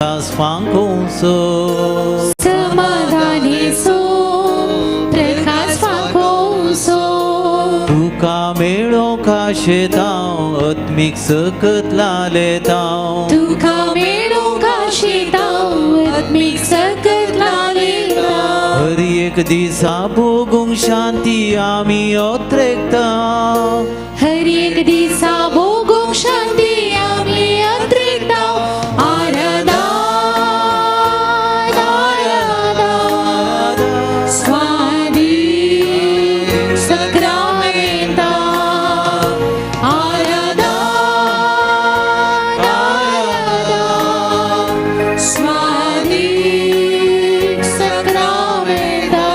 फांकोसो समाधानेसो प्रकाश फांकोसो तुका मेळो काशेतांव आत्मीक सकत लालेतांव तुका मेळो काशेतांव आत्मीक सकत लालेतांव हर एक दिसा भोगूंक शांती आमी अत्रेकतांव हर एक दिसा भोगूंक शांती आमी अत्रेकतांव आराधना स्वादी सक्रामेंता आराधना स्वादी सक्रामेंता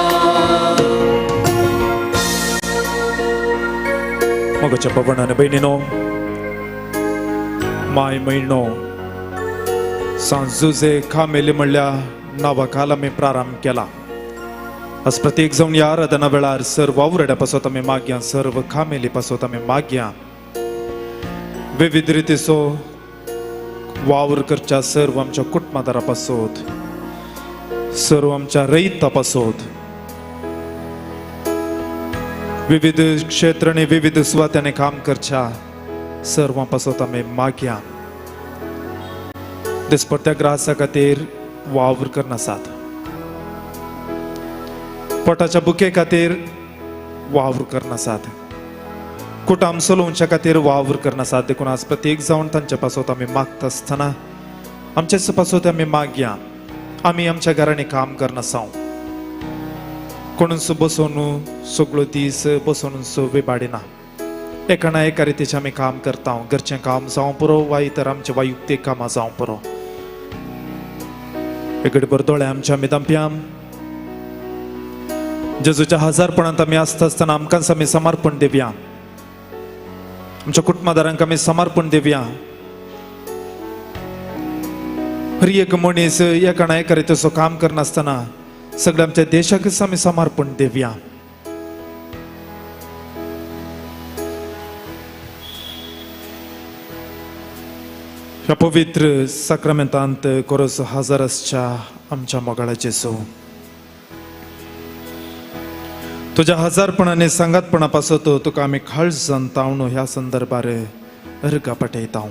मगच्या पवनाने बहिणीनो माय महिनो सांजुजे खामेली म्हणल्या नावाखाल आम्ही प्रारंभ केला आज प्रत्येक जाऊन या आराधना वेळार सर्व वावरड्या पासत आम्ही मागया सर्व खामेली पासत आम्ही मागया विविध रितीचो वावर करच्या सर्व आमच्या कुटुंबादारा पासत सर्व आमच्या रैता पासत विविध क्षेत्रांनी विविध सुवात्याने काम करच्या सर्वां पासत आम्ही मागया दिसपट्ट्या ग्रासा खातीर वावर करनासात पोटाच्या बुके खातीर वावर करनासात कुटाम चलोवच्या खातीर वावर करनासात देखून आज प्रत्येक जावन तांच्या पासत आमी मागता आसतना आमचेच पासत आमी मागया आमी आमच्या घरांनी काम करनासाव कोणूच बसून सगळो दीस बसून विबाडिना एका ना एका रितीचे आमी काम करता घरचें काम जावं पुरो वा इतर आमचे वैयक्तीक कामां जावं पुरो एकडे भर दोळे आमच्या आमी दांप्याम जेजूच्या हजारपणांत आमी आसता आसतना आमकांच आमी समर्पण दिवया आमच्या कुटुंबादारांक आमी समर्पण दिवया हर एक मनीस एका ना एका रितीचो काम करनासतना सगळ्या आमच्या देशाकच आमी समर्पण दिवया ह्या पवित्र साक्रामेंतांत कोरोस हजर आसच्या आमच्या मोगाळा जेजू तुझ्या हजारपणाने सांगातपणा पासत तुका आमी काळजान तावणो ह्या संदर्भार अर्घ पटयता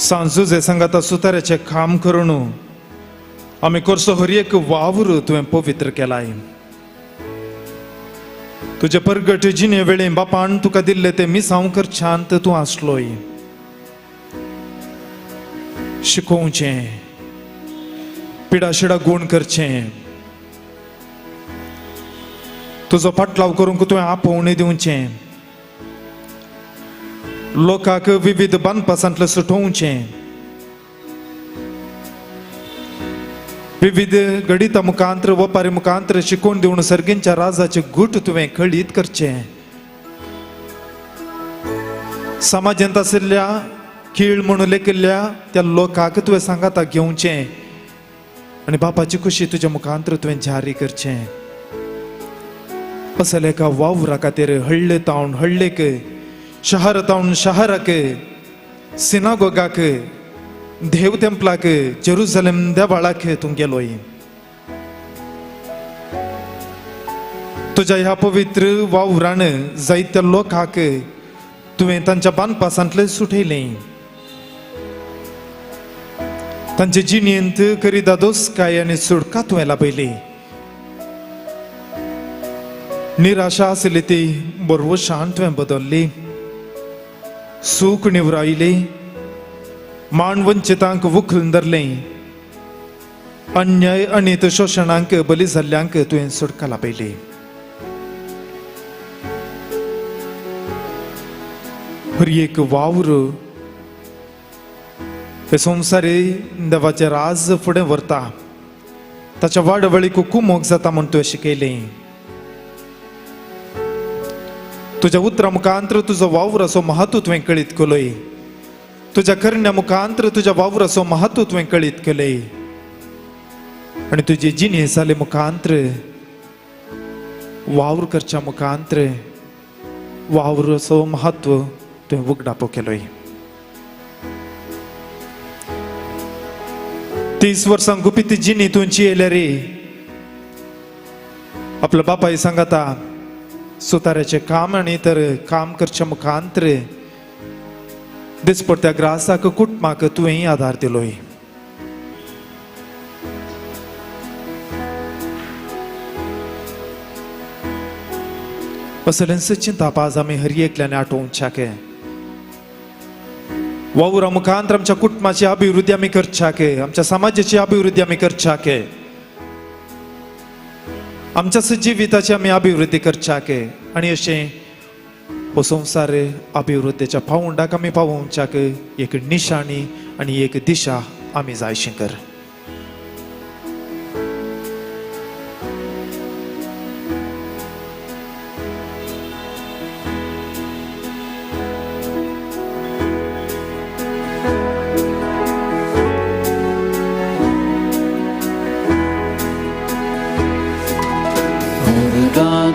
सांजुजे सांगाता सुताराचे काम करून आमी करसो हर एक वावर तुवें पवित्र केलाय तुझे परगट जिने वेळे बापान तुका दिल्ले ते मिसांवकर शांत तू आसलोय शिकोवचे पिडाशिडा गुण करचे तुझो पाटलाव करूंक तुवें आपोवणे दिवचे लोकांक विविध बांदपासांतले सुटोवचे विविध गणिता मुखांतर वपारी मुखांतर शिकोवन दिवन सर्गींच्या राजाचे गुट तुवें खळीत करचे समाजांत आशिल्ल्या कीळ म्हणून लेखिल्ल्या त्या लोकांक तुवें सांगाता घेवचे आनी बापाची खुशी तुज्या मुखांतर तुवें जारी करचे असले एका वावरा खातीर हळ्ळे तावन हळ्ळेक शहर तावन शहराक सिनागोगाक देव तेंपलाक जेरुसलेम देवाळाक तू गेलोय तुझ्या ह्या पवित्र वावरान जायत्या लोकांक तुवें तांच्या बांदपासांतले सुटयले तांचे जिणेंत खरी दादोसकाय आनी सुडका तुवें लाभयली निराशा आसली ती बरवशान तुवें बदलली सूख निवरायली मान वंचितांक वखल धरले अन्याय अनित शोषणांक बली जाल्ल्यांक तुवें सुटका लाभयली हर एक वावर हे संवसारी देवाचे राज फुडें व्हरता ताच्या वाडवळीक कुमोग जाता म्हूण तुवें शिकयलें तुझ्या उतरा मुखांतर तुजो वावराचो महत्व तुवें कळीत केलोय तुझ्या करण्या मुखांतर तुझ्या वावराचो महत्व तुवें कळीत केलें आनी तुजी जिणे जाले मुखांतर वावर करच्या मुखांतर वावराचो महत्व तुवें उगडापो केलोय 30 वर्सां गुपीत जिनी तुमची येयल्या रे आपल्या बापाय सांगता सुताराचे काम आणि तर काम करच्या मुखांत रे दिसपट्ट्या ग्रासाक कुटुंबाक तुवें आधार दिलोय असलें चिंता पाज आमी हर एकल्याने आठोवच्याके वावुरा मुखांत आमच्या कुटुंबाची अभिवृद्धी आमी करच्याके आमच्या समाजाची अभिवृद्धी आमी करच्याके आमच्या जिविताची आमी अभिवृद्धी करच्याके आणि अशें हो संवसार अभिवृद्धीच्या पावंडाक आमी पावोवच्याक एक निशाणी आणि एक दिशा आमी जायशी कर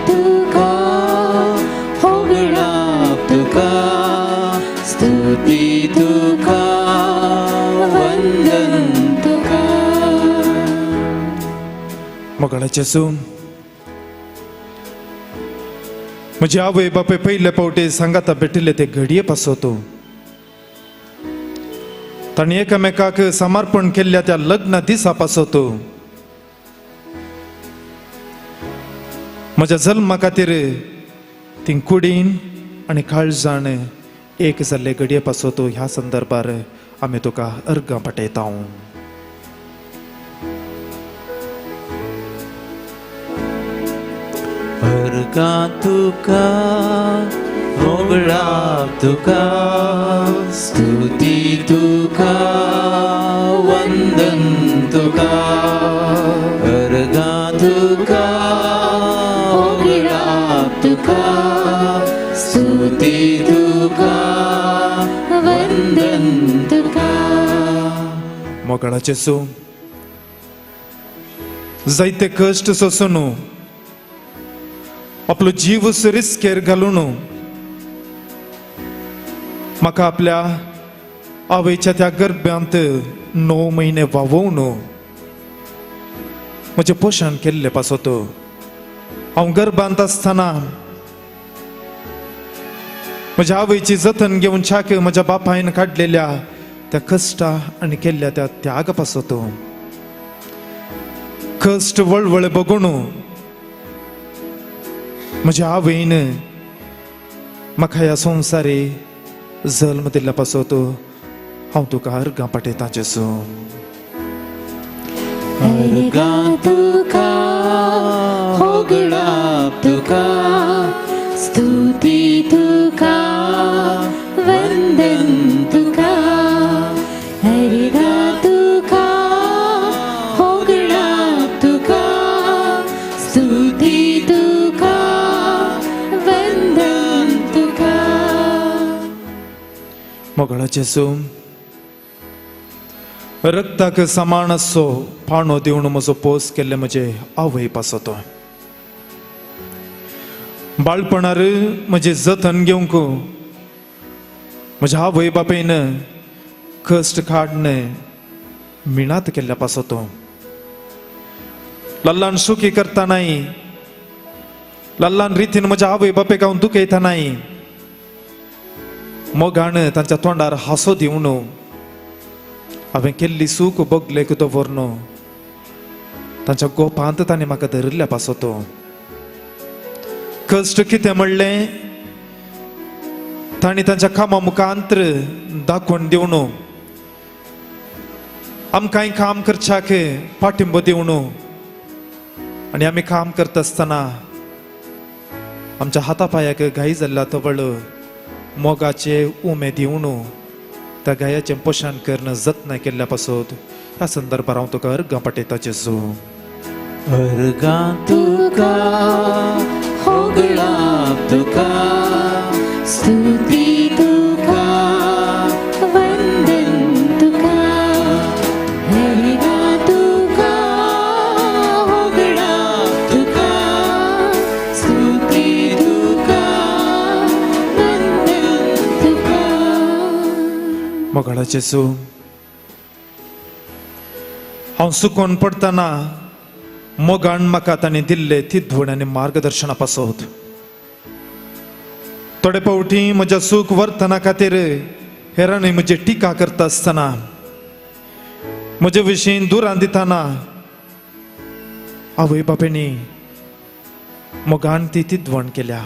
तुका होगळाप तुका स्तुती तुका वंदन तुका मोगळाचे सून म्हजे आवय बापय पयले पावटे सांगाता भेटिल्ले ते घडये पासोतो ताणी एकामेकाक समर्पण केल्ल्या त्या लग्न दिसा पासोतो म्हज्या जल्मा खातीर ती कुडीन आणि काळजाण एक जाल्ले घडये पासोतो ह्या संदर्भार आमी तुका अर्गां पाठयता अर्गा तुका होगळाप तुका स्तुती तुका वंदन तुका अर्गा तुका होगळाप तुका स्तुती तुका वंदन तुका मोगळाचे सो जायते कष्ट सोसून आपलो जीव रिस्केर घालून म्हाका आपल्या आवयच्या त्या गर्भांत 9 महिने वावोवन म्हजें पोशण केल्ले पासोतो हांव गर्भांत आसतना म्हज्या आवयची जतन घेवन छाक म्हज्या बापायन काडलेल्या त्या कश्टा आनी केल्ल्या त्या त्याग पासोतो कश्ट वळवळ बघून म्हज्या आवयन म्हाका ह्या संवसारी जल्म दिल्ल्या पासोतो हांव तुका अर्गां पाठयता जेसू अर्गा तुका होगळाप तुका स्तुती तुका वंदन तुका अर्गा तुका होगळाप तुका स्तुती तुका वंदन तुका मोगळाचे सो रक्ताक समान असो पाणो दिवन म्हजो पोस केल्ले म्हजे आवय पासोतो बाळपणार म्हजे जतन घेवंक म्हज्या आवय बापायन कश्ट काडणे मिणात केल्ल्या पासोतो लल्लान सुखी करता नाही लल्लान रितीन म्हज्या आवय बापेक हांव दुखयता नाही मोगान तांच्या तोंडार हांसो दिवन हांवें केल्ली सूख बगलेक दवरन तांच्या गोपांत ताणें म्हाका धरिल्ल्या पासोतो कश्ट कितें म्हणलें तांणी तांच्या कामा मुखांत्र दाखोवन दिवन आमकांय काम करच्याक पाठिंबो दिवन आनी आमी काम करता आसतना आमच्या हाता पांयाक घाई जाल्ल्या तवळ मोगाचे उमे दिवन त्या गायाचें पोशण करण जतनाय केल्ल्या पासत ह्या संदर्भार हांव तुका अर्गां पाठयता जेजू अर्गा तुका होगळाप तुका स्तुती तुका वंदन तुका अर्गा तुका होगळाप तुका स्तुती तुका वंदन तुका मोगाळाचे सो हांव सुकोन पडतना मोगान म्हाका तांणी दिल्ले तिद्वण आनी मार्गदर्शना पासत. थोडे फावटी म्हज्या सूख वर्तना खातीर हेरांनी म्हजी टिका करता आसतना म्हजे विशीं दुरां दितना आवय बापेनी मोगान ती तिद्वण केल्या.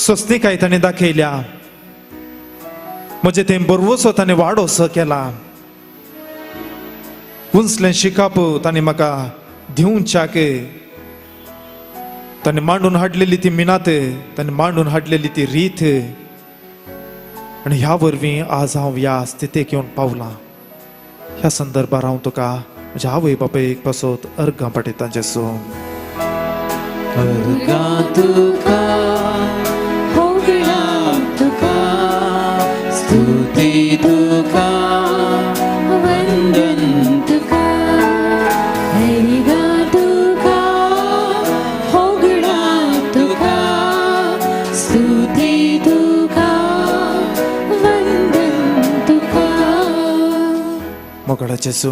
सस्तीकाय तांणी दाखयल्या. म्हजे थंय बरवसो तांणी वाडोसो केला. उंचलें शिकाप तांणी म्हाका दिवच्याक तांणी मांडून हाडलेली ती मिनात, तांणी मांडून हाडलेली ती रीत, आनी ह्या वरवीं आज हांव ह्या स्थितीक येवन पावलां. ह्या संदर्भार हांव तुका म्हज्या आवय बापायक पासत अर्गां पाठयता. जेसू अर्गां तुका होगळा तुका स्तुती तुका वंदन तुका अर्गां तुका होगळा तुका स्तुती तुका वंदन तुका. मोगळा जेसू,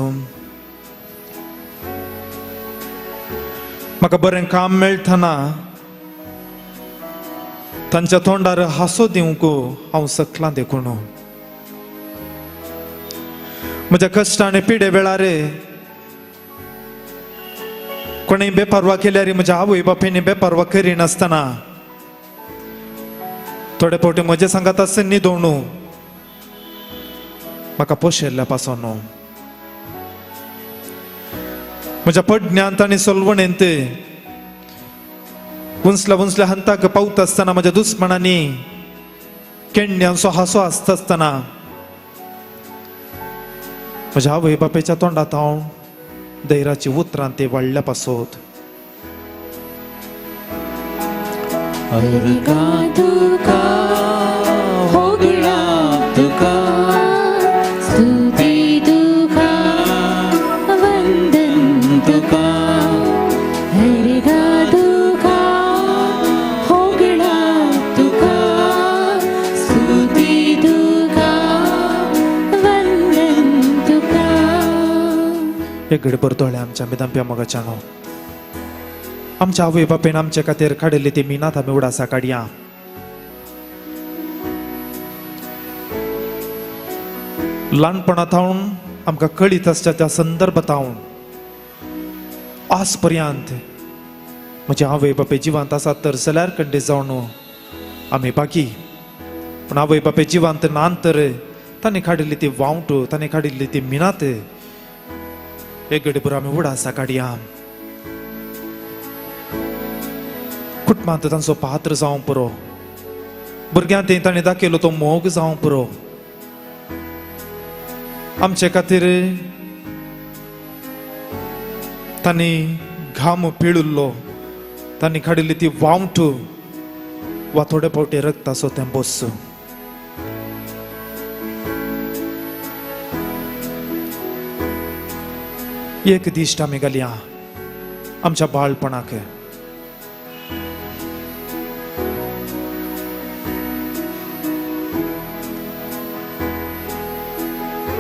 म्हाका बरें काम मेळटना तांच्या तोंडार हांसो दिवंक हांव सकलां देखून. म्हज्या कश्ट आनी पिडे वेळार कोणें बेपारवा केल्यार म्हज्या आवय बापायनी बेपारवा करिनासतना थोडे फावटी म्हजे सांगात आस न्हिदोवन म्हाका पोशिल्ल्या पासून म्हज्या पडण्यांत आनी सोलवणेंत उंचल्या हंताक पावता आसतना म्हज्या दुस्मणांनी केण्ण्यांचो हांसो आसता आसतना म्हज्या आवय बापायच्या तोंडात हांव धैर्याची उतरां ते वाडल्या पासत. अर्गां तुका होगळा तुका स्तुती तुका वंदन तुका अर्गां तुका होगळा तुका स्तुती तुका वंदन तुका. एक घडभर दोळे आमच्या बेदांप्या मोगाच्यान आमच्या आवय बापेन आमचे खातीर काडिल्ली ती मिनात आमी उडासा काडया. ल्हानपणांत हांव आमकां कळीत आसच्या त्या संदर्भांत हांव आज पर्यंत म्हजे आवय बापय जिवांत आसात तर जाल्यार खंडीत जावन आमी बाकी, पूण आवय बापय जिवांत नात तर तांणी काडिल्ली ती वावट, तांणी काडिल्ली ती मिनात एक घडीभर आमी उडासा काडया. कुटुंबांत तांचो पात्र जावं पुरो, भुरग्यांत तांणी दाखयलो तो मोग जावं पुरो. आमचे खातीर तांणी घाम पिळिल्लो, तांणी काडिल्ली ती वावट वा थोडे फावटी रक्ताचो तें बोस. एक दिश्ट आमी घालया आमच्या बाळपणाक.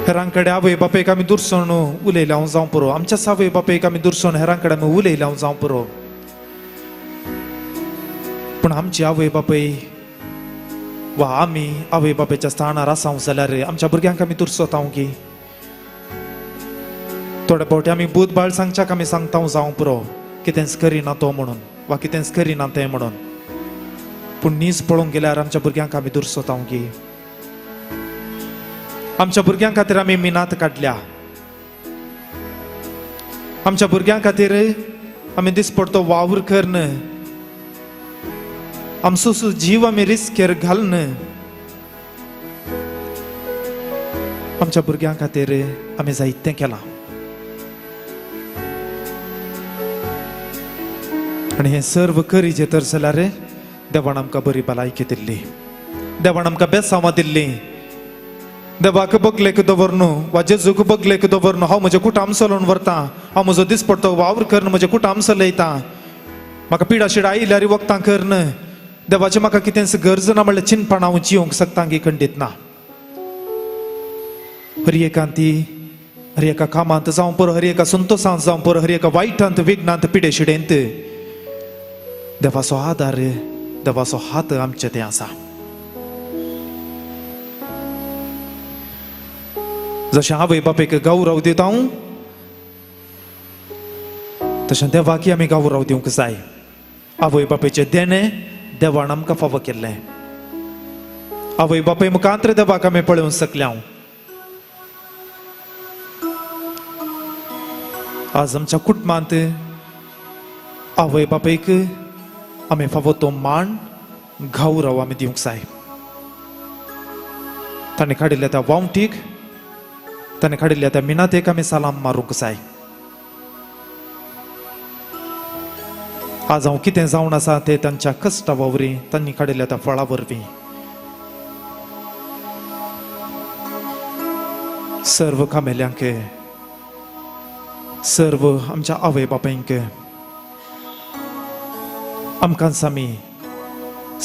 हेरांकडे आवय बापेक आमी दुरसोन उलयले हांव जावं पुरो, आमच्या आवय बापेक आमी दुरसोन हेरांकडे आमी उलयले हांव जावं पुरो, पूण आमची आवय बापय वा आमी आवय बापेच्या स्थानार आसांव जाल्यार आमच्या भुरग्यांक आमी दुरसोतांव की. थोडे फावटी आमी बुधबाळ सांगच्याक आमी सांगता जावं पुरो कितेंच करिना तो म्हणून वा कितेंच करिना तें म्हणून, पूण नीज पळोवंक गेल्यार आमच्या भुरग्यांक आमी दुरसोतांव की. आमच्या भुरग्यां खातीर आमी मिनात काडल्या, आमच्या भुरग्यां खातीर आमी दिसपडतो वावर करन, आमचो जीव आमी रिस्केर घालन आमच्या भुरग्यां खातीर आमी जायतें केलां. आनी हें सर्व करीचे तर जाल्यार देवान आमकां बरी भलायकी दिल्ली, देवान आमकां बेसांवां दिल्लीं. देवाक बगलेक दवरन वा जेजूक बगलेक दवरन हांव म्हजें कुटाम चलोवन व्हरता, हांव म्हजो दिसपडतो वावर करन म्हजें कुटाम चलयता. म्हाका पिडा शिडा आयल्यार वखदां करन देवाचें म्हाका कितेंच गरज ना म्हणल्यार चिंतपण हांव जिवंक शकता की खंडीत ना. हरी एकांती हर एका कामांत जावं पर हर एका संतोषांत जावं पर हर एका वायटांत विघ्नांत पिडे शिडेंत देवाचो आदार देवाचो हात आमचे ते आसा. जशें आवय बापेक गौरव दिता तशें देवाकी आमी गौरव दिवंक जाय. आवय बापेचें देणें देवान आमकां फावो केल्लें. आवय बापय मुखांत्र देवाक आमी पळोवंक शकल्या. आज आमच्या कुटुंबांत आवय बापयक आमी फावो तो मान गौरव आमी दिवंक जाय. ताणें काडिल्ल्या त्या वावटीक ताणें काडिल्ल्या त्या मिनातेक आमी सलाम मारूंक जाय. आज हांव कितें जावन आसा तें तांच्या कश्टा वरवीं तांणी काडिल्ल्या त्या फळा वरवीं सर्व कामेल्यांक सर्व आमच्या आवय बापायंक आमकां आमी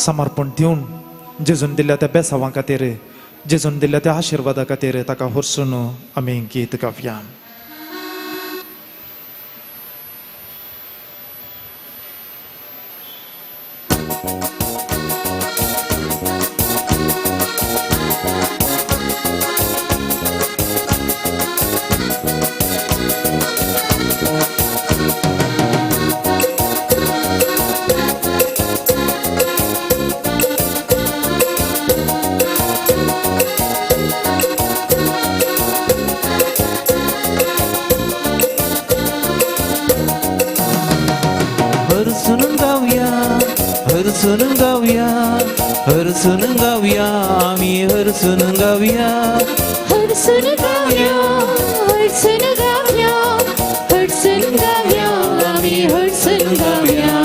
समर्पण दिवन जेजून दिल्ल्या त्या बेसावां खातीर जेजून दिल्ल्या त्या आशिर्वादा खातीर ताका हरसून आमी गीत गावया. हरसून गाऊया हरसून गाऊया आम्ही हरसून गाऊया हरसून गाऊया हरसून गाऊया हरसून गाऊया आम्ही हरसून गाऊया.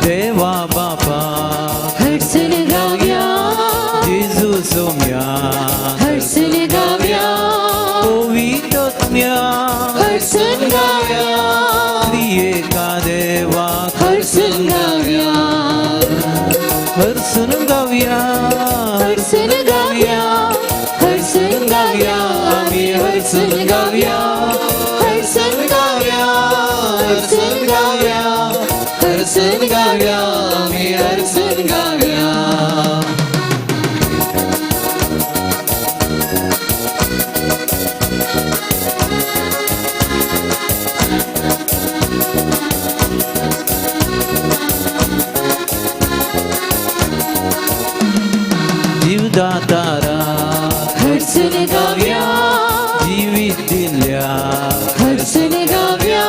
देवा बापा हरसून गाऊया जेजू सोम्या हरसून गाऊया पवित्रत्म्या हरसून गाऊया त्रिएका देवा हरसून गाऊया हरसून गाऊया हरसून गाऊया हरसून गाऊया आम्ही हरसून गाऊया हरसून गाऊया हरसून गाऊया हरसून गाऊया आम्ही हरसून गाऊया. जीवदातारा हरसून गाऊया जीवित दिल्या हरसून गाऊया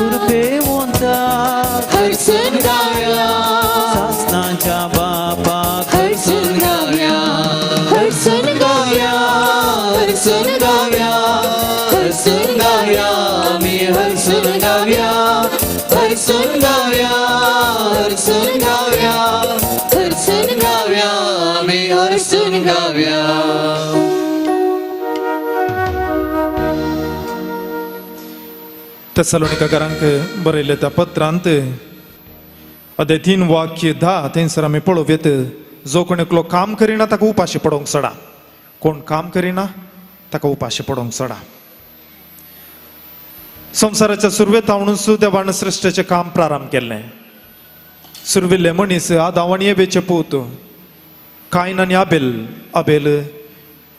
कृपेवंता हरसून गाऊया शासनाच्या बापा हरसून गाऊया हरसून गाऊया हरसून गाऊया हरसून गाऊया आम्ही हरसून गाऊया हरसून गाऊया हरसून गाऊया हरसून गाऊया आम्ही हरसून गाऊया. तेसलोनिकांक बरयल्ल्या त्या पत्रांत अदे 3 वाक्य 10 थंयसर आमी पळोवया. जो कोण एकलो काम करिना ताका उपाशी पडोवंक सोडा. कोण काम करिना ताका उपाशी पडोवंक सोडा. संवसाराच्या सुरवेतावणूच देवान सृश्टीचें काम प्रारंभ केल्लें. सुरविल्ले मनीस आदाम आनी एवेचे पूत कायन आनी आबेल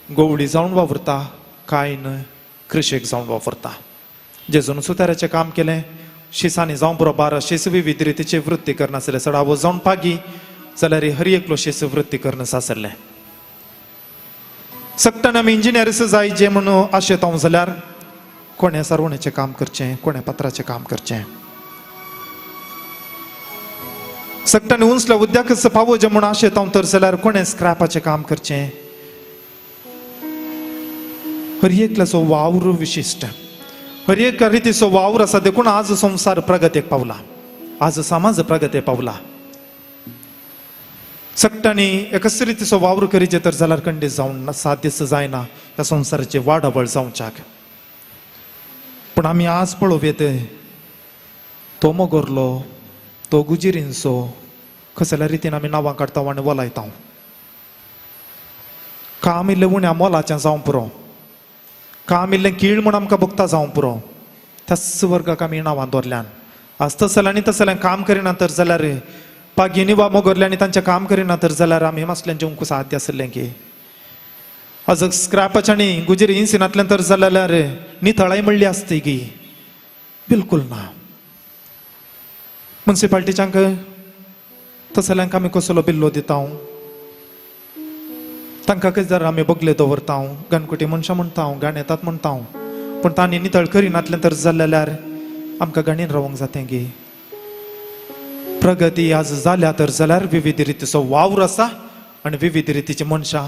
गोवडी जावन वावरता. कायन कृशेक जावन वावरता. जेजून सुताराचें काम केलें. शिसांनी जावं बरोबर शिस विविध रितीची वृत्ती करनासलें. सडावो जावन पागी जाल्यार हर एकलो शिस वृत्ती करनास आसलें. सक्तन आमी इंजिनियर्स जाय जे म्हणून आशेताव जाल्यार कोणे सारवणेचें काम करचें कोणे पत्राचें काम करचें. सक्तांनी उंचल्या उद्याकच पावो जे म्हणून आशेताव तर जाल्यार कोणे स्क्रॅपाचें काम करचें. हर एकल्याचो वावर विशिश्ट. हर एक रितीचो वावर आसा देखून आज संवसार प्रगतीक पावला. आज समाज प्रगतीक पावला. सक्तांनी एकच रितीचो वावर करीचे तर जाल्यार खंडीत जावन साध्यच जायना ह्या संवसाराची वाडवळ जावच्याक. पूण आमी आज पळोवया तो मोगोरलो तो गुजिरींचो कसल्या रितीन आमी नांवां काडटा आनी वलायता काम इल्लें उण्या मोलाचें जावं पुरो काम इल्लें कीळ म्हूण आमकां भोगता जावं पुरो त्याच वर्गाक आमी नांवां दवरल्यान आज तसल्यांनी तसल्यांक काम करिना तर जाल्यार पागिनी वा मोगरल्यांनी तांचें काम करिना तर जाल्यार आमी मासल्यांचें उंकू साध्य आसलें की आज स्क्रॅपाच्या आनी गुजेरी इन्सिनांतल्यान तर जाल्यार नितळाय म्हणली आसती की बिलकुल ना मुन्सिपाल्टीच्यांक तसल्यांक आमी कसलो बिल्लो दिता तांकां कितें जर आमी बगले दवरता गणकुटी मनशां म्हणटा गाण येतात म्हणटा पूण तांणी नितळ करिनातलें तर जाल्यार आमकां गाणीन रावंक जातें गी प्रगती आज जाल्या तर जाल्यार विविध रितीचो वावर आसा आनी विविध रितीची मनशां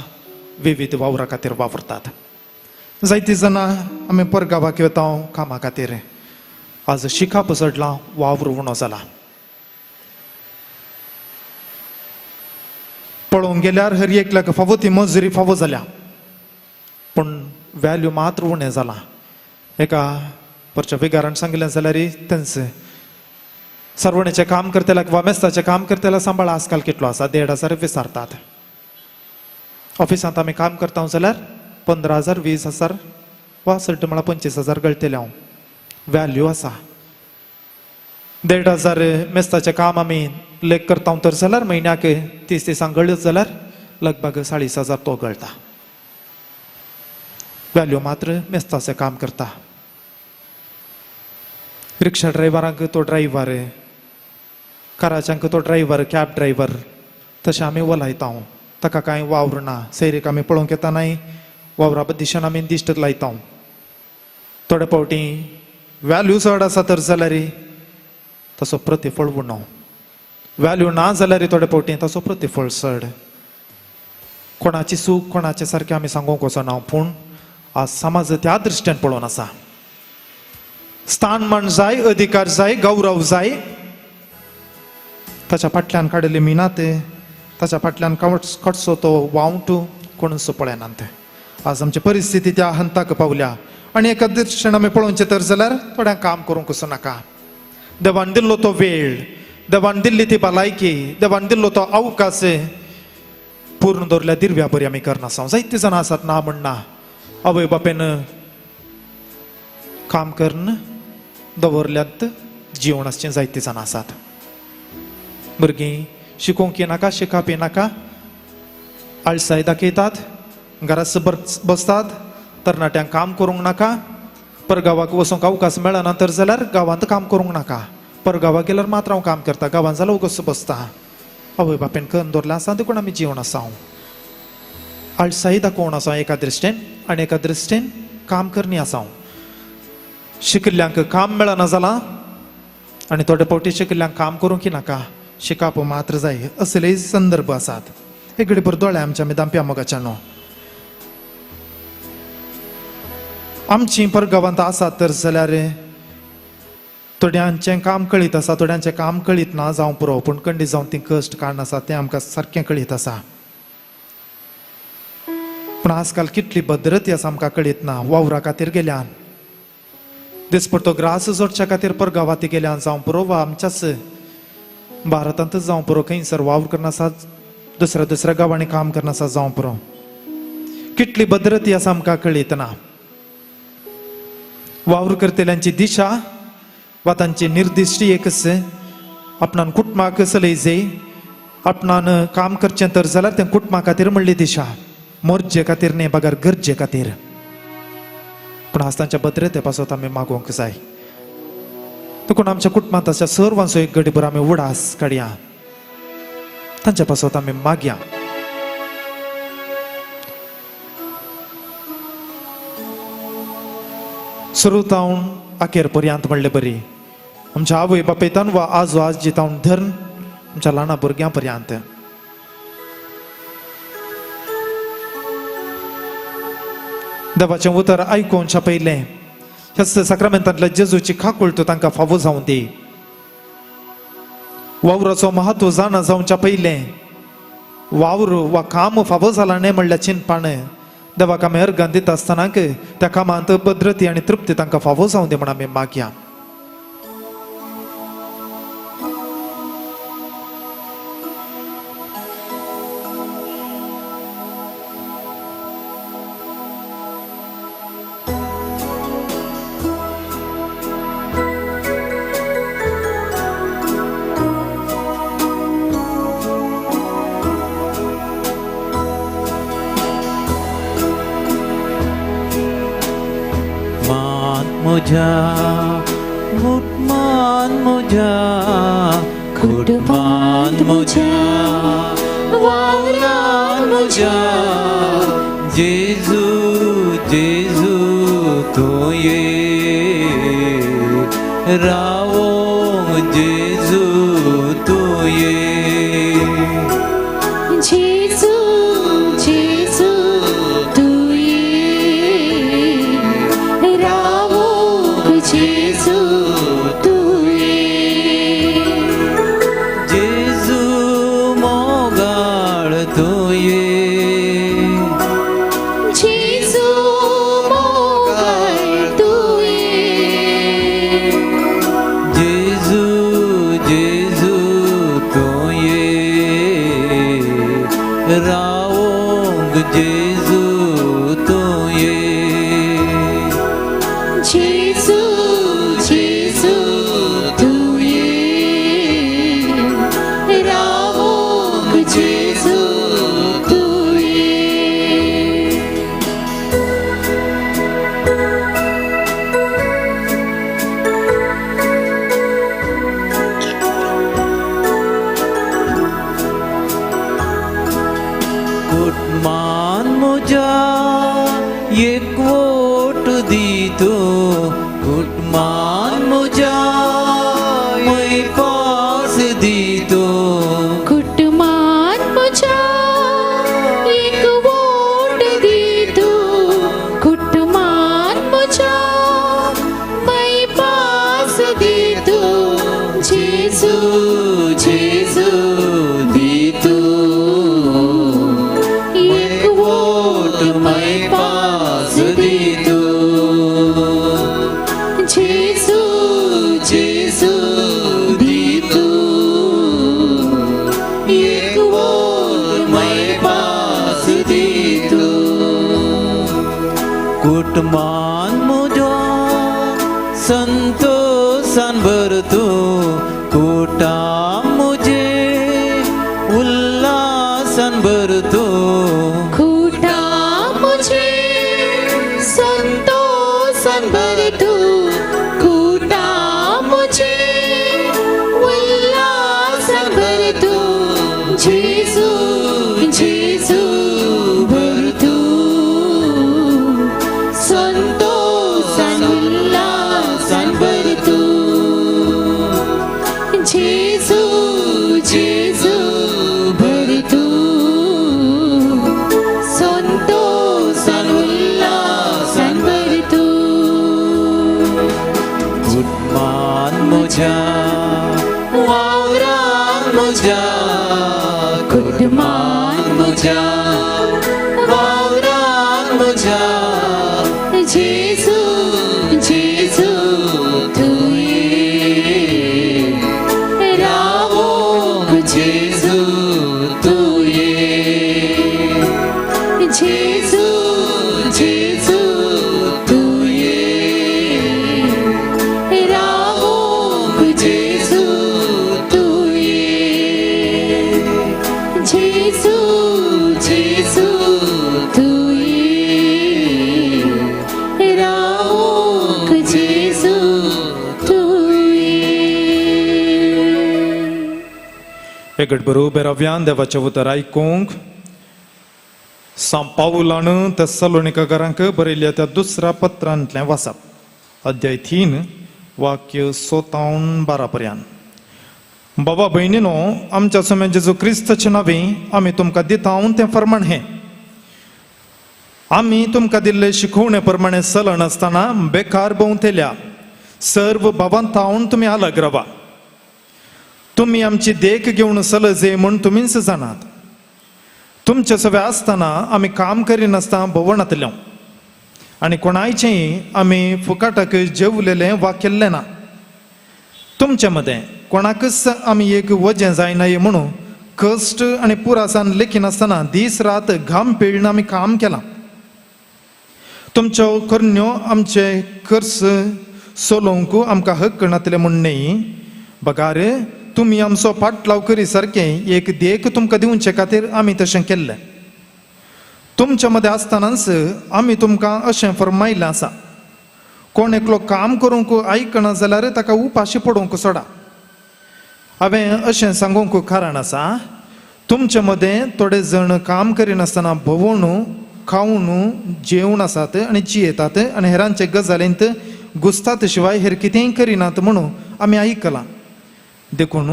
विविध वावरा खातीर वावरतात जायतीं जाणां आमी परगांवाक येता कामा खातीर आज शिका पसडलां वावर उणो जाला पळोवंक गेल्यार हर एकल्याक फावो ती मजुरी फावो जाल्या पूण वॅल्यू मात्र उणें जालां एका परच्या विगारान सांगिल्लें जाल्यार तेंच सरवणेचें काम करतल्याक वा मेस्ताचें काम करतल्याक सांबाळ आजकाल कितलो आसा 1,500 विचारतात ऑफिसांत आमी काम करता जाल्यार 15,000 20,000 वा सर्ट म्हळ्यार 25,000 गळटले वॅल्यू आसा 1,500 मेस्ताचें काम आमी लेख करता तर जाल्यार म्हयन्याक 30 दिसांक गळत जाल्यार लगभग 40,000 तो गळटा वॅल्यू मात्र मेस्ताचें काम करता रिक्षा ड्रायव्हरांक तो ड्रायव्हर काराच्यांक तो ड्रायव्हर कॅब ड्रायव्हर तशें आमी वलायता ताका कांय वावर ना सैरीक आमी पळोवंक येता नाय वावरा दिशेन आमी दिश्ट लायता थोडे फावटी वॅल्यू चड आसा तर जाल्यार तसो प्रतिफळ उणो वॅल्यू ना जाल्यार थोडे फावटी तसो प्रतिफळ चड कोणाची सूख कोणाचे सारकें आमी सांगूंक वचना पूण आज समाज त्या दृश्ट्यान पळोवन आसा स्थानमान जाय अधिकार जाय गौरव जाय ताच्या फाटल्यान काडिल्ली मिनात ताच्या फाटल्यान कडसो तो वावंट कोणूच पळयनात आज आमची परिस्थिती त्या हंताक पावल्या आनी एका दृश्टीन आमी पळोवचें तर जाल्यार थोड्यांक काम करूंक वचूं नाका देवान दिल्लो तो वेळ देवान दिल्ली ती भलायकी देवान दिल्लो तो अवकाश पूर्ण दवरल्या दिरव्या बरी आमी करनासा जायतीं जाणां आसात ना म्हणना आवय बापेन काम करून दवरल्यात जीवन आसचें जायतीं जाणां आसात भुरगीं शिकोवंक येनाका शिकप येनाका आळसाय दाखयतात घराच बसतात तरणाट्यांक काम करूंक नाका परगांवाक वचूंक अवकाश मेळना तर जाल्यार गांवांत काम करूंक नाका परगांवाक गेल्यार मात्र हांव काम करता गांवांत जाल्यार उगस बसता आवय बापेन करून दवरलें आसा देखून आमी जीवन आसा आळसाय दाखोवन आसा एका दृश्टेन आनी एका दृश्टेन काम करणी आसा शिकिल्ल्यांक काम मेळना जालां आनी थोडे फावटी शिकिल्ल्यांक काम करूंक नाका शिकप मात्र जाय असलेय संदर्भ आसात एक घडी दोळे आमच्या आमी दांप्या मोगाच्या न्हू आमची परगांवांत आसात तर जाल्यार थोड्यांचें काम कळीत आसा थोड्यांचें काम कळीत ना जावं पुरो पूण खंडीत जावन ती कश्ट काडन आसा तें आमकां सारकें कळीत आसा पूण आजकाल कितली भद्रती आसा आमकां कळीत ना वावरा खातीर गेल्यान दिसपट्टो ग्रास जोडच्या खातीर परगांवांत गेल्यान जावं पुरो वा आमच्याच भारतांतच जावं पुरो खंयसर वावर करना आसात दुसऱ्या दुसऱ्या गांवांनी काम करना आसात जावं पुरो कितली भद्रती आसा आमकां कळीत ना वावर करतल्यांची दिशा वा तांची निर्दिश्टी एकच आपणान कुटुंबाक चलय जाय आपणान काम करचें तर जाल्यार तें कुटुंबा खातीर म्हणली दिशा मोर्जे खातीर न्ही बगर गरजे खातीर पूण आज तांच्या भद्रते पासत आमी मागोवंक जाय देखून आमच्या कुटुंबांत अशा सर्वांचो एक घडीभर आमी उडास काडया तांच्या पासत आमी मागया सुरतावन अखेर पर्यंत म्हणले बरी आमच्या आवय बापेतान वा आजो आजीतावन धरून आमच्या ल्हान भुरग्यां पर्यंत देवाचें उतर आयकुनच्या पयलें ह्या सक्रामेंतांतल्या जेजूची खाकूळ तूं तांकां फावो जावं दी वावराचो महत्व जाणा जावच्या पयलें वावर वा काम फावो जाला न्ही म्हणल्यार चिंतपाण देवाक आमी अर्गां दिता आसतनाक त्या कामांत भद्रती आनी तृप्ती तांकां फावो जावं दी म्हण आमी मागया म्हज्या मुठमान म्हज्या कुटुंबान म्हज्या वावरान म्हज्या जेजू जेजू तूं ये रावोंक जेजू तूं ये जेजू जेजू तू ये रावोक जेजू तू ये जेजू मोगाळ तूं ये जेजू मोगाळ तू ये जेजू जेजू तूं ये रावोंक जेजू तूं ये जेजू जेजू तू ये रावोक जेजू तू ये कुटमान म्हज्या एकवट दितो कुटमान म्हज्या पास दितो कुटुंबात म्हज्या एक वोट दितो कुटुंबात म्हज्या पास दितो जेजू जेजू दितो एक वोट पास दितो जेजू जेजू दितो एक वोट पास दितो कुटमान म्हजो संतोषान भरतो कुटाम म्हजे उल्हासान भरतो खुटा मुझे संतोषन भरतो खुटा मुझे उल्लासन भरतो जेजू जेजू भरतो संतोषन उल्लासन भरतो जेजू जेजू भरतो संतोषन उल्लासन भरतो कुटमान म्हज्या वावरान म्हज्या कुटुंबान म्हज्या वावरान म्हज्या जेजू जेजू तू ये रावोक जेजू तू ये जेजू जेजू तू ये रावोक जेजू तू ये जेजू जेजू तू ये रावोक जेजू तू ये एक बरोबर अव्यान देवाचें उतर आयकूंक सांत पाऊलान तेसलोनिकांक बरयल्या त्या दुसऱ्या पत्रांतलें वाचप अध्याय 3 वाक्य 17-12 पर्यंत बाबा भयणीनो आमच्या समय जेजू क्रिस्ताचे नांवे आमी तुमकां दिता तें फर्माण हें आमी तुमकां दिल्ले शिकवणे प्रमाणे चलन आसतना बेकार भोंवतेल्या सर्व बाबांतावन तुमी अलग रावा तुमी आमची देख घेवन चलजे म्हूण तुमीच जाणात तुमचे सवे आसतना आमी काम करिनासतना भोंवडांतल्यो आनी कोणायचेंय आमी फुकाटाक जेवलेलें वा केल्लें ना तुमचे मदें कोणाकच आमी एक वजें जायनाये म्हणून कश्ट आनी पुरासान लेखीनासतना दीस रात घाम पिळून आमी काम केलां तुमच्यो करण्यो आमचे कर्स सोलोवंक आमकां हक्क नातले म्हूण न्ही बगार तुमी आमचो पाटलाव करी सारकें एक देख तुमकां दिवचे खातीर आमी तशें केल्लें तुमचे मदें आसतनाच आमी तुमकां अशें फरमायल्लें आसा कोण एकलो काम करूंक ऐकना जाल्यार ताका उपाशी पडूंक सोडा. हांवें अशें सांगूंक कारण आसा, तुमचे मदें थोडे जण काम करिनासतना भोंवून खावन जेवून आसात आनी जियेतात आनी हेरांचे गजालींत घुसतात शिवाय हेर कितेंय करिनात म्हणून आमी आयकलां. देखून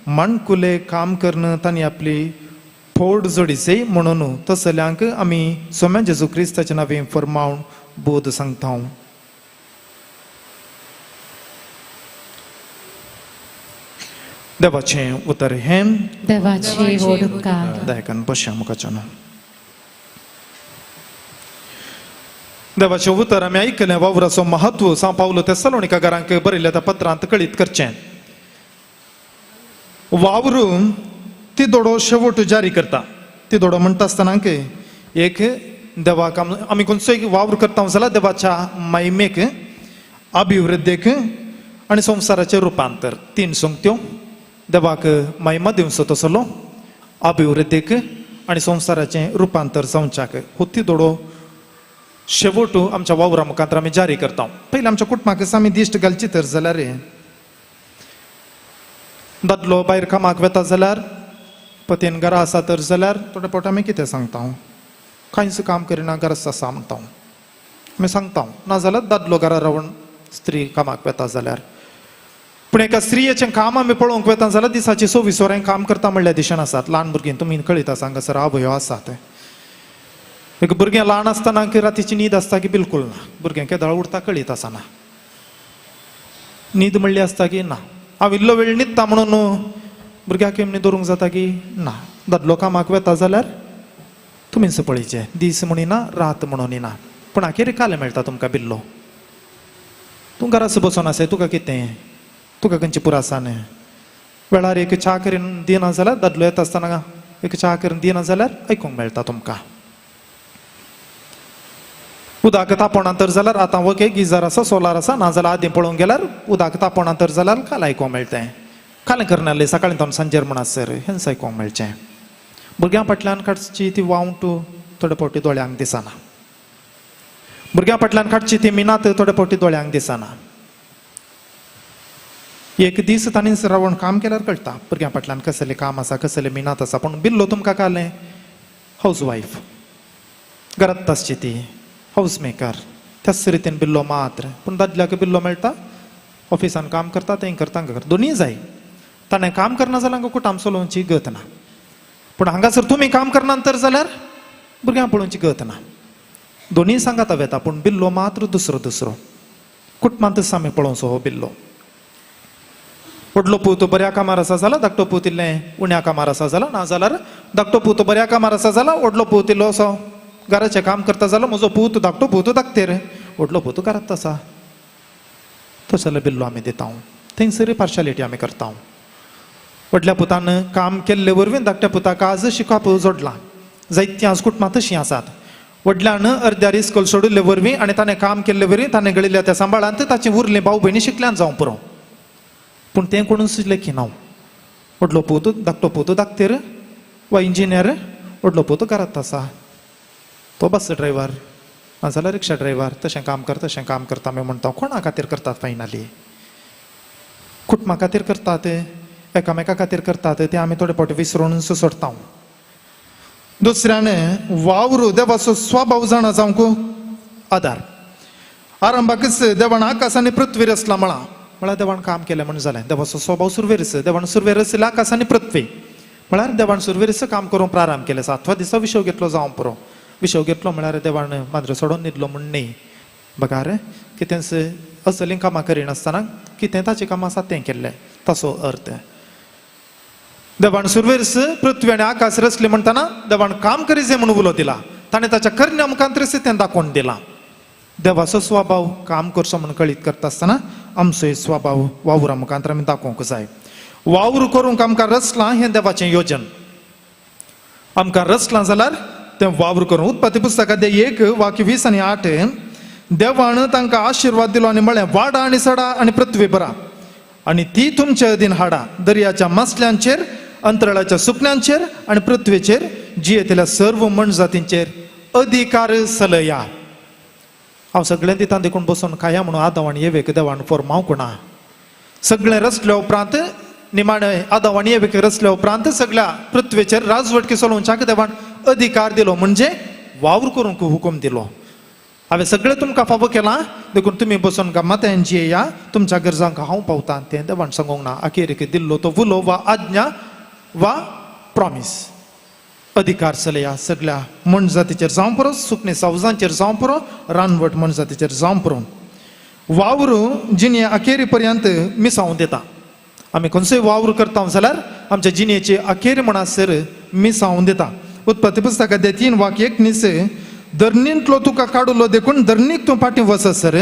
माणकुले काम करून तांणी आपली फोड जोडिचे म्हणून तसल्यांक आमी सोम्या जेजू क्रिस्ताच्या नांवें फरमावन बोध सांगता. देवाचें उतर हें देवाची वडकार. दायकान बशा मुखाच्यान. देवाचें उतर आमी आयकलें वावराचो महत्व सांव पावलो तेसलोनिकांक बरयल्या त्या पत्रांत कळीत करचें. वावर ती दोडो शेवट जारी करता. ती दोडो म्हणटा आसतनाक एक देवाक आमी खंयचोय वावर करता जाल्यार देवाच्या महिमेक, अभिवृद्धेक आनी संवसाराचें रुपांतर, 3 संगत्यो. देवाक महिमा दिवचो तसलो, अभिवृद्धेक आनी संवसाराचें रुपांतर जावच्याक हो ती दोडो शेवट आमच्या वावरा मुखांतर आमी जारी करता. पयलीं आमच्या कुटुंबाक आमी दिश्ट घालची तर जाल्यार दादलो भायर कामाक वेता जाल्यार, पतीन घरा आसा तर जाल्यार थोडे फावट आमी कितें सांगता, कांयच काम करिना गरज आसा म्हणटा आमी सांगता. नाजाल्यार दादलो घरा रावन स्त्री कामाक वेता जाल्यार. पूण एका स्त्रियेचें काम आमी पळोवंक वेता जाल्यार दिसाची 24 वरां काम करता म्हणल्या दिशेन आसात. ल्हान भुरगीं तुमी कळीत आसा हांगासर आवयो आसात. एक भुरगें ल्हान आसतना रातीची न्हीद आसता की बिलकुल ना. भुरगें केदाळ उठता कळीत आसना. न्हीद म्हणली आसता की ना. हांव इल्लो वेळ न्हिदता म्हणून भुरग्याक एमनी दवरूंक जाता की ना. दादलो कामाक वेता जाल्यार तुमीच पळयचें, दीस म्हणिना रात म्हणून ना. पूण आखेर काले मेळटा तुमकां बिल्लो. तूं घराच बसून आसाय, तुका कितें, तुका खंयची पुरासाण. वेळार एक च्या करून दिना जाल्यार दादलो येता आसतना एक च्या करून दिना जाल्यार आयकूंक मेळटा तुमकां. उदक तापोवना तर जाल्यार आतां ओके गिजर आसा, सोलार आसा, नाजाल्यार आदीं पळोवंक गेल्यार उदक तापोवना तर जाल्यार काल आयकूंक मेळटें. कालें करनासलें सकाळीं थावन सांजेर म्हणसर हेंच आयकूंक मेळचें. भुरग्यां फाटल्यान काडची ती वावंट थोडे फावटी दोळ्यांक दिसना. भुरग्यां फाटल्यान काडची ती मिनात थोडे फावटी दोळ्यांक दिसना. एक दीस तांणी रावण काम केल्यार कळटा भुरग्यां फाटल्यान कसलें काम आसा, कसलें मिनात आसा. पूण बिल्लो तुमकां कालें हाऊस वायफ, घरांत आसची ती हाऊस मेकर, त्याच रितीन बिल्लो मात्र. पूण दादल्याक बिल्लो मेळटा ऑफिसान काम करता तें करता हांगा करता, दोनीय जाय. ताणें काम करना जाल्यार हांगा कुटाम चलोवची गत ना. पूण हांगासर तुमी काम करना तर जाल्यार भुरग्यां पळोवची गत ना. दोनीय सांगात वेता, पूण बिल्लो मात्र दुसरो कुटुंबांत सामी पळोवचो हो बिल्लो. व्हडलो पूत बऱ्या कामार आसा जाल्यार धाकटो पूत इल्लें उण्या कामार आसा जाल्यार, ना जाल्यार धाकटो पूत बऱ्या कामार आसा जाल्यार व्हडलो पूत इल्लो असो घराचें काम करता जाल्यार म्हजो पूत धाकटो पूत धाकटेर, व्हडलो पूत घरांत आसा. तसले बिल्लो आमी दिता. थंयसर पार्शालिटी आमी करता. व्हडल्या पुतान काम केल्ले वरवीं धाकट्या पुताक आज शिकप जोडलां. जायतीं आज कुटुंबां तशीं आसात. व्हडल्यान अर्द्यार इस्कॉल सोडिल्ले वरवीं आनी ताणें काम केल्ले वरवीं ताणें गळिल्ल्या त्या सांबाळांत ताची उरलीं भाव भयणी शिकल्यान जावं पुरो. पूण तें कोणूच लेखी ना. व्हडलो पूत धाकटो पूत धाकटेर वा इंजिनियर, व्हडलो पूत घरांत आसा. तो बस ड्रायव्हर नाजाल्यार रिक्षा ड्रायव्हर, तशें काम करता आमी म्हणटा. कोणा खातीर करतात फायनली? कुटुंबा खातीर करतात, एकामेका खातीर करतात. ते आमी थोडे फावटी विसरून सोडटा. दुसऱ्यान वावर देवाचो स्वभाव जाणा जावंक आदार. आरंभाकच देवान आकाश आनी पृथ्वी रचला म्हळ्यार देवान काम केलें म्हणून जालें. देवाचो स्वभाव सुरवेर देवान सुरवेर रचला आकाश आनी पृथ्वी म्हळ्यार देवान सुरवेर काम करून प्रारंभ केले. 7व्या दिसा विशव घेतलो जावं पुरो. विशव घेतलो म्हळ्यार देवान मांद्र सोडून न्हिदलो म्हण न्ही. बघा रे कितेंच असलीं कामां करिनासतना कितें ताचें काम आसा तें केल्लें, तसो अर्थ. देवान सुरवेर पृथ्वी आनी आकाश रचले म्हणटना देवान काम करीचे म्हणून उलो दिला. ताणें ताच्या करण्या मुखांतर तें दाखोवन दिलां. देवाचो स्वभाव काम करचो म्हणून कळीत करता आसतना आमचोय स्वभाव वावरा मुखांतर आमी दाखोवंक जाय. वावर करूंक आमकां रचलां हें देवाचें योजन. आमकां रचलां जाल्यार तें वावर करूं. उत्पत्ती पुस्तकांत 1:20-8 देवान तांकां आशिर्वाद दिलो आनी म्हळें वाडा आनी सडा आनी पृथ्वी भरा आनी ती तुमचे अधीन हाडा. दर्याच्या मसल्यांचेर, अंतराळाच्या सुकण्यांचेर आनी पृथ्वीचेर जियेतल्या सर्व मनजातींचेर अधिकार चलया. हांव सगळें दिता देखून बसून खाया म्हणून आदां आनी येवेक देवान फॉर्मांव कोणा सगळें रचल्या उपरांत निमाणे आदां आनी येवेक रचल्या उपरांत सगळ्या पृथ्वीचेर राजवटकी चलोवच्याक देवान अधिकार दिलो म्हणजे वावर करूंक हुकूम दिलो हांवें सगळें तुमकां फावो केलां देखून तुमी बसून गम्मातायेन जियेया तुमच्या गरजांक हांव पावतां तें देवान सांगूंक ना अखेरेक दिल्लो तो उलो वा आज्ञा वा प्रॉमिस अधिकार चलया सगळ्या मण जातीचेर जावं पुरो सुकणे सावजांचेर जावं पुरो रानवट मण जातीचेर जावं पुरो वावर जिणे अखेरी पर्यंत मिसावूं दिता आमी खंयचोय वावर करता जाल्यार आमच्या जिणेची अखेर म्हणसर मिसावूं दिता उत्पत्ती पुस्तकाचे 3:1 धरणींतलो तुका काडलो देखून धरणीक तूं फाटीं वचसर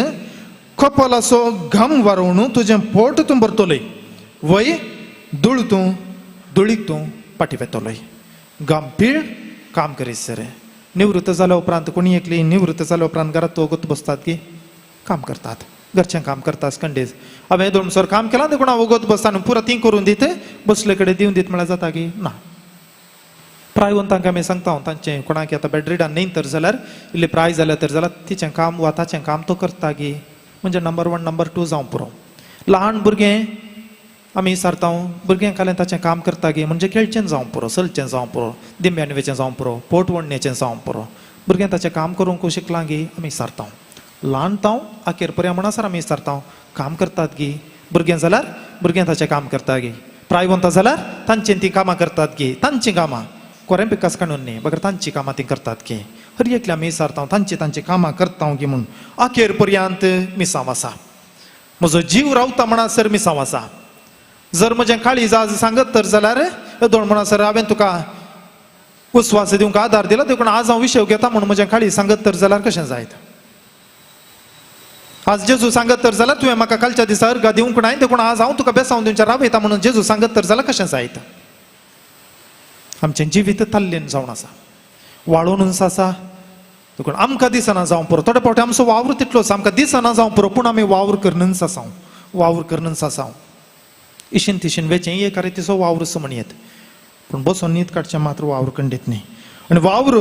कपलाचो घाम वारोवन तुजें पोट तूं भरतलोय वय धूळ तूं धुळीक तूं फाटीं वेतलोय गंभीर काम करीसर निवृत्त जाल्या उपरांत कोणी एकली निवृत्त जाल्या उपरांत घरात वगत बसतात की काम करतात घरचें काम करतात खंडेच हांवें 2 वर्सां काम केलां देखून हांव वगत बसता आनी पुरो ती करून दीत बसले कडेन दिवन दीत म्हळ्यार जाता की ना प्रायवंतांक आमी सांगता तांचें कोणाक आतां बेडरिडान न्ही तर जाल्यार इल्ली प्राय जाल्या तर जाल्यार तिचें काम वा ताचें काम तो करता गी म्हणजे नंबर 1 नंबर 2 जावं पुरो ल्हान भुरगें आमी विचारता भुरगें खालें ताचें काम करता गे म्हणजे खेळचें जावं पुरो चलचें जावं पुरो दिंब्यानवेचें जावं पुरो पोट वणणेचें जावं पुरो भुरगें ताचें काम करूंक शिकलां गे आमी विचारता ल्हान तांव अखेर पर्यंत म्हणसर आमी विचारता काम करतात गी भुरगें जाल्यार भुरगें ताचें काम करता गे प्रायवंतां जाल्यार तांचें तीं कामां करतात गे तांचीं कामां कोरें पिकास काडून न्ही बगर तांचीं कामां तीं करतात गे हर एकले आमी विचारता तांचीं कामां करता गे म्हूण अखेर पर्यंत मिसांव आसा म्हजो जीव रावता म्हणसर मिसांव आसा जर म्हजें काळीज आज सांगत तर जाल्यार दोन म्हणसर हांवें तुका उस्वास दिवंक आदार दिला देखून आज हांव विशय घेता म्हणून म्हजें काळीज सांगत तर जाल्यार कशें जायत आज जेजू सांगत तर जाल्यार तुवें म्हाका कालच्या दिसा अर्घ दिवंक ना देखून आज हांव तुका बेसांव दिवचें रावयता म्हणून जेजू सांगत तर जाल्यार कशें जायत आमचें जिवीत तल्लीन जावन आसा वाळून आसा देखून आमकां दिसना जावं पुरो थोडे फावटी आमचो वावर तितलोच आमकां दिसना जावं पुरो पूण आमी वावर करनच आसाव वावर करनच आसाव इशीन तिशीन वेचें एक रितीचो वावर म्हणयेत पूण बसून न्हीद काडचें मात्र वावर खंडीत न्ही आनी वावर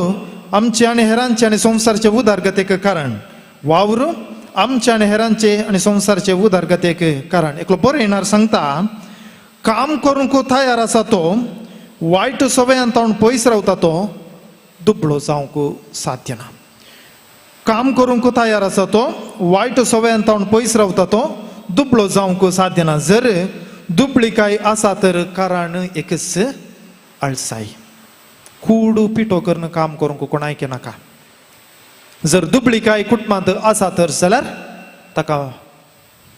आमचे आनी हेरांचे आनी संवसारचे उदारगतेक कारण वावर आमचे आनी हेरांचे आनी संवसारचे उदारगतेक कारण एकलो बरयणार सांगता काम करूंक तयार आसा तो वायट सवयांत पयस रावता तो दुबळो जावंक साध्य ना काम करूंक तयार आसा तो वायट सवयांत पयस रावता तो दुबळो जावंक साध्य ना जर दुबळीकाय आसा तर कारण एकच आळसाय कूड पिठो करून काम करूंक कोणायक नाका जर दुबळीकाय कुटुंबांत आसा तर जाल्यार ताका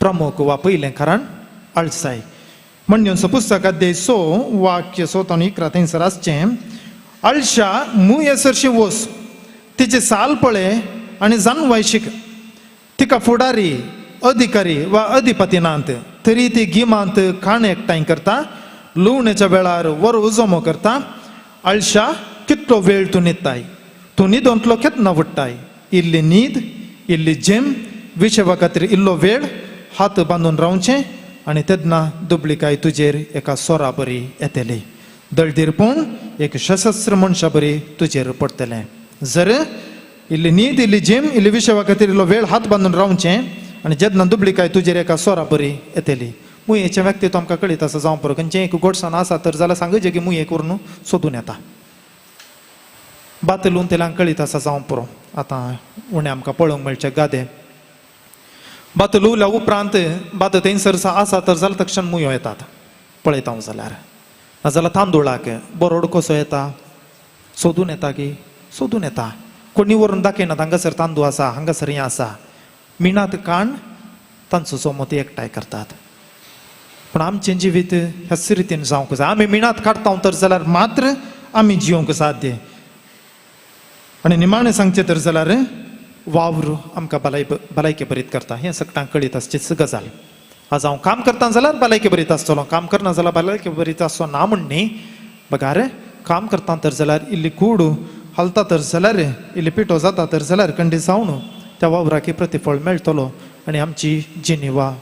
प्रमुख वा पयलें कारण आळसाय म्हणून पुस्तकात 6:11 आसचें आळशा मुयेसरशी वस तिचे साल पळय आनी जानवाय शिक तिका फुडारी अधिकारी वा अधिपती नांत तरी ती गिमांत खाण एकठांय करता लुवणेच्या वेळार वर उजमो करता आळशा कितलो वेळ तूं न्हिदताय तूं न्हिदोंतलो केन्ना उठ्ठाय इल्ली न्हीद इल्ली जेम विशेवा खातीर इल्लो वेळ हात बांदून रावचें आनी तेन्ना दुबळीकाय तुजेर एका सोरा बरी येतली दळदीरपण एक सशस्त्र मनशा बरी तुजेर पडटलें जर इल्ली न्हीद इल्ली जेम इल्ली विशेवा खातीर इल्लो वेळ हात बांदून रावचें आनी जेन्ना दुबळीकाय तुजेर एका सोरा बरी येतली मुयेच्या व्यक्तीत आमकां कळीत आसा जावं पुरो खंयचें एक गोडसाण आसा तर जाल्यार सांगचें की मुये करून सोदून येता बात लुवन तेलांक कळीत आसा जावं पुरो आतां उणें आमकां पळोवंक मेळचें गादे बात लुवल्या उपरांत बात थंयसर आसा तर जाल्यार तक्षण मुयो येतात पळयता जाल्यार नाजाल्यार तांदुळाक बरोड कसो येता सोदून येता की सोदून येता कोणी व्हरून दाखयनात हांगासर तांदूळ आसा हांगासर हें आसा मिणात काण तांचो सोमत एकठांय करतात पूण आमचें जिवीत ह्याच रितीन जावंक जाय आमी मिणात काडटा तर जाल्यार मात्र आमी जिवंक साध्य आनी निमाणें सांगचें तर जाल्यार वावर आमकां भलायकी बरीत करता हें सगळ्यांक कळीत आसचीच गजाल आज हांव काम करता जाल्यार भलायकी बरीत आसतलो काम करना जाल्यार भलायकी बरीत आसचो ना म्हण न्ही बगार काम करता तर जाल्यार इल्ली कूड हलता तर जाल्यार इल्ली पिठो जाता तर जाल्यार खंडी जावन त्या वावराक प्रतिफळ मेळटलो आनी आमची जिणीवा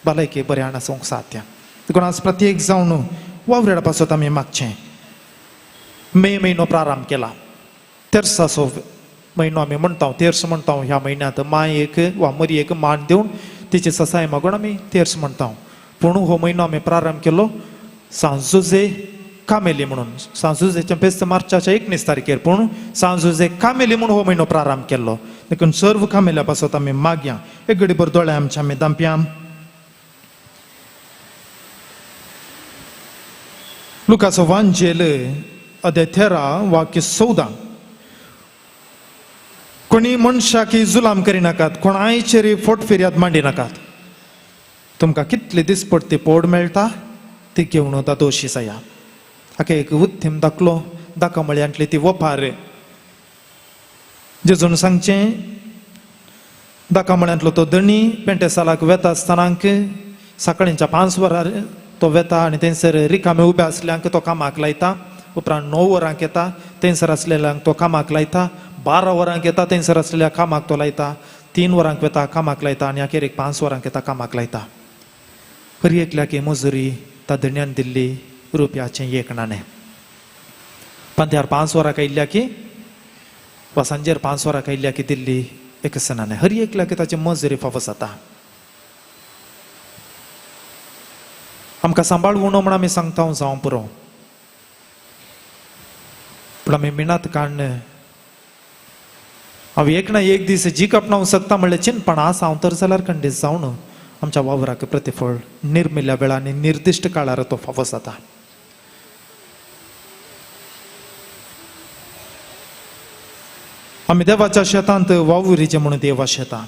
भलायकी बऱ्यान आसूंक साध्य देखून आज प्रत्येक जावन वावरेडा पासत आमी मागचें मे म्हयनो प्रारंभ केला तेर्साचो म्हयनो आमी म्हणटा तेर्स म्हणटा ह्या म्हयन्यांत मायेक वा मरयेक मान दिवन तिची ससाय मागून आमी तेर्स म्हणटा पूण हो म्हयनो आमी प्रारंभ केलो सांजुजे कामेली म्हणून सांजुजेचें फेस्त मार्चाच्या 19 तारखेर पूण सांजुजे कामेली म्हणून हो म्हयनो प्रारंभ केल्लो देखून सर्व कामेल्या पासत आमी मागया एक घडीभर दोळे आमच्या आमी दामप्या लुकाचो वांजेल अध्याय 13 वाक्य 14 कोणी मनशाकी जुलाम करिनाकात कोणायचेर फोटफिर्याद मांडी नाकात तुमकां कितले दीस पडटे पोड मेळटा ती घेवन वता दोशी जाया हाका एक उत्थीम दाखलो म्हळ्यांतली ती वपार जेजून सांगचें म्हळ्यांतलो तो दणी पेंटेसालाक वेता आसतनाक सकाळींच्या 5 वरां तो वेता आनी थंयसर रिकामे उबे आसल्यांक तो कामाक लायता उपरांत 9 वरांक येता थंयसर आसलेल्यांक तो कामाक लायता 12 वरांक येता थंयसर आसलेल्या कामाक तो लायता 3 वरांक वेता कामाक लायता आनी अखेर 5 वरांक येता कामाक लायता खरी एकल्याक मजुरी ता दण्यान दिल्ली रुपयाचें 1 नाणें पांत्यार 5 वरांक आयिल्ल्या की वा सांजेर 5 वरांक आयिल्ल्या की दिल्ली 1 नाणें हर एकल्याक ताची मजुरी फावो जाता आमकां सांबाळून म्हण आमी सांगता जावं पुरो पूण आमी मिणात काडन हांव एक ना एक दीस जीक आपणावंक शकता म्हणलें चिंतपण आसा हांव तर जाल्यार खंडीत जावन आमच्या वावराक प्रतिफळ निर्मिल्ल्या वेळांनी निर्दिश्ट काळार तो फावो जाता आमी देवाच्या शेतांत वावुरीचें म्हणून देवा शेतां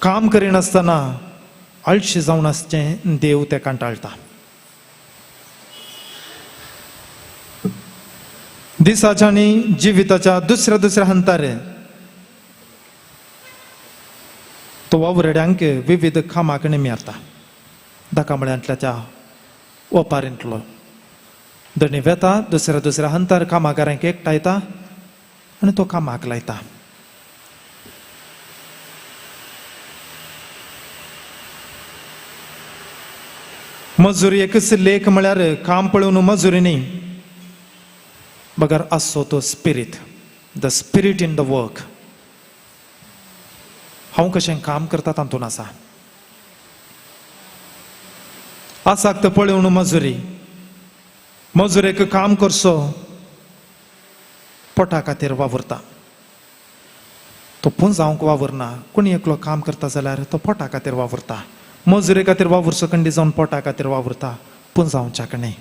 काम करिनासतना आळशी जावन आसचें देव तें कंटाळटा दिसाच्या आनी जिविताच्या दुसऱ्या हंतार तो वावरड्यांक विविध कामाक नेमियता दाकामळ्यांतल्याच्या ओपारींतलो दणी वेता दुसऱ्या हंतार कामागारांक एकठांयता आनी तो कामाक लायता मजुरी एकच लेख म्हळ्यार काम पळोवन मजुरी न्ही बगर आसो तो spirit the spirit in the work हांव कशें काम करता तातूंत आसा आसाक तो पळोवन मजुरेक काम करचो पोटा खातीर वावरता तो पुंज जावंक वावरना कोणी एकलो काम करता जाल्यार तो पोटा खातीर वावरता मजुरे खातीर वावरचो खंडी जावन पोटा खातीर वावरता पूण जावच्याक न्ही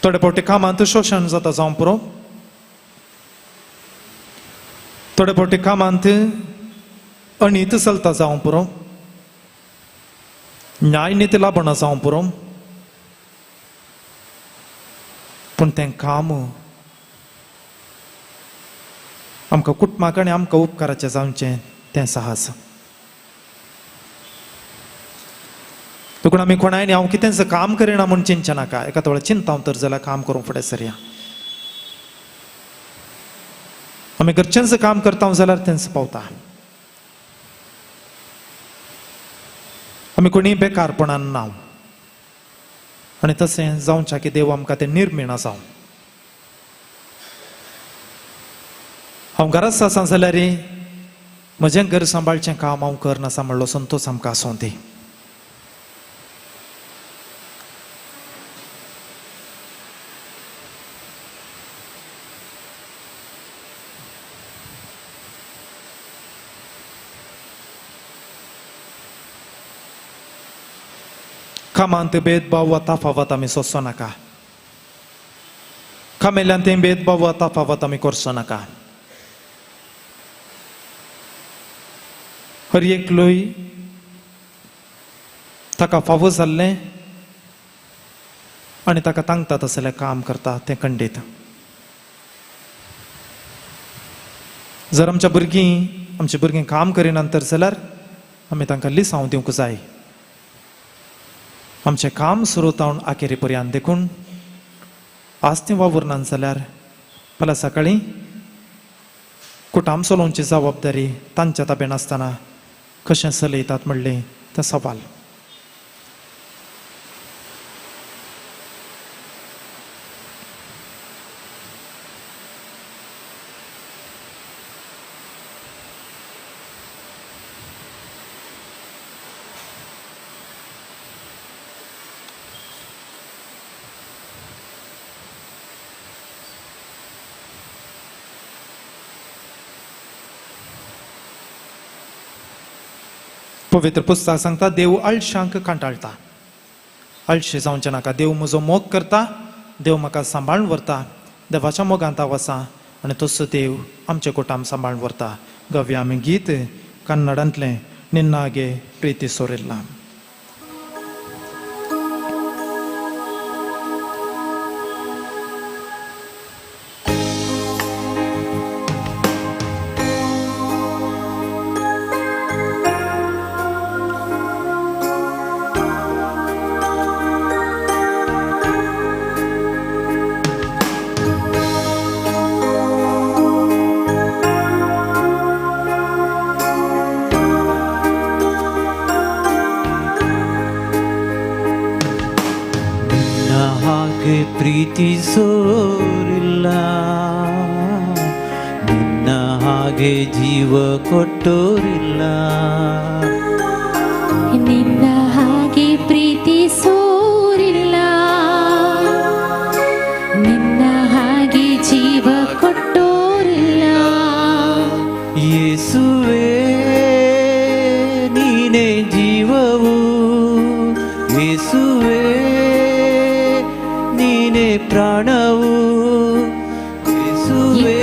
थोडे फावटी कामांत शोशण जाता जावं पुरो थोडे फावटी कामांत अणीत चलता जावं पुरो न्याय नीती लाभना जावं पुरो पूण तें काम आमकां कुटुंबाक आनी आमकां उपकाराचें जावचें तें साहस देखून आमी कोणाय हांव कितेंच काम करिना म्हूण चिंतचे नाका एका थोडे चिंताव तर जाल्यार काम करूंक फुडें सरया आमी घरचेंच काम करता जाल्यार तेंच पावता आमी कोणी बेकारपणान ना आनी तशें जावच्या की देव आमकां तें निर्मीण जावं हांव घराच आसा जाल्यार म्हजें घर सांबाळचें काम हांव करनासा म्हणलो संतोश आमकां आसूं दी कामांत भेदभाव वा ताफावत आमी सोंसचो नाका कामेल्यांत तें भेदभाव वा ताफावत आमी करचो नाका हर एकलोय ताका फावो जाल्लें आनी ताका तांगता तसलें काम करता तें खंडीत जर आमची भुरगीं काम करिनात तर जाल्यार आमी तांकां लिसांव दिवंक जाय आमचें काम सुरू जावन आखेरी पर्यंत देखून आज तें वावरनात जाल्यार फाल्यां सकाळीं कुटाम चलोवची जबाबदारी तांच्या ताब्यान आसतना कशें चलयतात म्हणलें तें सवाल पवित्र पुस्तक सांगता देव अळशांक कंटाळटा. अळशी जावचे नाका. देव म्हजो मोग करता. देव म्हाका सांबाळून व्हरता. देवाच्या मोगांत हांव आसा आनी तसो देव आमचे कुटुंब सांबाळून व्हरता. गव्या आमी गीत कन्नडांतलें निन्नागे प्रीती सोरिल्ला. ಹಾಗೆ ಪ್ರೀತಿ ಸೋರಿಲ್ಲ, ನಿನ್ನ ಹಾಗೆ ಜೀವ ಕೊಟ್ಟೋರಿಲ್ಲ. ನಿನ್ನ ಹಾಗೆ ಪ್ರೀತಿ ಸೋರಿಲ್ಲ, ನಿನ್ನ ಹಾಗೆ ಜೀವ ಕೊಟ್ಟೋರಿಲ್ಲ. ಯೇಸುವೇ ನೀನೇ ಜೀವವು, ಯೇಸುವೇ ನೀನೇ ಪ್ರಾಣವು, ಯೇಸುವೇ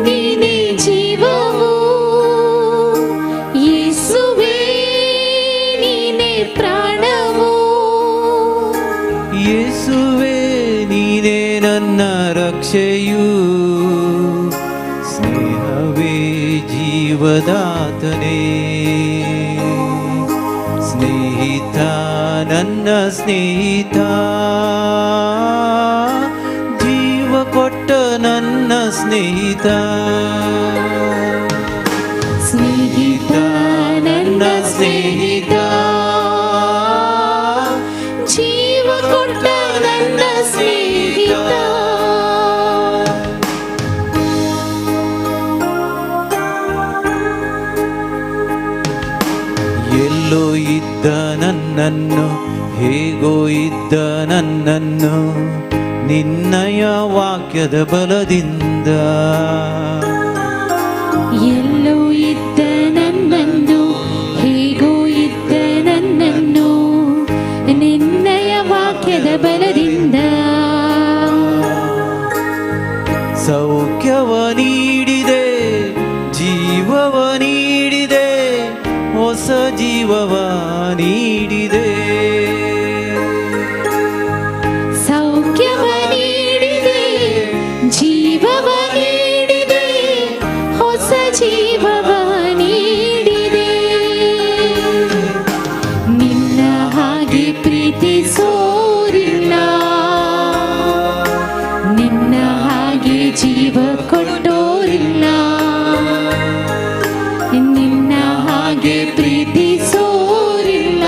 ನೀನೇ ಜೀವವು, ಯೇಸುವೇ ನೀನೇ ಪ್ರಾಣವು. ಯೇಸುವೇ ನೀನೇ ನನ್ನ ರಕ್ಷೆಯು, ಸ್ನೇಹವೇ ಜೀವದಾತನೇ. ಸ್ನೇಹಿತ ನನ್ನ ಸ್ನೇಹಿತ, ಜೀವ ಕೊಟ್ಟ ನನ್ನ ಸ್ನೇಹಿತ. ಸ್ನೇಹಿತ ನನ್ನ ಸ್ನೇಹಿತ, ಜೀವ ಕೊಟ್ಟ ನನ್ನ ಸ್ನೇಹಿತ. ಎಲ್ಲೋ ಇದ್ದ ನನ್ನನ್ನು, ಹೇಗೋ ಇದ್ದ ನನ್ನನ್ನು, ನಿನ್ನಯ ವಾಕ್ಯದ ಬಲದಿಂದ. ಎಲ್ಲೋ ಇದ್ದ ನನ್ನನ್ನು, ಹೇಗೋ ಇದ್ದ ನನ್ನನ್ನು, ನಿನ್ನಯ ವಾಕ್ಯದ ಬಲದಿಂದ. ಸೌಖ್ಯವ ನೀಡಿದೆ, ಜೀವವ ನೀಡಿದೆ, ಹೊಸ ಜೀವವ ನೀಡಿದೆ. ಸೌಖ್ಯವ ನೀಡಿದೆ, ಜೀವವ ನೀಡಿದೆ, ಹೊಸ ಜೀವವ ನೀಡಿದೆ. ನಿನ್ನ ಹಾಗೆ ಪ್ರೀತಿ ಸೋರಿಲ್ಲ, ನಿನ್ನ ಹಾಗೆ ಜೀವ ಕೊಟ್ಟೋರಿಲ್ಲ. ನಿನ್ನ ಹಾಗೆ ಪ್ರೀತಿ ಸೋರಿಲ್ಲ,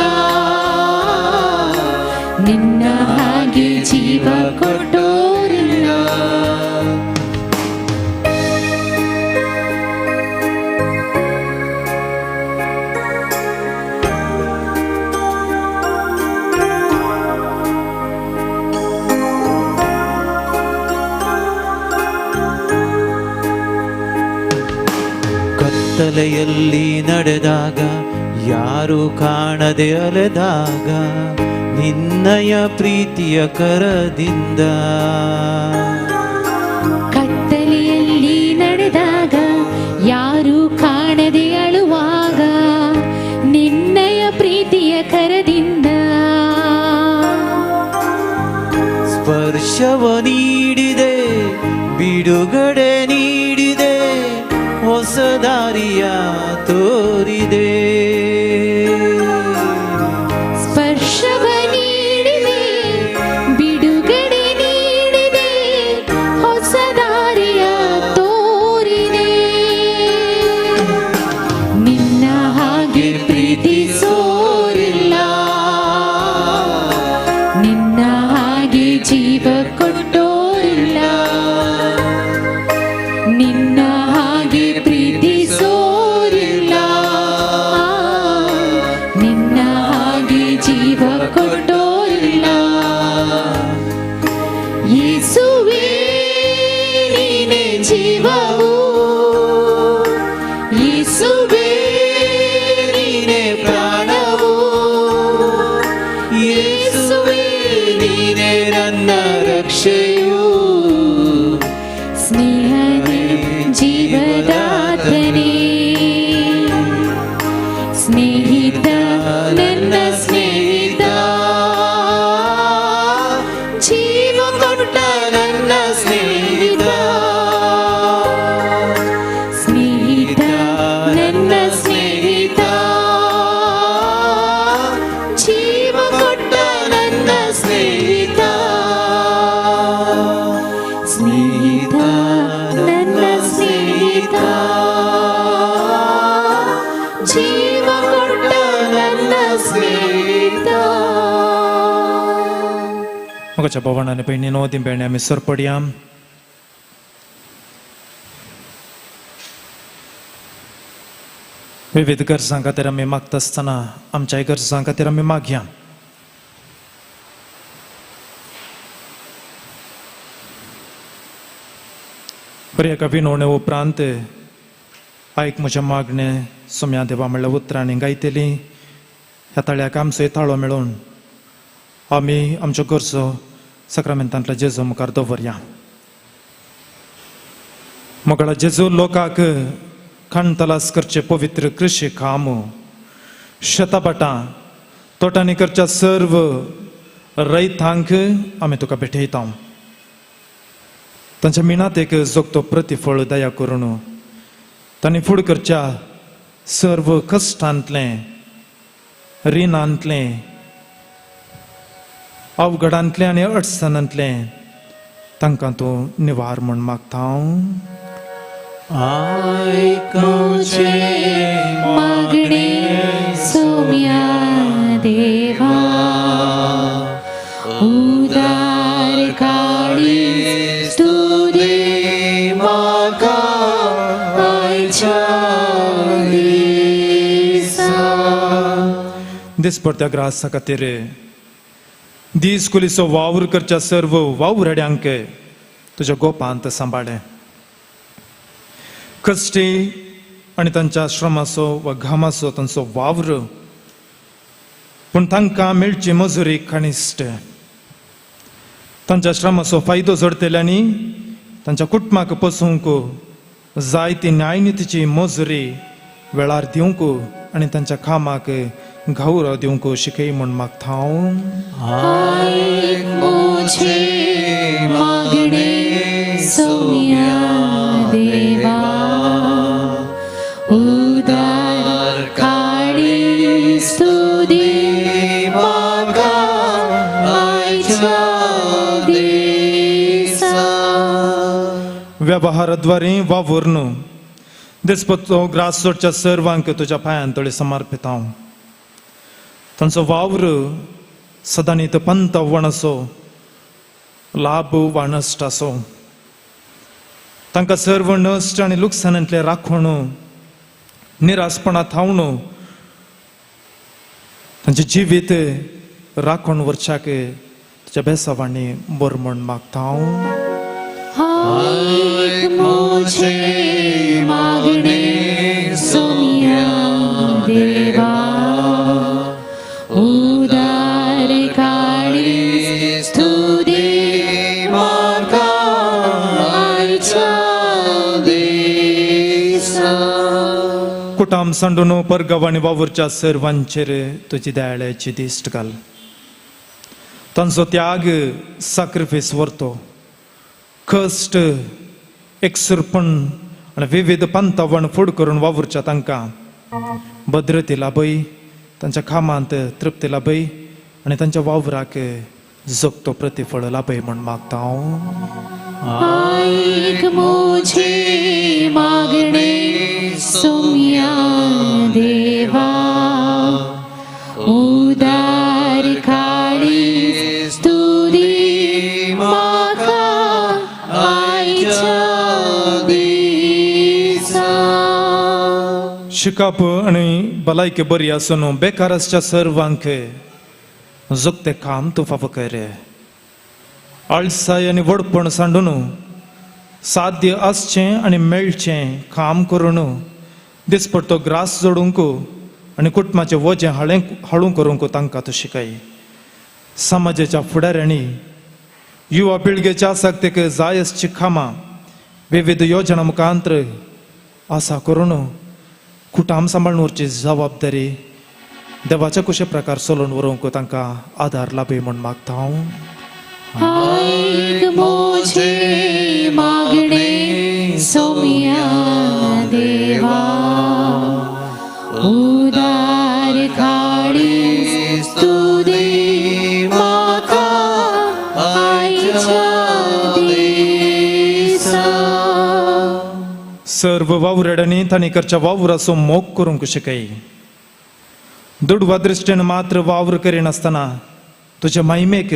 ನಿನ್ನ ಹಾಗೆ ಜೀವ ಕೊಟ್ಟೋರಿಲ್ಲ. ಕತ್ತಲೆಯಲ್ಲಿ ನಡೆದಾಗ, ಯಾರು ಕಾಣದೆ ಅಲೆದಾಗ, ನಿನ್ನಯ ಪ್ರೀತಿಯ ಕರದಿಂದ. ಕತ್ತಲೆಯಲ್ಲಿ ನಡೆದಾಗ, ಯಾರು ಕಾಣದೆ ಅಳುವಾಗ, ನಿನ್ನಯ ಪ್ರೀತಿಯ ಕರದಿಂದ. ಸ್ಪರ್ಶವ ನೀಡಿದೆ, ಬಿಡುಗಡೆ ನೀಡಿದೆ, ಹೊಸ ದಾರಿಯ ತೋರಿದೆ. ಸ್ಪರ್ಶವ ನೀಡಿದೆ, ಬಿಡುಗಡೆ ನೀಡಿದೆ, ಹೊಸ ದಾರಿಯ ತೋರಿದೆ. ನಿನ್ನ ಹಾಗೆ ಪ್ರೀತಿ ಸೋರಿಲ್ಲ, ನಿನ್ನ ಹಾಗೆ ಜೀವ ಕೊಟ್ಟೋರಿಲ್ಲ. ನಿನ್ನ ಹಾಗೆ ಪ್ರೀತಿ ಸೋರಿಲ್ಲ, ನಿನ್ನ ಹಾಗೆ ಜೀವ ಕೊಟ್ಟೋರಿಲ್ಲ. ಯೇಸುವೇ ನೀನೇ ಜೀವವು, ಯೇಸುವೇ विषयू स्नेहने जीवदातने स्नेहित ನನ್ನ ಸ್ನೇಹಿತ ಜೀವ ಕೊಟ್ಟ ನನ್ನ ಸ್ನೇಹಿತ ಸ್ನೇಹಿತ ನನ್ನ ಸ್ನೇಹಿತ ಜೀವ ಕೊಟ್ಟ ನನ್ನ ಸ್ನೇಹಿತ ಸ್ನೇಹಿತ ನನ್ನ ಸ್ನೇಹಿತ ಜೀವ ಕೊಟ್ಟ ನನ್ನ ಸ್ನೇಹಿತ मगाच्या भवनाने बहिणीनो दिंब्याने आम्ही सरपडया विविध गरजां खातीर आमी मागता आसतना आमच्याय गरजां खातीर आमी मागया. बरी एका विनवणे उपरांत आयक म्हजें मागणें सुम्या देवा म्हणल्यार उतरांनी गायतली ह्या तळ्याक आमचो ताळो मेळोवन आमी आमच्यो गरजो सक्रामेंतांतल्या जेजू मुखार दवरया. मोगळा जेजू लोकांक खाणतलास करचे पवित्र कृषी काम शेतापाटां तोटांनी करच्या सर्व रैतांक आमी तुका भेटयता. तांच्या मिणातेक जोगतो प्रतिफळ दया करून तांणी फुडें करच्या सर्व कश्टांतलें रिणांतलें अवघडांतलें आनी अडचणांतलें तांकां तूं निवार म्हूण मागता. आयकोचे मागणे सोम्या देवा उदार काळी स्तुती म्हाका आयच्या दिसा. दिसपट्ट्या ग्रासा खातीर दीस कुलीचो वावर करच्या सर्व वावरड्यांक तुज्या गोपांत सांबाळे. कश्टी आनी तांच्या श्रमाचो वा घामाचो तांचो वावर पूण तांकां मेळची मजुरी काणिश्ट. तांच्या श्रमाचो फायदो जडतल्यांनी तांच्या कुटुंबाक पसूंक जाय ती न्यायनितीची मजुरी वेळार दिवंक आनी तांच्या कामाक गौरव दिवंक शिकय म्हूण मागता. आयक मोचे मागणे सोम्या देवा उदार काळी स्तुती म्हाका आयच्या दिसा. व्यवहाराद्वारे वावरून दिसपट्टो ग्रास सोडच्या सर्वांक तुज्या पांयांतळी समर्पिता. तांचो वावर सदांनीत पंतवण असो लाभ वा नश्ट असो तांकां सर्व नश्ट आनी लुकसानांतले राखून निरासपणां थावन तांचे जिवीत राखून वरच्याक तुज्या बेसावांनी बर म्हूण मागता. आयक मोचे मागणे सोम्या देवा उदार काळी स्तुती म्हाका आयच्या दिसा. कुटाम सांडून परगाव आनी वावरच्या सर्वांचेर तुजी दयाळ्याची दिश्ट घाल. तांचो त्याग सॅक्रिफायस व्हरतो कश्ट एकसुरपण आनी विविध पंतावण फूड करून वावरच्या तांकां भद्रते लाभय. तांच्या कामांत तृप्ती लाभय आनी तांच्या वावराक जोगतो प्रतिफळ लाभय म्हूण मागता. आयक मोचे मागणे सोम्या देवा उदार काळी स्तुती म्हाका आयच्या दिसा. शिकाप आनी भलायकी बरी आसून बेकार आसच्या सर्वांक जोगते काम तूं फावो कर. आळसाय आनी वडपण सांडून साध्य आसचें आनी मेळचें काम करून दिसपट्टो ग्रास जोडूंक आनी कुटुंबाचें वजें हळू करूंक तांकां तूं शिकय. समाजाच्या फुडाऱ्यांनी युवा पिळगेच्या सक्तीक जायस चिखामा विविध योजना मुखांतर आसा करून कुटाम सांबाळणुची जबाबदारी देवाच्या कशे प्रकार चलोवन व्हरूंक तांकां आदार लाभे म्हूण मागता हांव. आयक मोजे मागणे सोम्या देवा, उदार काळी स्तुती म्हाका आयच्या दिसा. सर्व वावरड्यांनी तांणी करच्या वावराचो मोग करूंक शिकय. दुडवा दृश्टीन मात्र वावर करिनासतना तुझ्या महिमेक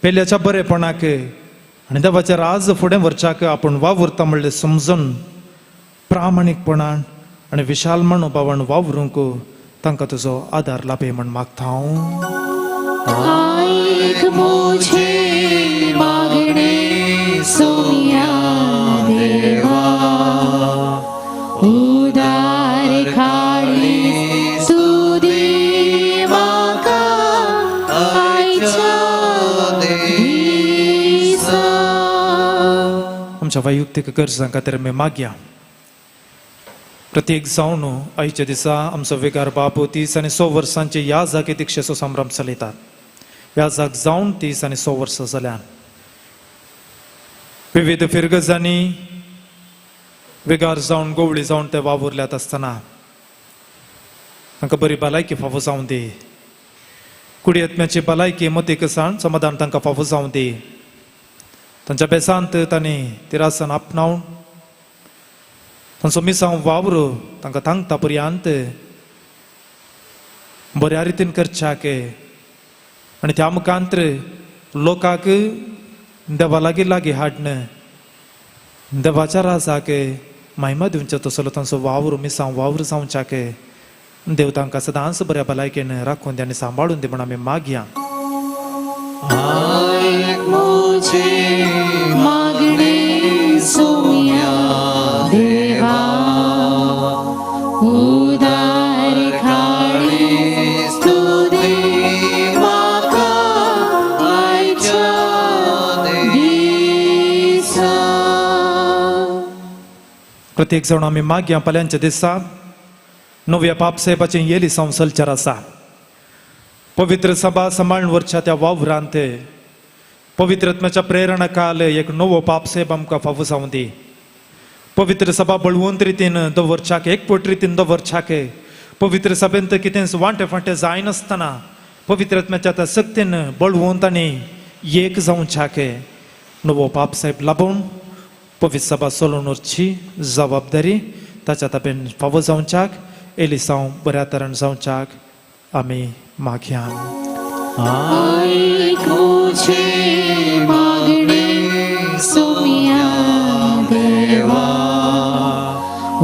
पेल्याच्या बरेपणाक आनी देवाचें राज फुडें व्हरच्याक आपूण वावुरता म्हणलें समजून प्रामाणीकपणान आनी विशाल मनोभावान वावरूंक तांकां तुजो आदार लाभे म्हूण मागता हांव. आयक मोजे मागणे सोम्या देवा, उदार काळी स्तुती म्हाका आयच्या दिसा. आमच्या वैयक्तीक गरजां खातीर आमी मागया. प्रत्येक जावन आयच्या दिसा आमचो विगार बाबू 30 आनी 100 वर्सांचे ह्या जागे दिक्षेचो संभ्रम चलयतात. ह्या जाग जावन 30 आनी 100 वर्सां जाल्यान विविध फिरगजांनी विगार जावन गवळी जावन ते वावुरल्यात आसतना तांकां बरी भलायकी फावो जावं दी. कुडियेत्म्याची भलायकी मतीकसाण समाधान तांकां फावो जावं दी. तांच्या बेसांत तांणी तिरासन आपणावन तांचो मिसांव वावर तांकां थांगता पर्यंत बऱ्या रितीन करच्याक आनी त्या मुखांतर लोकांक देवा लागीं लागीं हाडन देवाच्या राजाक महिमा दिवचो तसलो तांचो वावर मिसांव वावर जावच्याक देव तांकां सदांच बऱ्या भलायकेन राखून दी आनी सांबाळून दी म्हूण आमी मागया. आयक मोजे मागणे सोम्या देवा, उदार काळी स्तुती म्हाका आयच्या दिसा. प्रत्येक जाण आमी मागया. फाल्यांच्या दिसा नव्या पापसाहेबाचें येली संवसलचर आसा. पवित्र सभा सांबाळून व्हरच्या त्या वावरांत पवित्र आत्म्याच्या प्रेरणा काल एक नवो पापसाहेब आमकां फावो जावं दी. पवित्र सभा बळवंत रितीन दवरच्याक एकपट रितीन दवरच्याक पवित्र सभेंत कितें वांटे फांटे जायनासतना पवित्र आत्म्याच्या त्या सक्तीन बळवंत आनी एक जावच्याक नवो पापसाहेब लाभून पवित्र सभा चलोवन व्हरची जबाबदारी ताच्या ताब्यान फावो जावच्याक एलिसांव बऱ्या तरेन जावच्याक आमी मागया. आयक मोजे मागणे सोम्या देवा,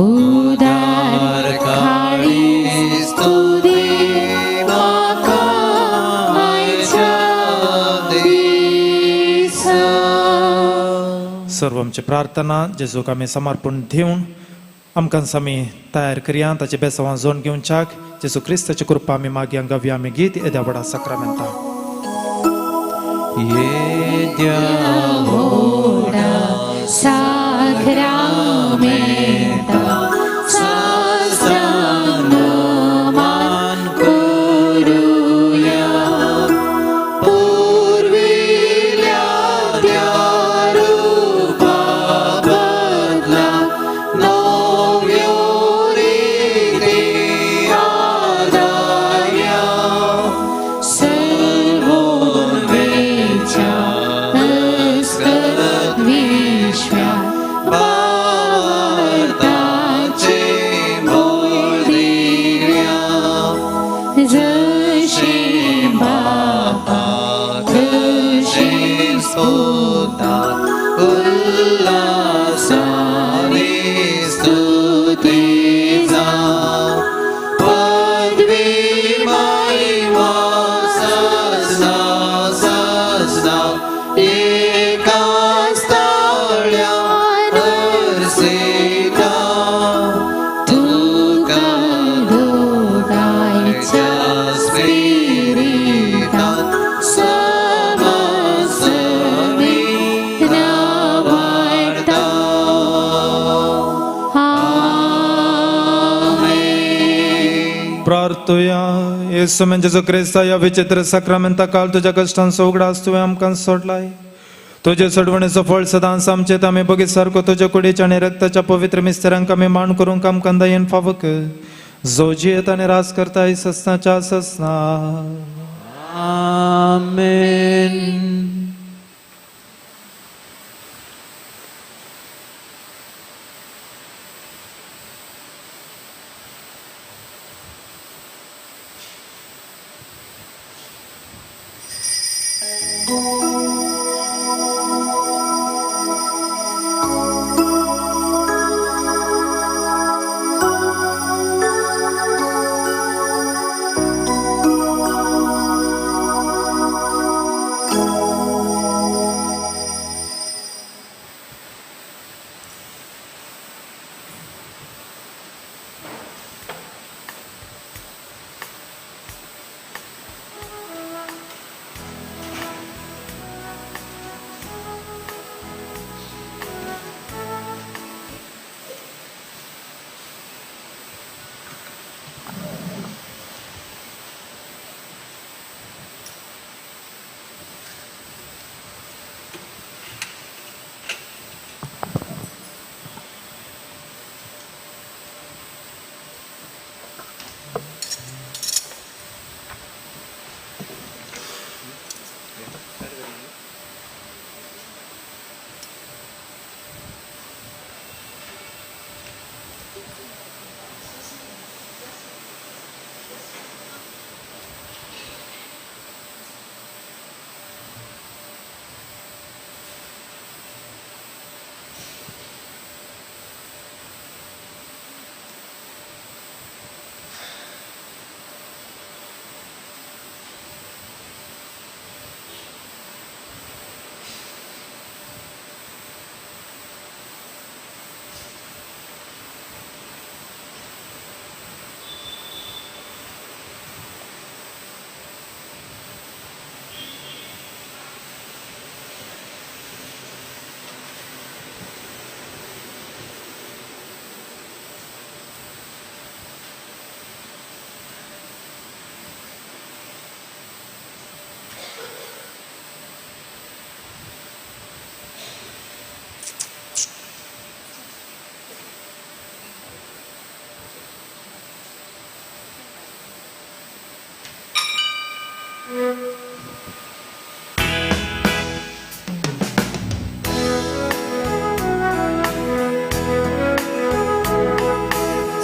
उदार काळी स्तुती म्हाका आयच्या दिसा. सर्व आमची प्रार्थना जेजूक आमी समर्पण दिवन आमकां आमी तयार करया ताचे बेसांवां जोड घेवच्याक जेजू क्रिस्ताची कृपा आमी मागया. गावया आमी गीत येद्या बडा सक्रामेंता. येद्या व्हडा साखरामेंता सास्त्रान मान करूया. पूर्विल्या त्या रूपा बदला नव्यो रिती आदाया. सर्वोन्मेच्या अस्कत विश्व्या भारताचे मोल दिव्या. जशी बापा तशी स्तोता उल्हासाने स्तुती जा. पदवी महिमा सजना सजना एकाच तळ्यावर अर्सिता. तुका दोगायच्या स्पिरितात समसमी मागतोया. येसू म्हणजे जो क्रिस्ता या विचित्र सक्रामेंता काल तुझ्या कष्टांचो उगडास तुवें आमकां सोडलाय. तुझे सोडवणेचो फळ सदांच आमचेत आमी बघीत सारको तुझ्या कुडीच्या आणि रक्ताच्या पवित्र मिस्त्यांक आमी मान करूंक आमकां दयेन फावक जो जियेत आनी रास करताय ससनाच्या ससना. आमेन.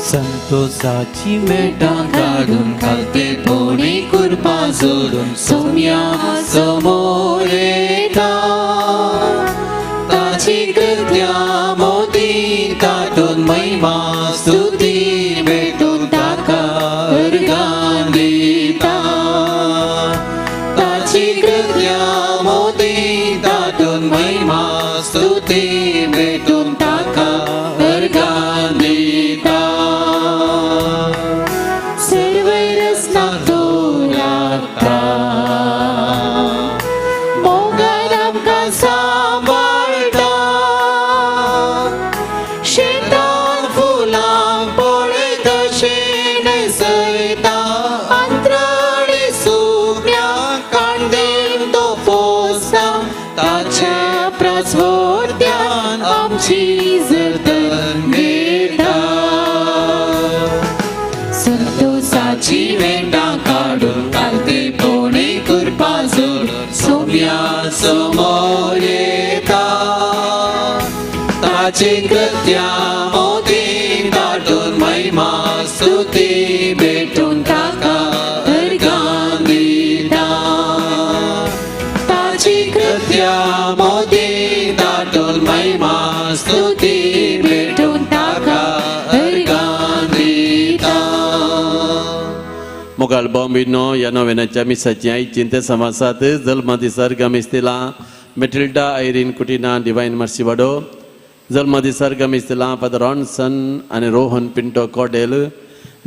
संतोषाची मेटा काढून खालते पोणी कृपा जोडून सोम्या समोर येता. ताची कृत्या मोती ताटून महिमा स्तुती भेटून ताका अर्गान दिता. ताची कृत्या मोती ताटून महिमा स्तुती भेटून ताका अर्गान दिता. संतोषाची वेटा काढून कालते पोणी कृपा जोडून सोम्या समोर येता. ताची कृत्या मोती दाटून महिमा स्तुती भेटून ताका अर्गान दिता. ताची कृत्या मोती दाटून महिमा स्तुती भेटून ताका अर्गान दिता. मोगाळ बॉम्बिनो या नोवेनाच्या मिसाची आई चिंते समासात जल्मा दिसार गमिस्तेला मेटिल्डा आयरीन कुटिना डिवाइन मर्सी वाडो. जल्मा दिसार गमिस्तेला पदरॉनसन आणि रोहन पिंटो कॉडेल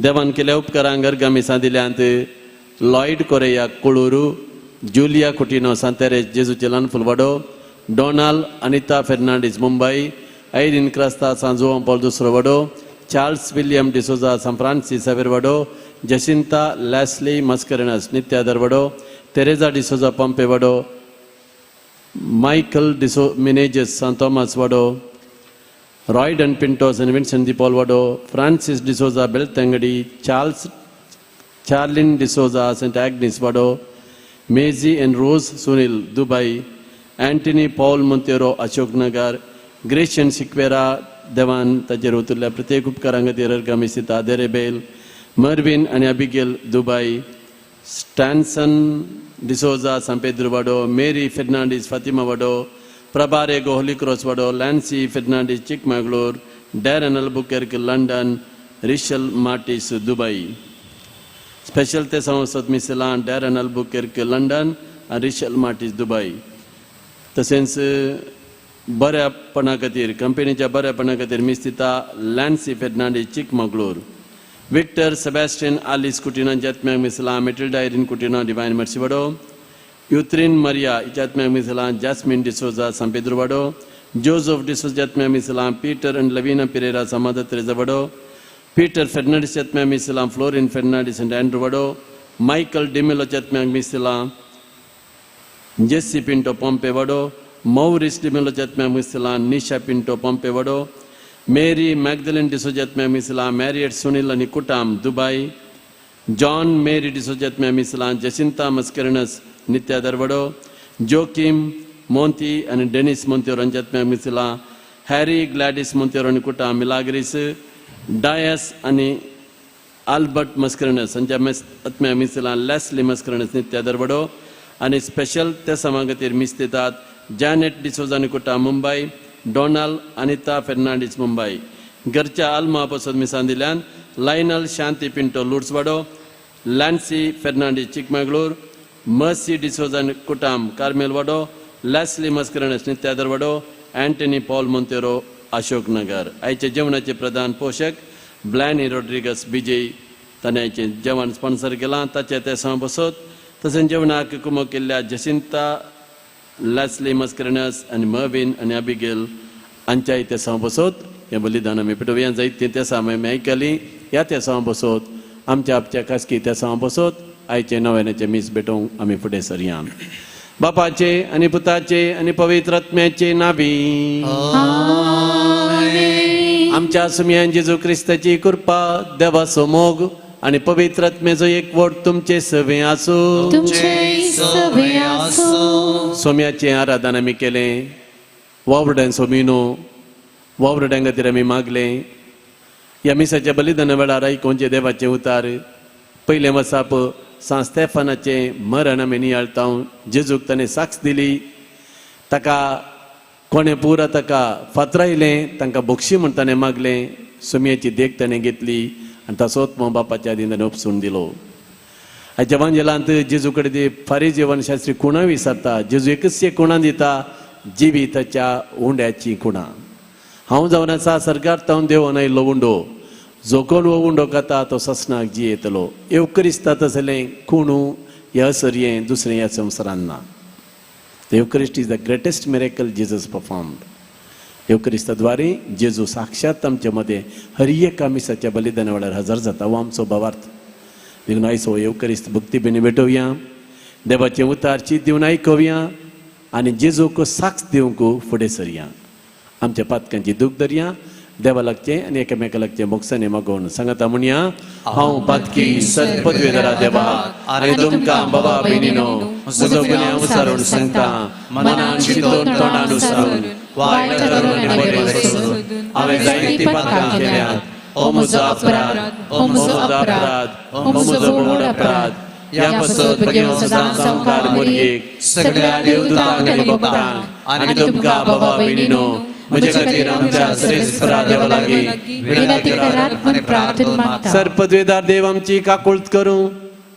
देवान केल्या उपकारांगर गमिसा दिल्यांत Lloyd Correia Kulur, Julia Coutinho सांतेरेस जेजुचेलान फुलवाडो, Donald Anita Fernandes Mumbai, Irene Crasta सांजुओम पॉल दुसरो वाडो, Charles William D'Souza San Francis Xavier वाडो, जसिंता लॅस्ली मस्करनस नित्या दरवडो तेरेजा डिसोजा पंपे वडो मायकल डिसो मिनेजेस सान थॉमस वडो रॉयडन पिंटोस आणि विन्सेंट दी पॉल वडो Francis D'Souza Belthangady Charlene D'Souza Saint Agnes वडो Maisie and Rose Sunil Dubai Antony Paul Monteiro Ashoknagar Gracian शिक्वेरा देवान ताचेर उतरल्या प्रत्येक उपकारां खातीर अर्गामिस्ता देरेबेल मर्विन आणि Abigail Dubai Stanson D'Souza San Pedro वडो मेरी फेर्नांडीस फातिमा वडो प्रभारे गोहली क्रॉस वडो Lancy Fernandes Chikmagalur Darren Albuquerque London Richelle Martis Dubai special ते संवसद मिसेलां डॅरन अल्बुकेर्क लंडन आणि रिशल मार्टिस दुबई तशेंच बऱ्यापणा खातीर कंपनीच्या बऱ्यापणा खातीर मिस्तिता Lancy Fernandes Chikmagalur Victor Sebastian Alice Coutinho जॅत्म्याक मिसलां Matilda Erin Coutinho Divine Mercy वडो युत्रीन मरिया जॅत्म्याक मिसलां जॅस्मिन डिसोजा सांपेद्रो वडो जोझफ डिसोजा जॅत्म्याक मिसलां पीटर एंड लविना पिरेरा समादा तेरेजा वडो पीटर फेर्नांडीस जॅत्म्याक मिसलां फ्लोरिन फेर्नांडीस एंड एंड्रू वडो मायकल डिमेलो जॅत्म्याक मिसलां जेसी पिंटो पंपे वडो मौरिस डिमेलो जॅत्म्याक मिसलां निशा पिंटो पंपे वडो मेरी मॅगदलिन डिसो जॅत्म्याक मिसलां मॅरियट सुनील आणि कुटाम दुबई जॉन मेरी डिसो जॅत्म्याक मिसलां जसिंता मस्करनस नित्या दरवडो जोकिम मोंती आणि डेनिस मोंतेरो जॅत्म्याक मिसलां हॅरी ग्लॅडिस मोंतेरो आणि कुटाम मिलाग्रिस डायस आणि आल्बर्ट मस्करनस हांच्या आत्म्याक मिसलां लॅस्ली मस्करनस नित्या दरवडो आणि स्पेशल त्या समा खातीर मिस्तितात जॅनेट डिसोजा आणि कुटाम Mumbai Donald Anita Fernandes Mumbai घरच्या आल्मा पासून मिसान दिल्यान लायनल शांती पिंटो लुड्स वडो Lancy Fernandes Chikmagalur mercy D'Souza आणि कुटाम कार्मेल वडो लॅस्ली मस्करनस नित्या दरवडो अँटनी पॉल मोंतेरो अशोकनगर आयचे जेवणाचे प्रधान पोषक ब्लॅनी रोड्रिगस बिजय ताणें आयचे जेवण स्पॉन्सर केलां ताचे ते समा बसत तशेंच जेवणाक कुमक केल्ल्या जसिंता लॅस्ली मस्करनस आणि मर्विन आणि अबिगेल हांच्या ते समा बसत हे बलिदान आमी पेटोवया जायतीं त्या समा आमी आयकलीं ह्या त्या समा बसत आमच्या खासगी त्या समा बसत आयचे नव्याचे मीस भेटोवंक आमी फुडें सरया बापाचे आणि पुताचे आणि पवित्र आत्म्याचे नावी आमच्या सुमयान जेजू क्रिस्ताची कृपा देवाचो मोग आणि पवित्र आत्म्याचो एकवट तुमचे सवे आसूं सोम्याचे आराधन आमी केलें वावरड्यां सोमिनो वावरड्यां खातीर आमी मागलें ह्या मिसाच्या बलिदाना वेळार आयकोवचें देवाचें उतार पयलें वसाप सान स्तेफानाचें मरण आमी नियाळटाव जेजूक ताणें साक्ष दिली ताका कोणें पुरा ताका फातरायलें तांकां बक्षी म्हूण ताणें मागलें सोम्याची देख ताणें घेतली आनी ताचोच मो बापाच्या आदीन ताणें उपसून दिलो हाच्या वांजेलांत जेजू कडेन ती फारी जीवनशास्त्री कुणां विचारता जेजू एकच कुणां दिता जिविताच्या उंड्याची कुणां हांव जावन आसा सर्गार तावन देंवन आयिल्लो उंडो जो कोण हो उंडो खाता तो ससनाक जियेतलो एवकरिस्तांत आसलें खुणू ह्या सरयें दुसरें ह्या संवसारांत ना Eucharist is the greatest miracle Jesus performed एवकरिस्ताद्वारे जेजू साक्षात आमचे मध्ये हर एका मिसाच्या बलिदाना वेळार हजर जाता हो आमचो भावार्थ देखून आयचो एवकरिस्त भक्ती बेनी भेटोवया देवाचें उतार चीत दिवन आयकोवया आनी जेजूक साक्ष दिवंक फुडें सरया आमच्या पातकांची दूख धरया देवा लागचें आनी एकामेका लागचें मोगसाने मागोवन सांगता म्हणया हांव पातकी सत्पदवेदरा देवा आनी तुमकां बाबा भयणीनो म्हजो गुन्यांव विचारून सांगता मनान चिंतून तोंडान उसारून वायट करून आनी बरें करून हांवें जायतीं पातकां केल्यात हो म्हजो अपराध हो म्हजो अपराध हो म्हजो व्हड अपराध ह्या पासत भगिनो सदां संवकार मुरयेक सगळ्या देवदूतांक आनी भक्तांक आनी तुमकां बाबा भयणीनो म्हजे खातीर आमच्या श्रेष्ठ देवा लागीं विनंती करात आनी प्रार्थना मागता सरपदवेदार देव आमची काकुळट करूं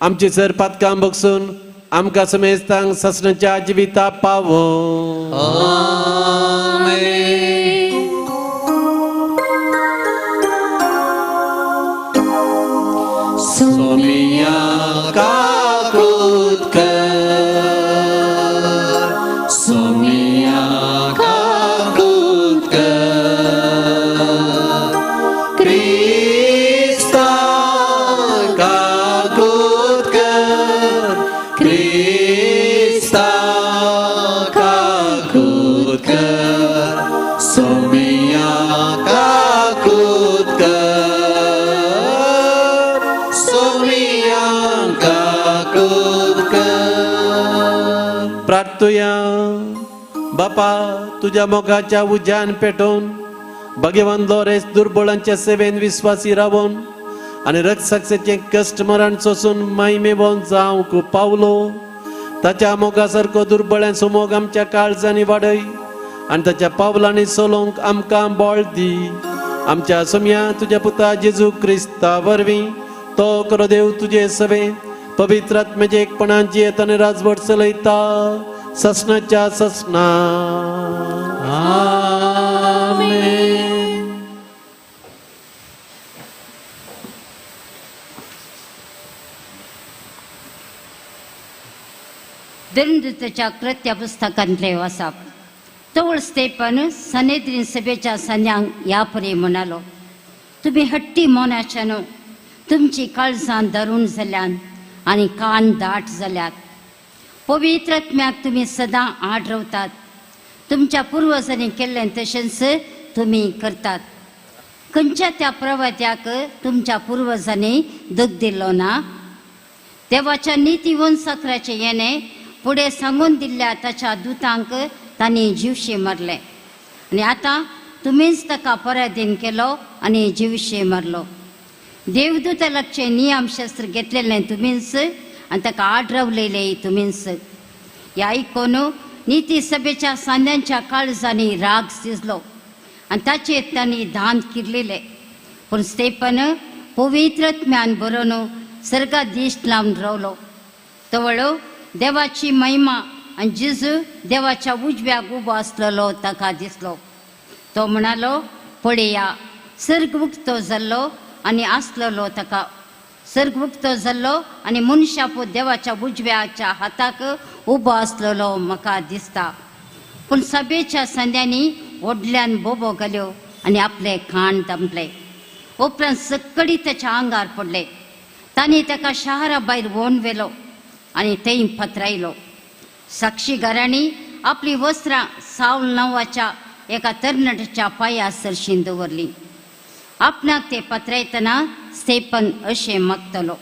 आमची सर पातकां बगसून आमकां समेस्तांक ससनाच्या जिविता पावो सोमिया काकुळट कर सोमिया काकुळट कर क्रिस्ता का मागतोया. बापा, तुझ्या मोगाच्या उज्यान पेटोवन भगवान लोरेस दुर्बळांच्या सेवेन विश्वासी रावून आणि रक्षसाक्षीचे कष्ट मरण सोसून महिमेवन जावंक पावलो. ताच्या मोगासारको दुर्बळांचो मोग आमच्या काळजांनी वाडय आणि ताच्या पावलांनी चलोवंक आमकां बळ दी. आमच्या सुम्या तुझ्या पुता जेजू क्रिस्ता वरवीं तो करो देव तुझे सवे पवित्र आत्म्याचे एकपणान जियेत आनी राजवट चलयता ससनाच्या ससना. दंडूतच्या कृत्य पुस्तकांतले वाचप. तवळ स्तेपन सनेद्रीन सभेच्या संध्यांक ह्या परी म्हणालो, तुम्ही हट्टी मोनाच्यान तुमची काळजां धरून जाल्यान आनी कान दाट जाल्यात. पवित्र आत्म्याक तुम्ही सदां आड रावतात. तुमच्या पुर्वजांनी केल्लें तशेंच तुम्ही करतात. खंयच्या त्या प्रवत्याक तुमच्या पुर्वजांनी दूख दिल्लो ना. देवाच्या नीती वंशक्राचे येणे पुढे सांगून दिल्ल्या ताच्या दुतांक तांणी जिवशे मारले आनी आतां तुमीच ताका पराधीन केलो आनी जिवशे मारलो. देवदूताचे नियम शास्त्र घेतलेलें तुमीच आनी ताका आड रावलेले तुमीच. हे आयकून नीती सभेच्या सांद्यांच्या काळजांनी राग शिजलो आनी ताचेर तांणी धांत किरलेले. पूण स्तेपन पवित्र आत्म्यान बरोवन सर्गात दिश्ट लावन रावलो. तवळो देवाची महिमा आनी जेजू देवाच्या उजव्याक उबो आसलेलो ताका दिसलो. तो म्हणालो, पळया, सर्ग उक्तो जाल्लो आनी आसलेलो ताका सर्ग उक्तो जाल्लो आनी मनशापूत देवाच्या उजव्याच्या हाताक उबो आसलेलो म्हाका दिसता. पूण सभेच्या संद्यांनी व्हडल्यान बोबो घाल्यो आनी आपले खाण तांपले. उपरांत सक्कडी ताच्या आंगार पडले. तांणी ताका शारा भायर व्होवन व्हेलो आनी थंय पत्रायलो. साक्षीगारांनी आपली वस्त्रां सावल नांवाच्या एका तरणाट्याच्या पांया सरशीन दवरली. आपणाक ते पत्रायतना स्तेपन अशें मागतलो,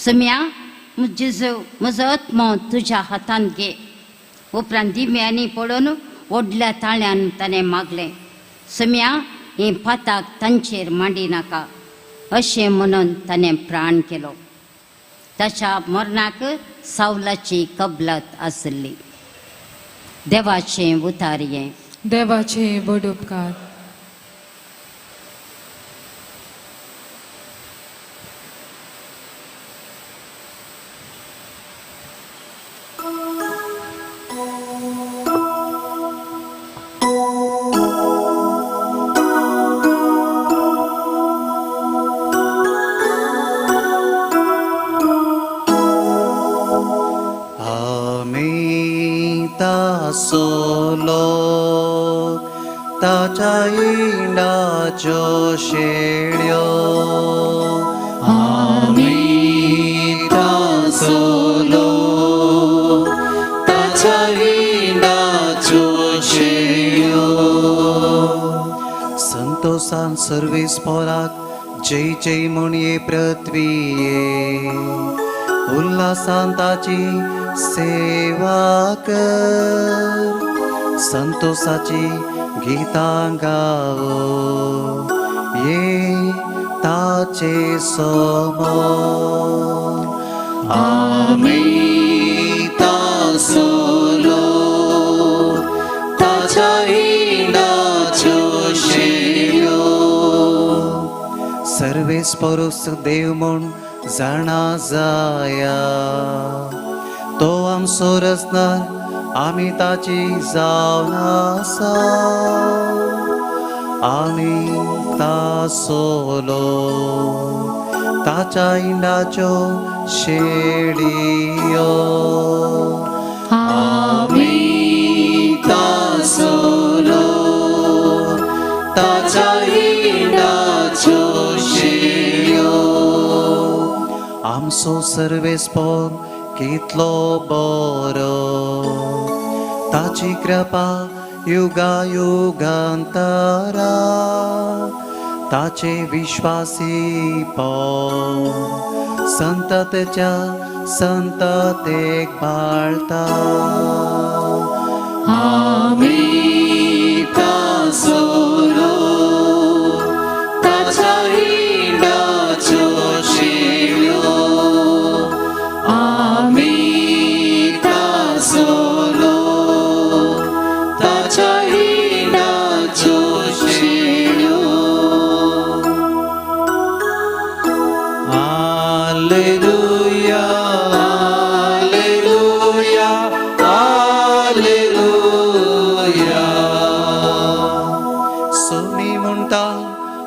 सुम्या, जेजू, म्हजो आत्मो तुज्या हातांत घे. उपरांत दिम्यांनी पडोवन व्हडल्या ताळ्यान ताणें मागलें, सुम्या, हें पाताक तांचेर मांडी नाका. अशें म्हणून ताणें प्राण केलो. ताच्या मरणाक सावलाची कबलात आसली. देवाचें उतार्यें. देवाचे बड उपकार. सोलो ताच्या इंडाच्यो शेळ्यो आमी सोलो ताच्या इंडाच्यो शेळ्यो. संतोषान सर्वीस पोराक जय जय म्हणये पृथ्वीये, उल्हासान ताची सेवा कर. संतोषाची गीतां गावो ये ताचे समोर. आमी सोलो ताच्या इंडाच्यो शेळ्यो. सर्वेस परोस देव म्हूण जाणा जाया. तो आमचो रचणार आमी ताची जावन आसा. आमी सोलो ताच्या इंडाच्यो शेळयो. आमी सोलो ताच्या इंडाच्यो शेळयो. आमचो सर्वेस्पोर कितलो बरो, ताची कृपा युगा युगांतरा. ताचे विश्वासी संततच्या संततेक बाळता आम्ही तासोलो ताच्या हिंडाच्यो शिळ्यो आम्ही तासोलो ताच्या हिंडाच्यो शिळ्यो हालेलुया हालेलुया हालेलुया सुमी म्हणटा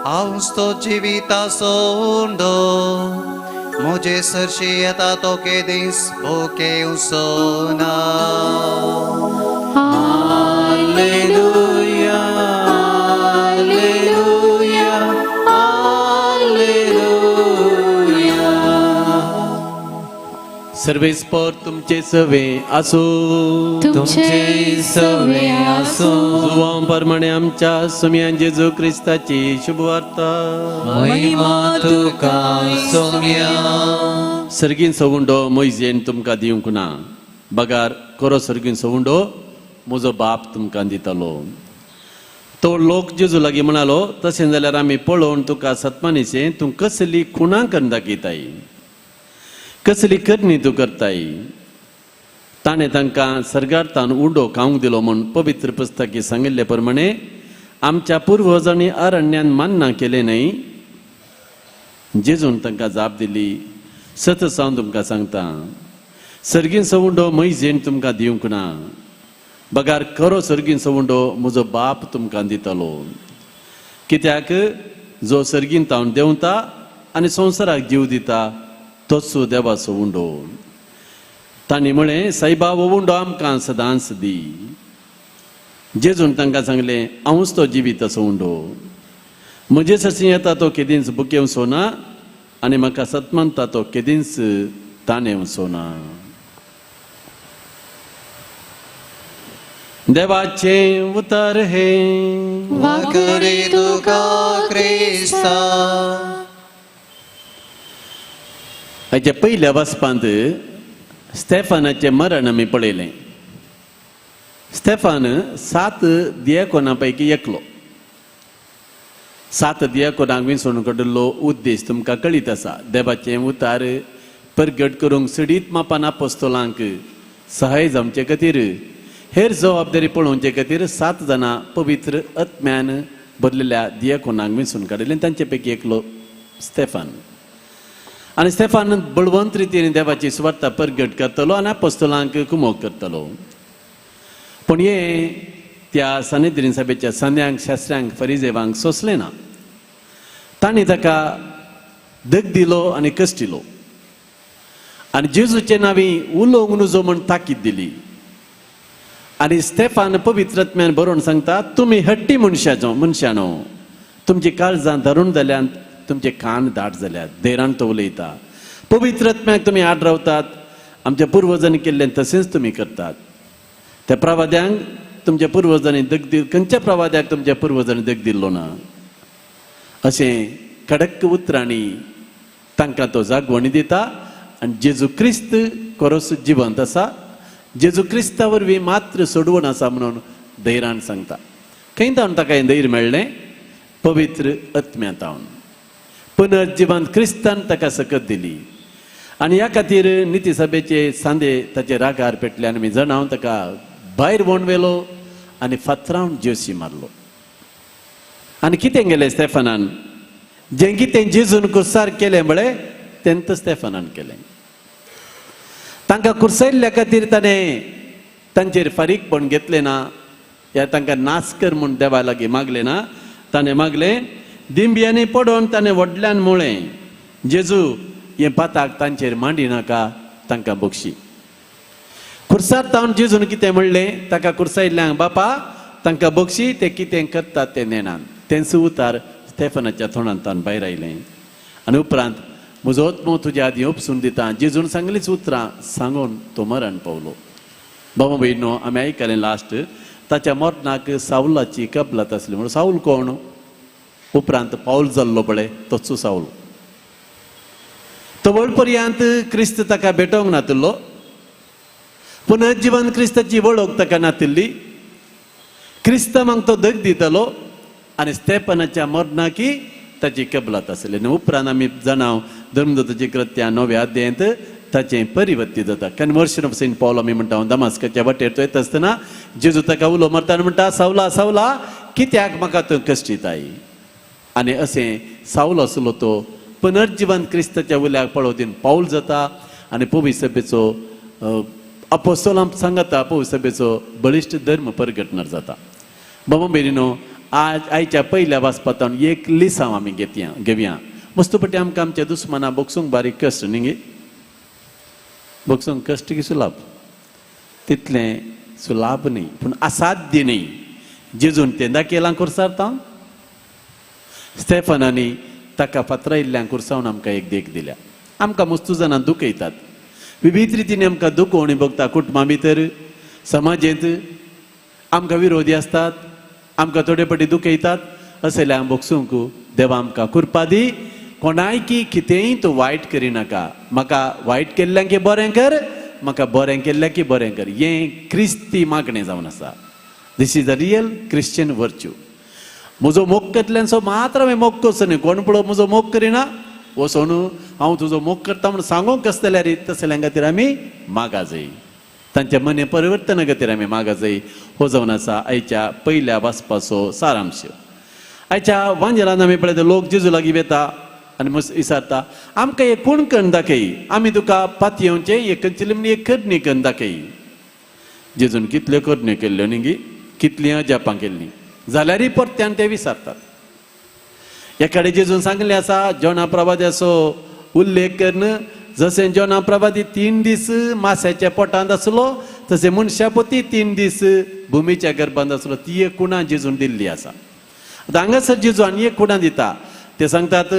हांव तो जिविता सोंडो मुझे सरशी येता तो केदीस भोके उसोना हालेलुया हालेलुया हालेलुया सर्वेस्पर तुमचे सवे आसो तुमचे सवे आसो जुवां प्रमाणे आमच्या सुमयान जेजू क्रिस्ताची शुभवार्ता महिमा तुका सोम्या सर्गीन सवुंडो मोइजेन तुमकां दिवंक ना बगार खरो सर्गीन सवुंडो म्हजो बाप तुमकां दितलो तो लोक जेजू लागीं म्हणालो तशें जाल्यार आमी पळोवन तुका सत्मानीचे तूं कसली खुणां करून दाखयताय कसली करणी तूं करताय ताणें तांकां सर्गार्थान उडो खावंक दिलो म्हूण पवित्र पुस्तकी सांगिल्ले प्रमाणे आमच्या पुर्वजांनी अरण्यान मान्ना केले न्हय जेजून तांकां जाप दिली सत सावन तुमकां सांगता सर्गीन सवुंडो मैजेन तुमकां दिवंक ना बगार खरो सर्गीन सवुंडो म्हजो बाप तुमकां दितलो कित्याक जो सर्गीन तावन देंवता आनी संवसाराक जीव दिता तोच देवा सवुंडो तांणी म्हळें सायबा हो उंडो आमकां सदांच दी जेजून तांकां सांगलें हांवूच तो जिवीत सवुंडो म्हजे सशी येता तो केदींच बुकेव सोना आनी म्हाका सतमानता तो केदींच ताणेव सोना देवाचे उतर हे वाकरे तुका क्रिस्ता हाच्या पयल्या वचपांत स्टेफानाचें मरण आमी पळयलें स्टेफान 7 दियाकोना पैकी एकलो 7 दियाकोनाक विसरून काडिल्लो उद्देश तुमकां कळीत आसा देवाचें उतार परगट करूंक सडीत मापान आपोस्तोलांक सहाय जावचे खातीर हेर जबाबदारी पळोवचे खातीर 7 जाणां पवित्र आत्म्यान भरलेल्या दियाकोनाक विसरून काडिल्ले तांचे पैकी एकलो स्टेफान आनी स्टेफान बळवंत रितीन देवाची सुवार्ता परगट करतलो आनी आपोस्तोलांक कुमोग करतलो पूण हे त्या सानेद्रीन सभेच्या संध्यांक शास्त्रांक फरिजेवांक सोंसलें ना तांणी ताका दग दिलो आनी कश्टिलो आनी जेजूचे नांवी उलोवंक नजो म्हूण ताकीद दिली आनी स्टेफान पवित्रात्म्यान बरोवन सांगता तुमी हट्टी मनशानो तुमची काळजां धरून जाल्यात तुमचे कान दाट जाल्यात धैर्यान तो उलयता पवित्रात्म्याक तुमी आड रावतात आमच्या पुर्वजांनी केल्लें तशेंच तुमी करतात त्या प्रवाद्यांक तुमच्या पुर्वजांनी दग दिल खंयच्या प्रवाद्याक तुमच्या पुर्वजांनी दग दिल्लो ना अशें कडक उतरांनी तांकां तो जागवणी दिता आनी जेजू क्रिस्त खरोच जिवंत आसा जेजू क्रिस्ता वरवीं मात्र सोडवण आसा म्हणून धैर्यान सांगता खंय तावन ताका हें धैर्य मेळ्ळें पवित्र आत्म्यांतावन पुनर्जिवंत क्रिस्तान ताका सकत दिली आनी ह्या खातीर निती सभेचे सांदे ताचे रागार पेटले आनी मी जणावन ताका भायर व्होन व्हेलो आनी फातरावन जेवसी मारलो आनी कितें गेलें स्टेफानान जें कितें जेजून कुर्सार केलें म्हळें तेंच स्टेफानान केलें तांकां कुर्सायल्ल्या खातीर ताणें तांचेर फारीकपण घेतलें ना या तांकां नाच कर म्हूण देवा लागीं मागलें ना ताणें मागलें दिंब्यांनी पडोवन ताणें व्हडल्यान म्हळें जेजू हें पाताक तांचेर मांडी नाका तांकां बक्षी खुर्सार तावन जेजून कितें म्हणलें ताका खुर्सायल्ल्यांक बापा तांकां बक्षी ते कितें करतात तें नेनान तेंच उतार स्टेफनाच्या तोंडान तावन भायर आयलें आनी उपरांत म्हजो आत्मो तुज्या आदी उपसून दिता जेजून सांगलींच उतरां सांगून तो मरण पावलो बाबा भयणो आमी आयकलें लास्ट ताच्या मरणाक सावलाची कबलात आसली म्हणून साऊल कोण उपरांत पावल जाल्लो पळय तोच साऊल तो तवळ पर्यंत क्रिस्त ताका भेटोंक नातलो पुनर्जीवन क्रिस्ताची वळख ताका नातिल्ली क्रिस्तमांक तो दग दितलो आनी स्तेफनाच्या मरणाकी ताची कबलात आसली आनी उपरांत आमी जाणाव धर्मदूताची कृत्या 9व्या अध्यायांत ताचें परिवर्ती जाता कन्वर्शन ऑफ सेंट पॉल आमी म्हणटा दमास्काच्या वाटेर तो येता आसतना जेजू ताका उलो मारतना म्हणटा सावला सावला कित्याक म्हाका तूं कश्टिताय आनी अशें सावलो आसलो तो पुनर्जीवन क्रिस्ताच्या उल्याक पळोवतीन पावल जाता आनी पवित्र सभेचो अपोस्तलां सांगता पवित्र सभेचो बळिश्ट धर्म परगटणार जाता बाबा बेरिनो आयच्या पयल्या वाचपातान एक लिसांव आमी घेवया मस्तपटी आमकां आमच्या दुस्माना बोगसूंक बारीक कश्ट न्ही गे बोगसूंक कश्ट की सुलाभ तितलें सुलाभ न्ही पूण असाध्य न्ही जेजून तें दाखयलां कुरसारता स्तेफनानी ताका फातरायिल्ल्या कुरसावन आमकां एक देख दिल्या आमकां मस्तू जाणां दुखयतात विविध रितीन आमकां दुखोवणी भोगता कुटुंबा भितर समाजेंत आमकां विरोधी आसतात आमकां थोडे फावटी दुखयतात असल्या बोगसूंक देवा आमकां कृपा दी कोणाय की कितेंय तूं वायट करिनाका म्हाका वायट केल्ल्यां की बरें कर म्हाका बरें केल्ल्यां की बरें कर हें क्रिस्ती मागणें जावन आसा this is a real Christian virtue म्हजो मोग करतल्याचो मात्र हांवें मोग करचो न्ही कोण पळोवन म्हजो मोग करिना वचून हांव तुजो मोग करता म्हूण सांगूंक आसतल्यार तसल्या खातीर आमी मागा जाय तांच्या मने परिवर्तना खातीर आमी मागा जाय हो जावन आसा आयच्या पयल्या वाचपाचो सारांश आयच्या वांजेलान आमी पळयता लोक जेजू लागीं येता आनी विचारता आमकां एक कोण दाखय आमी तुका पातयेवचें एक करतलें म्हण एक करणी करून दाखय जेजून कितल्यो करण्यो केल्ल्यो न्ही गी कितलीं अजापां केल्लीं जाल्यारय परत्यान ते विचारतात एकाडे जेजून सांगलें आसा जोना प्रभाताचो उल्लेख करून जशें जोना प्रभाती 3 दीस माश्याच्या पोटांत आसलो तशें मनशापोती 3 दीस भुमीच्या गर्भांत आसलो ती एक कुणां जेजून दिल्ली आसा आतां हांगासर जेजू आनी एक कुणां दिता ते सांगतात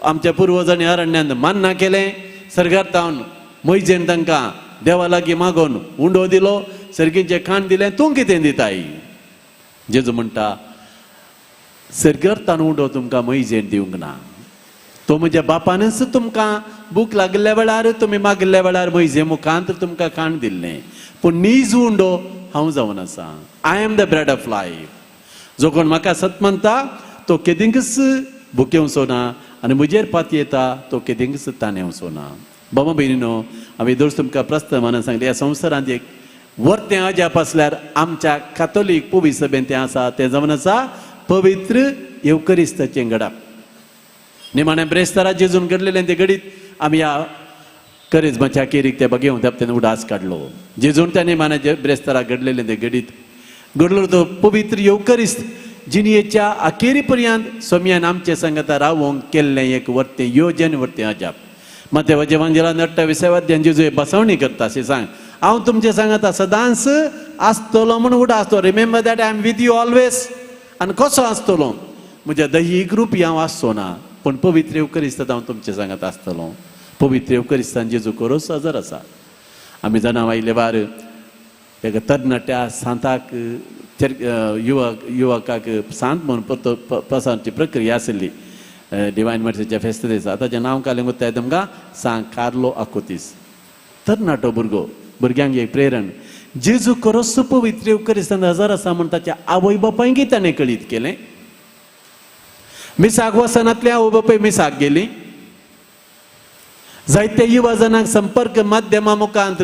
आमच्या पुर्वजांनी अरण्यान मान्ना केलें सर्गार्थावन मैजेन तांकां देवा लागीं मागोन उंडो दिलो सर्गीचें खाण दिलें तूं कितें दिताय जेजू म्हणटा सर्गार्थान उंडो तुमकां मैजेन दिवंक ना तो म्हज्या बापानच तुमकां भूक लागल्या वेळार तुमी मागिल्ल्या वेळार मैजे मुखांत तुमकां खाण दिल्लें पूण नीज उंडो हांव जावन आसा I am the bread of life जो कोण म्हाका सत म्हणटा तो केदींकच भुके वचोना आनी म्हजेर पाती येता तो केदींकच ताणें वचोना बाबा भयणीनो हांवें दोश तुमकां प्रस्तावान सांगलें ह्या संवसारांत एक वर्तें अजाप आसल्यार आमच्या कातोलीक पवित्र सभेन तें आसा तें जावन आसा पवित्र येवकरिस्ताचें घडप निमाण्या ब्रेस्तारा जेजून घडलेलें तें घडीत आमी ह्या करिज्माच्या अखेरीक ते घेवन तेन्ना उडास काडलो जेजून त्या निमाण्या ब्रेस्तारा घडलेलें तें घडीत घडलो तो पवित्र येवकरिस्त जिणयेच्या अखेरी पर्यंत सोम्यान आमचे सांगता रावोंक केल्लें एक वर्तें योजन वर्तें अजाप मत्तेवाचे एवांजेलांत 28व्या अध्यायान जेजू बसवणी करता अशें सांग हांव तुमचे सांगता सदांच आसतलो म्हूण उडासतो remember that I am with you always आनी कसो आसतलो म्हज्या दैहीक रूपी हांव आसचो ना पूण पवित्र येवकरिस्तांत हांव तुमचे सांगत आसतलो पवित्र येवकरिस्तांत जेजू खरोच हजर आसा आमी जाणां आयले वार एका तरणाट्या सांताक युवकाक सांत म्हणून प्रसारची प्रक्रिया आसली डिवायन मर्सीच्या फेस्त दिसा ताचें नांव कालें गुत्ताय तुमकां सांग कार्लो आकोतीस तरणाटो भुरगो भुरग्यांक एक प्रेरण जेजू खरोच पवित्र येवकरिस्तांत हजर आसा म्हूण ताच्या आवय बापायकय ताणें कळीत केलें मिसाक वसनांतल्या आवय बापाय मिसाक गेलीं जायत्या युवा जनांक संपर्क माध्यमा मुखांत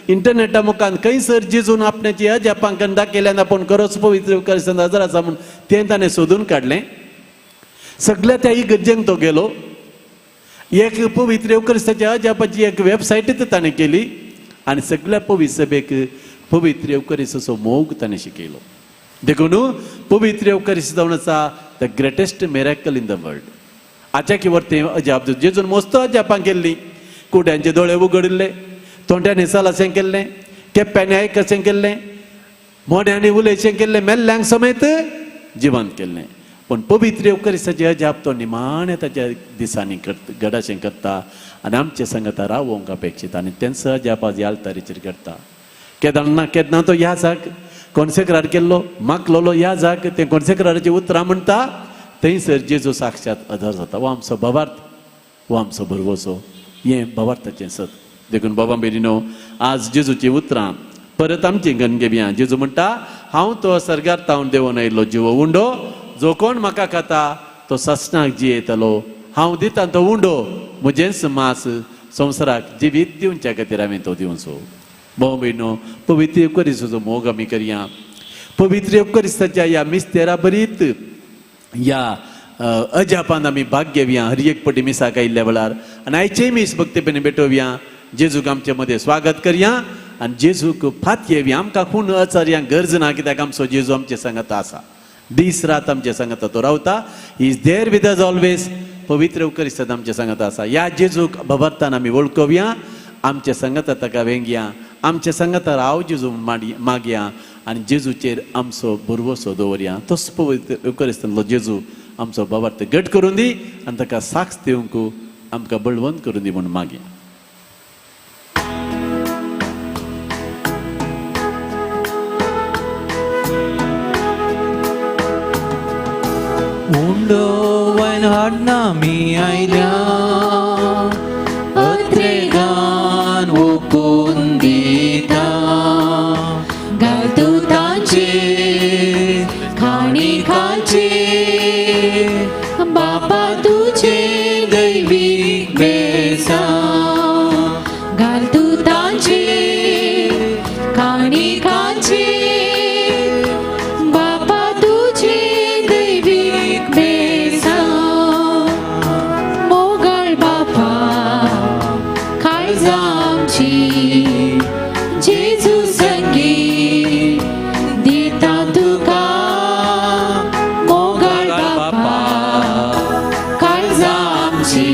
इंटरनेटा मुखांत खंयसर जेजून आपणाची अजापांकन दाखयल्यान आपूण खरोच पवित्र येवकरिस्तांत हजर आसा म्हूण तें ताणें सोदून काडलें सगळ्या त्या इगर्जेक तो गेलो एक पवित्र येवकरिस्ताच्या अजापाची एक वेबसायटच ताणें केली आनी सगळ्या पवित्र सभेक पवित्र येवकरिस्ताचो मोग ताणें शिकयलो देखून पवित्र येवकरिस्त जावन आसा the greatest miracle in the world आच्या की वर्तें अजाप जेजून मस्तो अजापां केल्लीं कुड्यांचे दोळे उगडिल्ले तोंड्यान हिसालाशें केल्लें केप्यांनी आयकशें केल्लें मोड्यांनी उलयशें केल्लें मेल्ल्यांक समेत जिवंत केल्लें पूण पवित्र येवकरिस्ताचें अजाप तो निमाणें ताच्या दिसांनी घडाशें करता आनी आमचे संगता रावोंक अपेक्षीत आनी तेंच अजाप आज ह्या आल्तारीचेर करता केदारना तो ह्या जाग कोन्सेक्रार केल्लो मागलोलो ह्या जाग तें कोन्सेक्राराचीं उतरां म्हणटा थंयसर जेजू साक्षात हजर जाता हो आमचो भवार्थ हो आमचो भरवोसो हे भवार्थाचें सत देखून बाबा बेरिनो आज जेजूची उतरां परत आमची गणगेबियां जेजू म्हणटा हांव तो सर्गार तावन देंवन आयिल्लो जिवो उंडो जो कोण म्हाका खाता तो ससनाक जियेतलो हांव दितां तो उंडो म्हजेंच मास संवसाराक जिवीत दिवच्या खातीर हांवें तो दिवचो बाबा बेरिनो पवित्र युकरिस्ताचो मोग आमी करया पवित्र युकरिस्ताच्या ह्या मिस्तेरा बरीत ह्या अजापान आमी भाग घेवया हर एक पटी मिसाक आयिल्ल्या वेळार आनी आयचेय मीस भक्तीपणी भेटोवया जेजूक आमच्या मदें स्वागत करया आनी जेजूक फात घेवया आमकां खूण अचार्यांक गरज ना कित्याक आमचो जेजू आमचे सांगात आसा दीस रात आमचे सांगात तो रावता he is there with us always पवित्र युकरिस्तान आमचे सांगात आसा ह्या जेजूक भवार्थान आमी वळखुया आमचे सांगात ताका वेंगया आमचे सांगातार हांव जेजू मागया आनी जेजूचेर आमचो भरवोसो दवरया तोच पवित्र युकरिस्तांतलो जेजू आमचो भवार्थ घट करून दी आनी ताका साक्ष दिवंक आमकां बळवंत करून दी म्हूण मागया उंडो वायन हाडना मी आयल्या अत्रेगान ओपून दिता घालतू तांचे खाणिकाचे बापा तुझे दैवीक बेसा घालतू तांचे खाणिकाचे बापा तुझे दैवीक बेसा मोगळ बापा काळज आमची जेजू संगी दिता तुका मोगळ बापा काळज आमची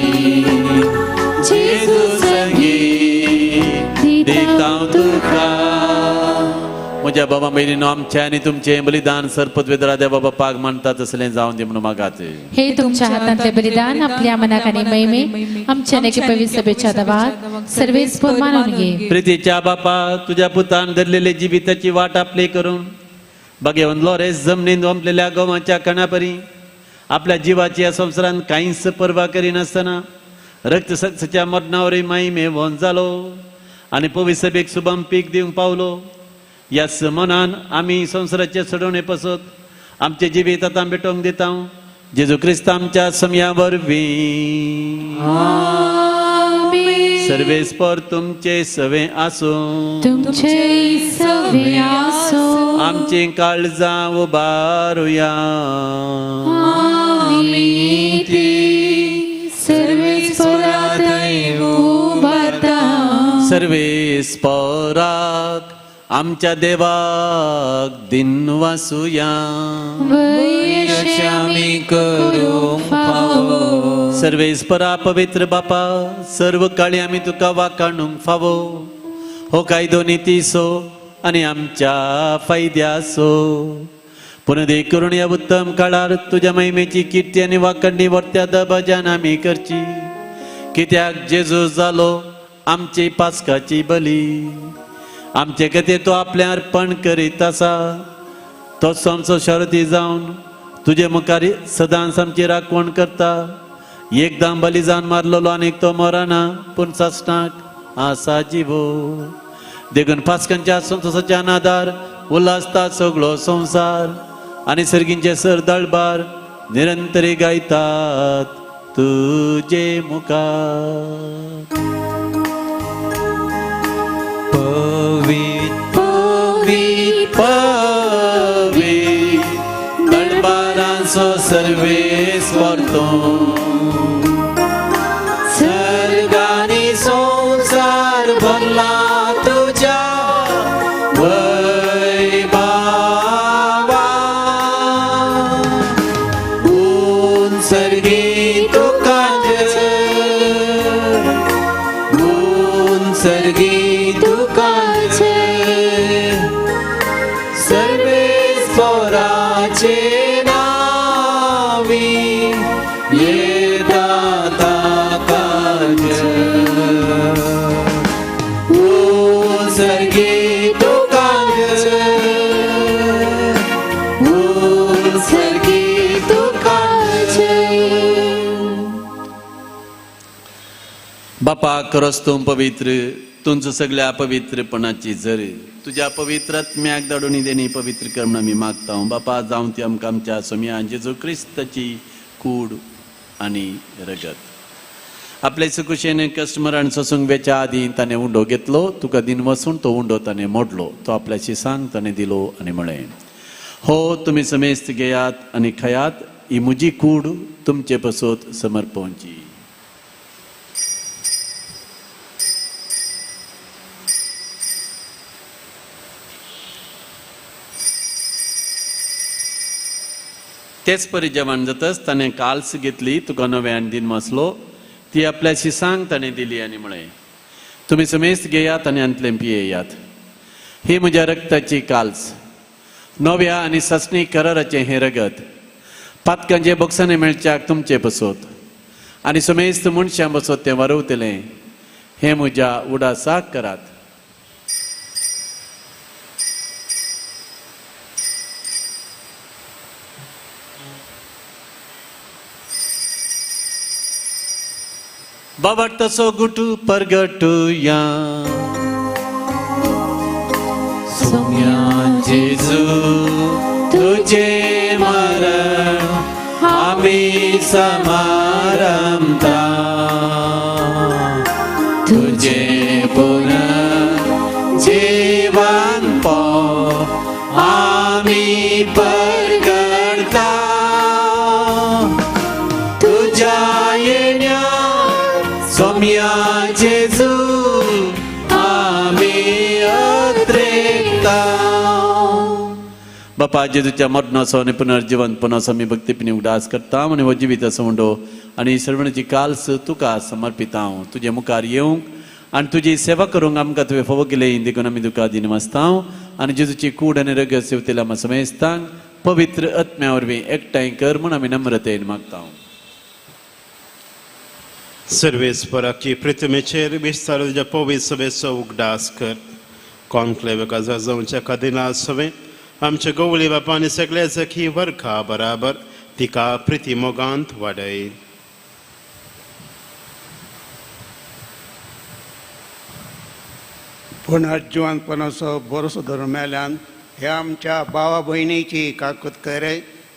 जेजू संगी दिता तुका म्हज्या बाबा बहिणीनो आमचे आनी तुमचे बलिदान सरपदवेदरा देवा बापाक मानता तसलें जावन दी म्हणून मागात हे तुमच्या हातांतले बलिदान आपल्या मनाक आनी मैमे आमच्या नेके पवित्र सभेच्या दवात सर्वेच मानून घे प्रितीच्या बापा तुझ्या पुतान धरलेले जिविताची वाट आपली करून बघेवन लॉरेस जमनीन ओंपलेल्या गोवाच्या कणापरी आपल्या जीवाची या संवसारान कांयच पर्वा करिनासतना रक्त सक्तीच्या मरणावरय माईमे वोन जालो आनी पवित्र सभेक शुभम पीक दिवंक पावलो ह्या मनान आमी संवसाराचे सडवणे पसत आमचे जिवीत आतां भेटोवंक दिता जेजू क्रिस्त आमच्या समया वरवीं सर्वेस्पर तुमचे सवे आसूं तुमचे सवे आसूं आमची काळजां उबारुया सर्वेस्पराक आमच्या देवाक दिन वासुया आमी करूंक फावो सर्वेस्परा पवित्र बापा सर्व काळी आमी तुका वाखाणूंक फावो हो कायदो नितीसो आनी आमच्या फायद्यासो पुनदेख करून या उत्तम काळार तुझ्या महिमेची किर्ती आनी वाखणणी वर्त्या दबाज्यान आमी करची कित्याक जेजू जालो आमची पास्काची बली आमचे खातीर तो आपले अर्पण करीत आसा तोच आमचो शर्ती जावन तुजे मुखार सदांच आमची राखण करता एकदां बली जावन मारलेलो आनीक तो मरना पूण सासणाक आसा जिवो देखून पास्कांच्या संतोशाच्या नादार उल्हासता सगळो संवसार आनी सर्गींचे सर दळबार निरंतरी गायतात तुजे मुखार पवित्र पवित्र दळबारांचो सर्वेस्वर तूं सर्गानी संसार भरला तुझ्या वैभवा ऊन सर्गी तुकाच ऊन सर्गी तुकाच सर्वेस्पराचे नावी येता ताकाच ऊन सर्गी तुकाच ऊन सर्गी तुकाच बापा खरोच तूं पवित्र तुमचं सगळ्या पवित्रपणाची झर तुझ्या पवित्र आत्म्याक धाडून देणी पवित्र कर म्हूण आमी मागता बापा जावं ती आमकां आमच्या सोम्या जेजू क्रिस्ताची कूड आनी रगत आपले सुकुशेन कस्टमरान सोसूंक वेच्या आदी ताणें उंडो घेतलो तुका दिन वचून तो उंडो ताणें मोडलो तो आपल्याची सांग ताणें दिलो आनी म्हळें हो तुमी समेस्त घेयात आनी खयात ही म्हजी कूड तुमचे पसोत समर्पणची तेच परी जेवण जातच ताणें काल्स घेतली तुका नव्यान दिन मसलो ती आपल्याची सांग ताणें दिली आनी म्हळें तुमी समेस्त घेयात आनी अंतलें पियेयात ही म्हज्या रक्ताची काल्स नव्या आनी ससणी कराराचें हें रगत पातकांचे बोक्सांनी मेळच्याक तुमचे बसोत आनी समेस्त मनशां बसोत तें वारवतलें हें म्हज्या उडासाक करात बाबा तसो गुटू परगटुया सोम्या जेजू तुझे मरण आम्ही समारंभता तुझे पुनः जीवन पो आम्ही परगटता तुझ्या येण्या सोम्या जेजू आम्ही अत्रेकता बापा जेजूच्या मरणाचो आणि पुनर्जीवनपणाचो आमी भक्तीपणी उडास करता आनी हो जिवीत असो म्हणटो आनी सर्वणाची काल्स तुका समर्पिता हांव तुजे मुखार येवंक आनी तुजी सेवा करूंक आमकां तुवें फोव केले देखून आमी तुका दिनमस्ता आनी जेजूची कूड आनी रगत सेवतेल्या आमकां समेस्तांक पवित्र आत्म्या वरवीं एकठांय कर म्हूण आमी नम्रतेन मागता सर्वेस्पराची प्रतिमेचेर विस्तार तुज्या पवित्र सभेचो उगडास कर कॉन्क्लेव जावच्या कदिना सवे आमच्या गवळी बापांनी सगळे जखी वरखा बराबर तिका प्रिती मोगांत वाडय पुनर्जीवनपणाचो भरोसो धरून मेल्यान हे आमच्या भावा भयणीची काकूत कर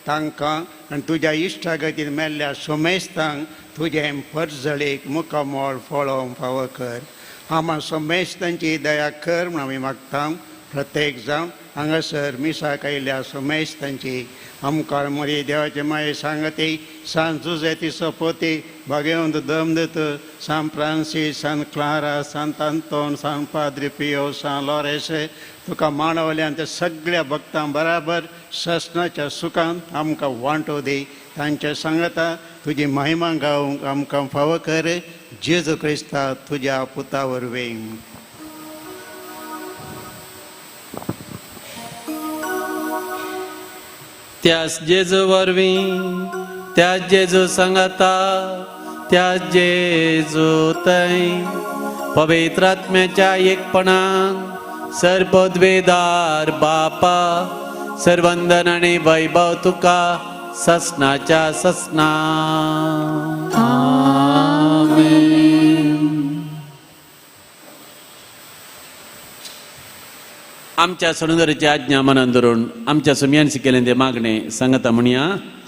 तांकां आनी तुज्या इश्टागतीन मेल्ल्या सोमेस्तांक तुजें परजळीक मुखामोळ फळोवंक फावो कर आम्हा सोमेस्तांची दया कर म्हूण आमी मागता प्रत्येक जावन हांगासर मिसाक आयिल्ल्या सोमेस्तांची आमकां मरी देवाचे माये सांगती सान जुजेती सोपोती भगवंत दमदत सान फ्रांसीस सान क्लारा सांत आंतोन सान पाद्री पियो सान लॉरेस तुका मानवल्यान त्या सगळ्या भक्तां बराबर ससनाच्या सुखांत आमकां वांटो दी तांच्या सांगता तुजी महिमा गावंक आमकां फावो कर जेजू क्रिस्ता तुज्या पुता वरवीं त्याच जेजू वरवीं त्याच जेजू सांगता त्याच जेजू थंय पवित्र आत्म्याच्या एकपणान सर्वपदवेदार बापा सर्वंदन आनी वैभव तुका ससनाच्या ससना आमच्या सणुदराची आज्ञा मनान धरून आमच्या सुमयान शिकयलें ते मागणे सांगता म्हणया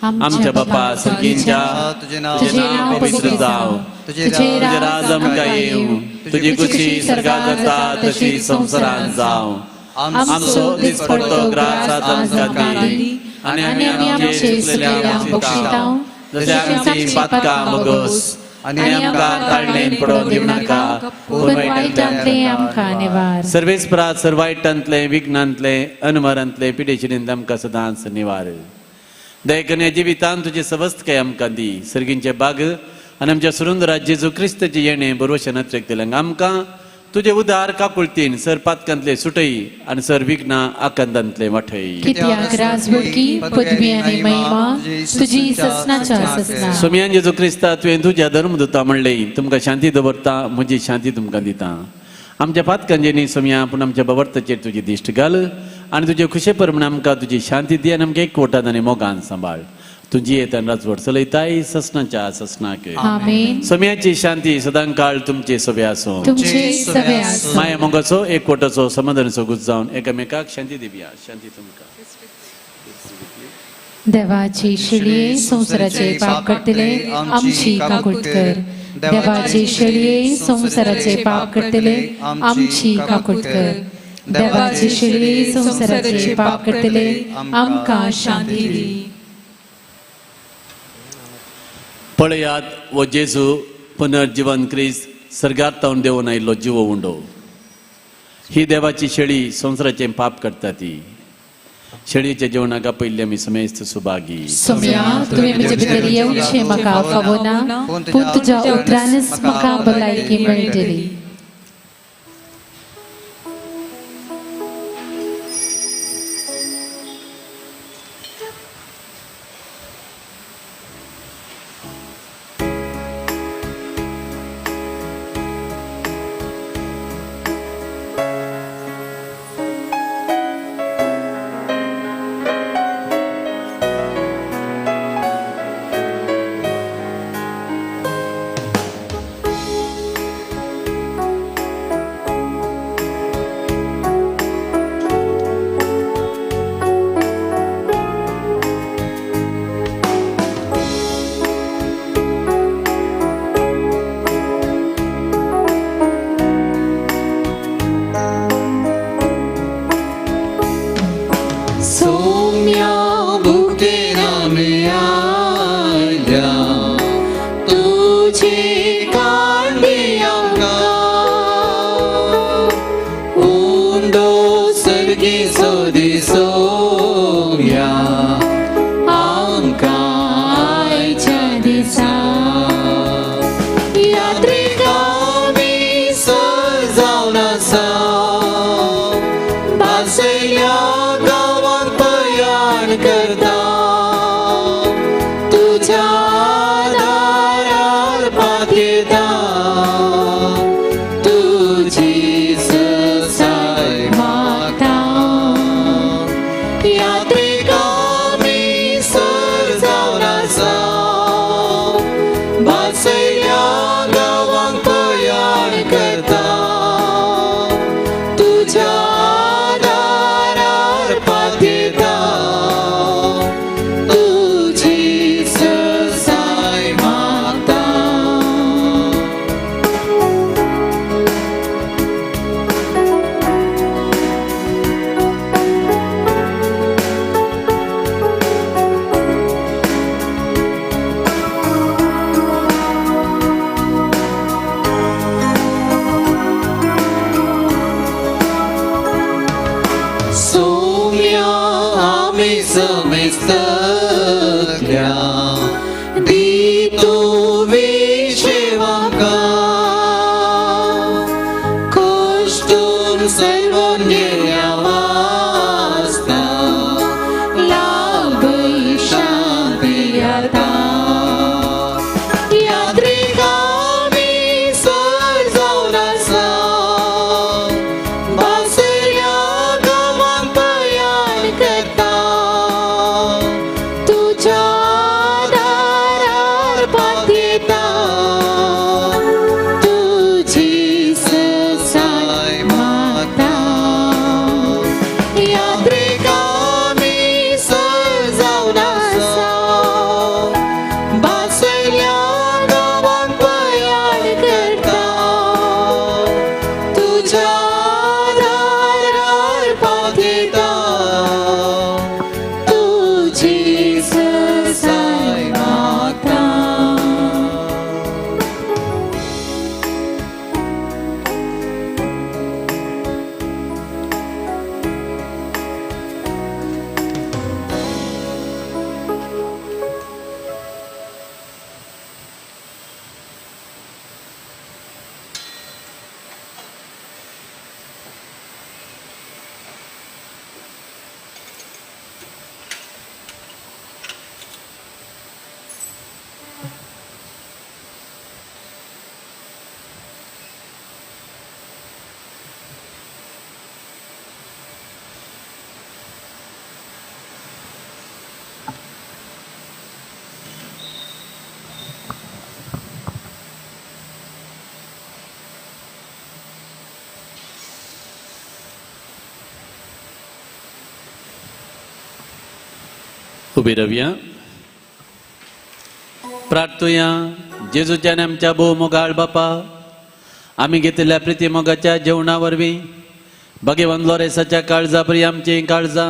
आमच्या बापा सर्गींच्या तुझे तुझे नाव पवित्र जाव तुझे राज आमकां येवं तुजी कुशी सर्गात जाता तशी संवसारांत जावं आमचो दिसपडटो ग्रास आमकां दी आनी आमी आमचे चुकलेल्यांक बक्षितांव जशें आमची पातकां मोगोस आनी आमकां ताळणेन पडोवंक दिवं नाका पूण वायटांतले आमकां निवार सर्वेस्परात सर्वायटांतले विघ्नांतले अनवरांतले पिडेचिडेंत आमकां सदांच निवार दयकन्या जिवितांत तुजे सवस्तकाय आमकां दी सर्गींचे बाग आनी आमच्या सुरुंदरात जेजू क्रिस्ताचे येणे बरोवशें नत्रेक आमकां तुजे उदार काकुळतीन सर पातकांतले सुटय आनी सर विघ्नां आकांतांतले वाठय कित्याक राजवटी पदवी आनी महिमा तुजी ससनाच्या ससना सोम्यान जेजू क्रिस्ता तुवें तुज्या धर्मदुता म्हणलें तुमकां शांती दवरता म्हजी शांती तुमकां दिता आमच्या पातकांचे न्ही सोम्या पूण आमच्या बवर्ताचेर तुजी दिश्ट घाल आनी तुजे खुशे प्रमाणे आमकां तुजी शांती दी आनी आमकां एकवटांत आनी मोगान सांबाळ तुझी येताना राजवट चलयताय ससनाच्या ससनाक आमेन. सोम्याची शांती सदां काळ तुमचे सभे आसो तुमचे सवे आसो. माया मोगाचो एकवटाचो समाधानाचो गुज जावन एकामेकाक शांती दिवया. शांती तुमकां. देवाची शिळये संसाराचे पाप करतले आमची काकूट कर. देवाची शिळये संसाराचे पाप करतले आमची काकूट कर. देवाची शिळये संसाराचे पाप करतले आमकां शांती दी. पळयात वो जेजू पुनर्जीवन क्रिस्त सर्गार तावन देवून आयिल्लो जिवो उंडो. ही देवाची शेळी संसाराचें पाप करता ती. शेळयेच्या जेवणाका पयलीं आमी समेस्त सुभागी. सोम्या तुवें म्हजे भितर येवचें म्हाका फावना पूण तुज्या उतरानच म्हाका भलायकी मेळटली. उभी राहूया. प्रार्थूया. जेजूच्या आणि आमच्या भोव मोगाळ बापा, आम्ही घेतलेल्या प्रिती मोगाच्या जेवणावरवी भगवान लोरेसाच्या काळजापरी आमची काळजा,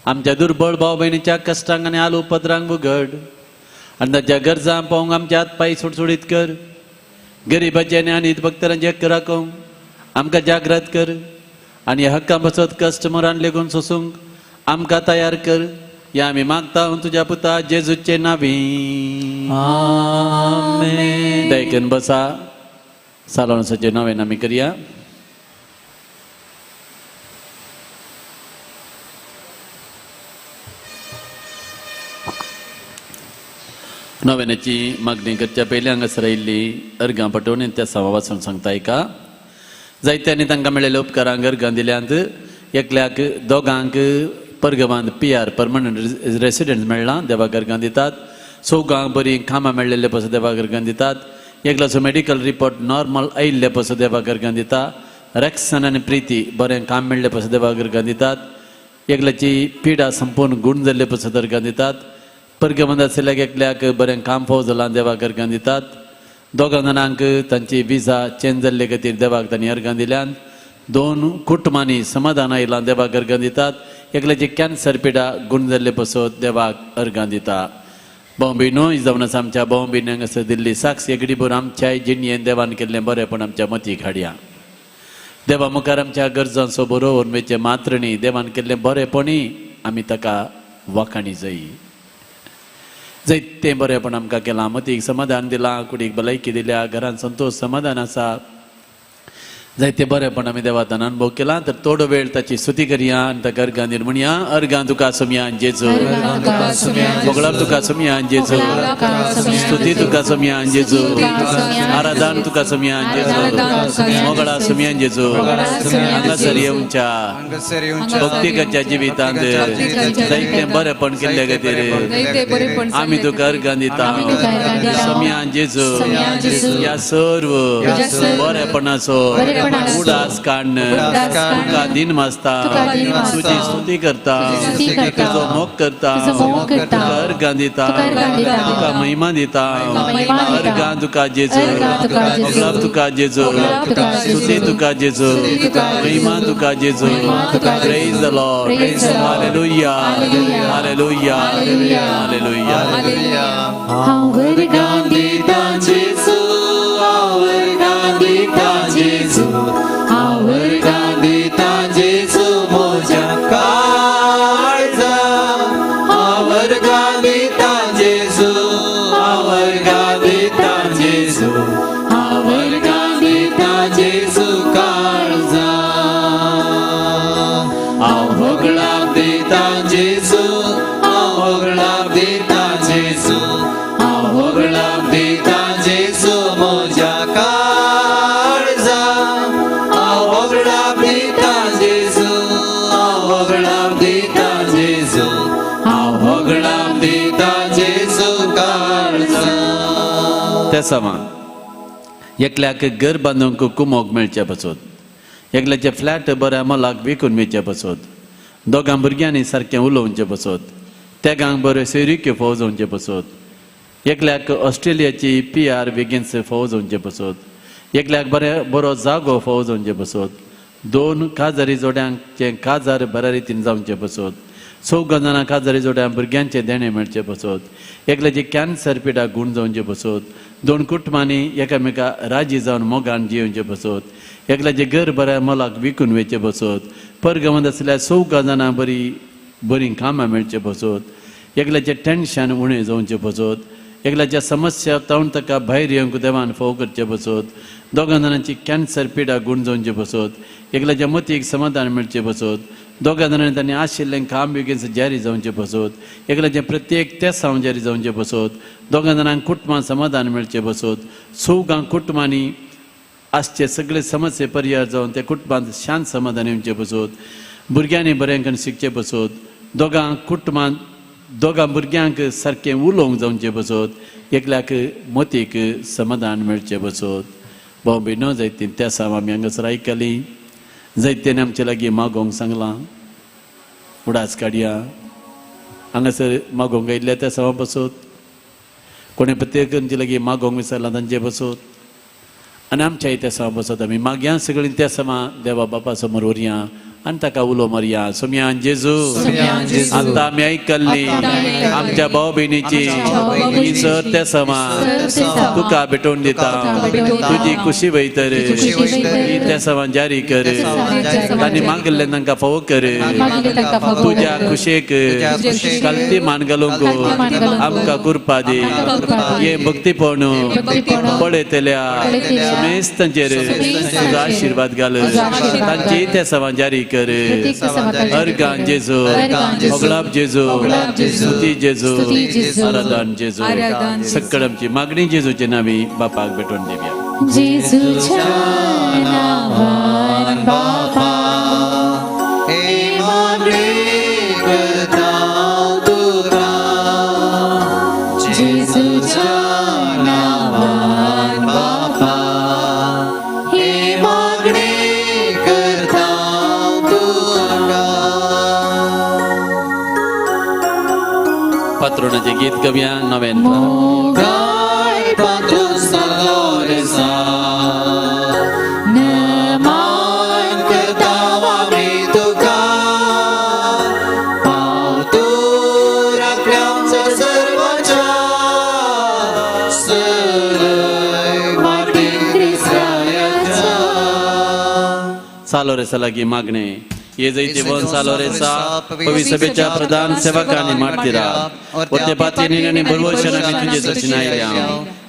आमच्या दुर्बळ भाव बहिणीच्या कष्टांक आणि आलू पदरांक उघड आणि ताच्या गरजा पावूंक आमच्या हात पाय सुटसुडीत कर. गरिबाचे आणि अनित भक्तांचे हक्क राखूंक आमकां जागृत कर आणि ह्या हक्का बसत कश्ट मरण लेगून सोसूंक आमकां तयार कर. या आम्ही मागता तुझ्या पुता जेजूचे नावी. आमेन. दयकन बसा. सालोनसाचे नवे आमी करया. नव्याची मागणी करच्या पयली हांगासर आयिल्ली अर्गां पटोवन त्या सवा वाचून सांगता का. जायत्यांनी तांकां मेळिल्ल्या उपकारांक अर्गां दिल्यांत एकल्याक दोगांक परगवांत PR परमनंट रेसिडेंट मेळ्ळां, देवाक अर्गां दितात. चौगांक बरी कामां मेळिल्ले पासून देवाक अर्गां दितात. एकल्याचो मेडिकल रिपोर्ट नॉर्मल आयिल्ले पासून देवाक अर्गां दिता. रॅक्सन आनी प्रिती बरें काम मेळ्ळें पासून देवाक अर्गां दितात. एकल्याची पिडा संपूर्ण गुण जाल्ले पासून अर्गां दितात. परगमंत आशिल्ल्याक एकल्याक बरें काम फावो जालां देवाक अर्गां दितात. दोगां जाणांक तांची विजा चेंज जाल्ले खातीर देवाक तांणी अर्गां दिल्यान. 2 कुटुंबांनी समाधान आयलां देवाक अर्गां दितात. एकल्याची कॅन्सर पिडा गुण जाल्ले पासून देवाक अर्गां दिता. भाऊ जावन आसा आमच्या भाऊ भयणांक हांगासर दिल्ली साक्ष एगडी भर आमच्या जिणयेन देवान केल्लें बरेंपण आमच्या मतीक हाडया. देवा मुखार आमच्या गरजांचो बरोबर मेचे मात्र न्ही, देवान केल्लें बरेंपणी आमी ताका वखाणी जाय. जायतें बरेंपण आमकां केलां. मतीक समाधान दिलां, कुडीक भलायकी दिल्या, घरांत संतोश समाधान आसा. जायते बरेंपण आमी देवातान अनुभव केला. तर थोडो वेळ ताची स्तुती करया आनी ताका अर्गां निर्मणया. अर्गां तुका सोमया जेजू, मोगळाप तुका सोमया जेजू, स्तुती तुका सोमया जेजू, आराधन तुका सोमया जेजू, मोगळा सोमया जेजू. हांगासर येवच्या भक्तिकाच्या जिवितांत जायतें बरेंपण केल्ले खातीर आमी तुका अर्गां दिता. सोमया जेजू. ह्या सर्व बरेंपणाचो उडास काडन तुका दिन मासता, तुजी स्तुती करता, तुजो मोग करता, तुका अर्गां दिता, तुका महिमा दिता. अर्गां तुका जेजू, मोगळाप तुका जेजू, स्तुती तुका जेजू, महिमा तुका जेजू. Praise the Lord. Hallelujah, hallelujah, hallelujah. हांव अर्गां दिता जेजू, हांव अर्गां दिता जेजू, हांव अर्गां दिता जेजू म्हज्या काळजा. हांव अर्गां दिता जेजू, हांव अर्गां दिता जेजू, हांव अर्गां दिता जेजू काळजा. हांव मोगळाप दिता जेजू, हांव मोगळाप दिता जेजू, हांव मोगळाप दिता जेजू म्हज्या काळजा. हांव मोगळाप दिता जेजू, हांव मोगळाप दिता जेजू, हांव मोगळाप दिता जेजू काळजा. त्या समान एकल्याक घर बांदूंक कुमोग मेळचे पासून, एकल्याचे फ्लॅट बऱ्या मोलाक विकून मेळचे पासून, दोगां भुरग्यांनी सारकें उलोवचें पासून, तेगांक बऱ्यो सेरिक्यो फावो जावचे पासून, एकल्याक ऑस्ट्रेलियाची PR बेगीनच फावो जावचे पासून, एकल्याक बरो जागो फावो जावचे पासून, 2 काजारी जोड्यांचे काजार बऱ्या रितीन जावचे पासून, 4 जाणां काजारी जोड्यांक भुरग्यांचे देणे मेळचे पासून, एकल्याची कॅन्सर पिडा गुण जावचे पासून, 2 कुटुंबांनी एकामेका राजी जावन मोगान जियोवचे पासून, एकल्याचे घर बऱ्या मोलाक विकून वेचे पासून, परगमंत आसल्यार 4 जाणां बरी कामां मेळचे पासून, एकल्याचें टेन्शन उणें जावचें पासून, एकल्याच्या समस्या तावन ताका भायर येवंक देवान फावो करचे पासून, 2 जाणांची कॅन्सर पिडा गुण जावचे पासून, एकल्याच्या मतीक समाधान मेळचे पासून, 2 जाणांनी तांणी आशिल्लें काम बेगीन जारी जावचें पासून, एकल्याचें प्रत्येक तेसांव जारी जावचें पासून, 2 जाणांक कुटुंबांत समाधान मेळचें पासून, 4 कुटुंबांनी आसचे सगळे समस्ये परिहार जावन त्या कुटुंबांत शांत समाधान येवचें पासून, भुरग्यांनी बरें करून शिकचें पासून, 2 कुटुंबांत 2 भुरग्यांक सारकें उलोवंक जावचें पासून, एकल्याक मतीक समाधान मेळचें पासून. भाऊ भयणो जायतीं त्या साव आमी हांगासर आयकलीं, जायत्यांनी आमचे लागीं मागोवंक सांगलां. उडास काडया. हांगासर मागोवंक येयल्ल्या त्या सवा बसोत कोणी प्रत्येकांची लागीं मागोवंक विसरला तांचे बसोत आनी आमच्या त्या सवा बसोत आमी मागया सगळीं त्या समा देवा बापा समोर व्हरया आनी ताका उलो मारया सोम्यान जेजू आतां आमी आयकल्ली आमच्या भाव भयणीची ही सर त्या समा तुका भेटोवन दिता तुजी खुशी वयतर ही त्या समा जारी कर तांणी मागल्ले तांकां फावो कर तुज्या खुशेक कालती मान घालूंक आमकां कुरपा दी हे भक्तीपण पळयतल्या समेस्त तांचेर तुजो आशिर्वाद घाल तांची त्या समा जारी कर अर्गान जेजू मोगलाब जेजू स्तुती जेजू आराधन जेजू सकळ आमची मागणी जेजूचे नावी बापाक भेटोवन दिवया जेजूच्या नावान बापा हे मागणी करता तुका जेजूच्या नावान बापा हे मागणी करता तुका पात्रोणाचे गीत गव्या नव्यान गाय पात्रो सलोरेसा मान करता आमी तुका पावतू राखल्याचा सर्वाच्या सरय माटी क्रिस्तायाच्या सालोरेसा लागीं मागणे ये जैते वन सालोरेसा पवित्र सभेच्या प्रधान सेवकांनी मारतीरा वरते पातळीने आणि भरवशान आमी तुजे दर्शन आयल्या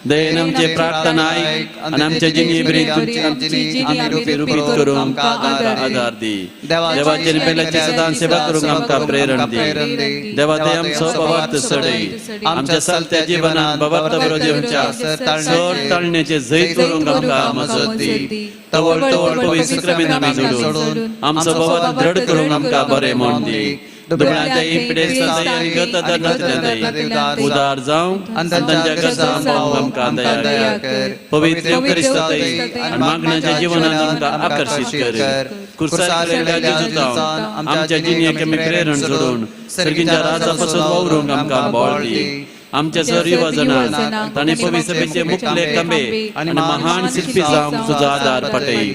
दयेन आमचे प्रार्थना आयक आनी आमच्या जिणी बरी आमी रूपीत करूंक आमकां आदार दी देवाचे पेलाची सदां सेवा करूंक आमकां प्रेरण दी देवा ते आमचो भवार्थ सडय आमच्या चलत्या जिवनांत भवार्थ विरोधीच्या सर टाळण्याचे जैत करूंक आमकां मजत दी तवळ तवळ पवित्र क्रमेन आमी जोडून आमचो भवार्थ दृढ करूंक आमकां बरें म्हण दी दुबळ्यांच्या इपडे सदय आनी गत धरणांतल्या दय उदार जावं आनी तांच्या गरजा पावोवंक आमकां दया कर पवित्र युक्तिस्त दय आनी मागण्याच्या जिवनांत आमकां आकर्शीत कर कुर्सालेल्या जेजूतां आमच्या जिणेक आमी प्रेरण जोडून सर्गींच्या राजा पासून वावरूंक आमकां बळ दी आमच्या सर युवजनांक तांणी पवित्र सभेचे मुखले खंबे आनी महान शिल्पी जावंक तुजो आदार पटय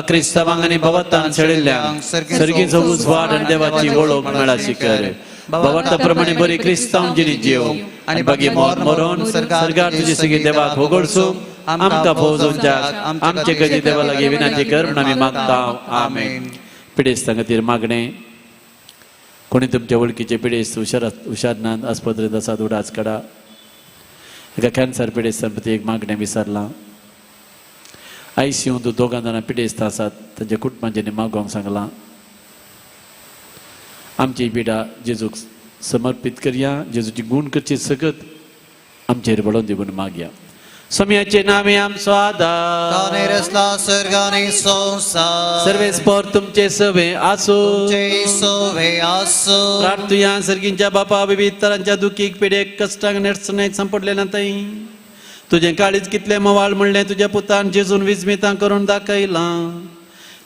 क्रिस्तावांक आनी भवतान शेळिल्ल्यांक सर्गीचो उजवाड आनी देवाची वळख मेळा शिकर भवता प्रमाणे बरी क्रिस्तांव जिणी जीव आनी बागी मोर मरोन सरगार तुजी सगळी देवाक होगडसूं आमकां फौजोवच्याक आमचे गती देवा लागीं विनंती कर म्हूण आमी मागता आमेन पिडेस्तां खातीर मागणें कोणी तुमच्या वळखीचे पिडेस्त हुशारनांत आस्पत्रेंत आसात उडाच काडा एका कॅन्सर पिडेस्तां प्रती एक मागणें विचारलां ICU दोगां जाणां पिडेस्त आसात तांच्या कुटुंबांच्यांनी मागोवंक सांगलां आमची पिडा जेजूक समर्पीत करया जेजूची गूण करची सकत आमचेर बळोवन दिवून मागया सोम्याचे नामे आमचो आदार ताने रचला सर्गाने संसार सर्वेस्पर तुमचे सवे आसो तुमचे सोवे आसो प्रार्थुया सर्गींच्या बापा विविध तरांच्या दुखीक पिडेक कश्टांक नेडसणेक संपडले ना थंय तुझे काळीज कितले मवाळ म्हणले तुझ्या पुतान जेजून विस्मितां करून दाखयलां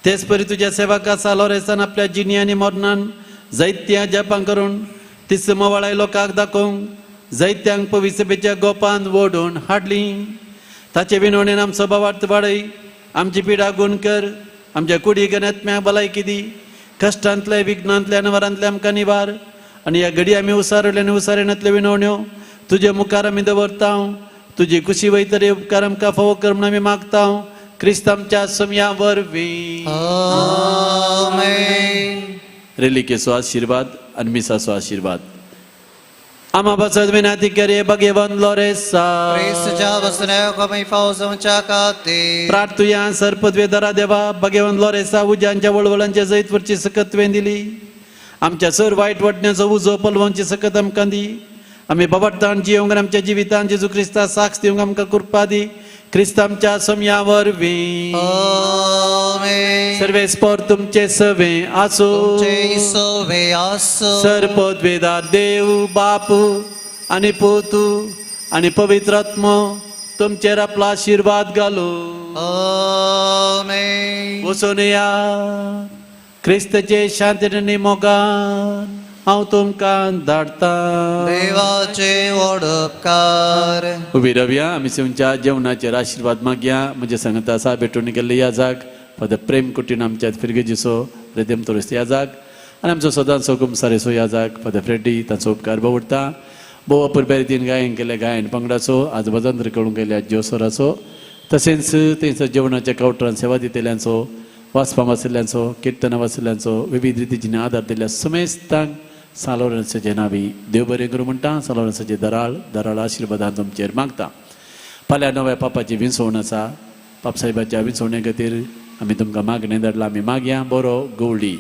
तेच परी तुझ्या सेवका सालोरेसान आपल्या जिणी आनी मरणान जायत्या जपां करून तिस मवाळाय लोकांक दाखोवंक जायत्यांक पवित्र सभेच्या गोपांत ओडून हाडली ताचे विनवणेन आमचो भवार्थ वाडय आमची पिडा गूण कर आमच्या कुडी गण्यात्म्या भलायकी दी कश्टांतले विघ्नांतल्या नवरांतले आमकां निवार आनी ह्या घडी आमी उसारले आनी उसारेणांतल्यो विनवण्यो तुजे मुखार आमी दवरता तुजी खुशी वयतरी उपकार आमकां फावो कर म्हूण आमी मागता क्रिस्त आमच्या सोम्या वरवीं आमेन रेलिकेचो आशिर्वाद आनी मिसाचो आशिर्वाद आमा बसत विनंती करे भगवान लोरेसा क्रिस्तच्या वसण्याक आमी फावोवच्या खातीर प्रार्थुया सरपदवेदरा देवा भगवान लोरेसा उज्यांच्या वळवळांच्या जैत वरची सकत तुवें दिली आमच्या सर वायट वाटण्याचो उजो पलवोवची सकत आमकां दी आमी भवार्थान जियोंक आमच्या जिवितान जेजू क्रिस्ता साक्ष दिवंक आमकां कृपा दी क्रिस्त आमच्या सोम्या वरवीं आमेन सर्वेस्पर तुमचे सवे आसो तुमचे सोवे आसो सरपदवेदार देव बापू आनी पोतू आनी पवित्र आत्मो तुमचेर आपला आशिर्वाद घालो आमेन वचून या क्रिस्ताचे शांतीने मोगान हांव तुमकां धाडटा देवाचे व्हड उपकार उबी रावया आमी सेवच्या जेवणाचेर आशिर्वाद मागया म्हजे सांगता आसा भेटून गेल्ले या जाग पद प्रेम कुटीन आमच्या फिरगे जिसो रेदेम तोरस या जाग आनी आमचो सदांचो गुमसारेचो या जाग पद फ्रेडी तांचो उपकार भोवडटा बोवा पुरब्या रितीन गायन केले गायन पंगडाचो आज भजन कळून गेल्या ज्योसराचो तशेंच थंयसर जेवणाच्या कावंटरान सेवा दितेल्यांचो वाचपा वाचिल्ल्यांचो किर्तनां वाचिल्ल्यांचो विविध रितीची आदार दिल्ल्या समेस्तांक सालोरसाचे नावी देव बरें करूं म्हणटा सालोरसाचे दराळ आशिर्वादान तुमचेर मागता फाल्यां नव्या पापाची विंसवण आसा पापसाहेबाच्या विंसवणे खातीर आमी तुमकां मागणें धाडला आमी मागया बरो गवळी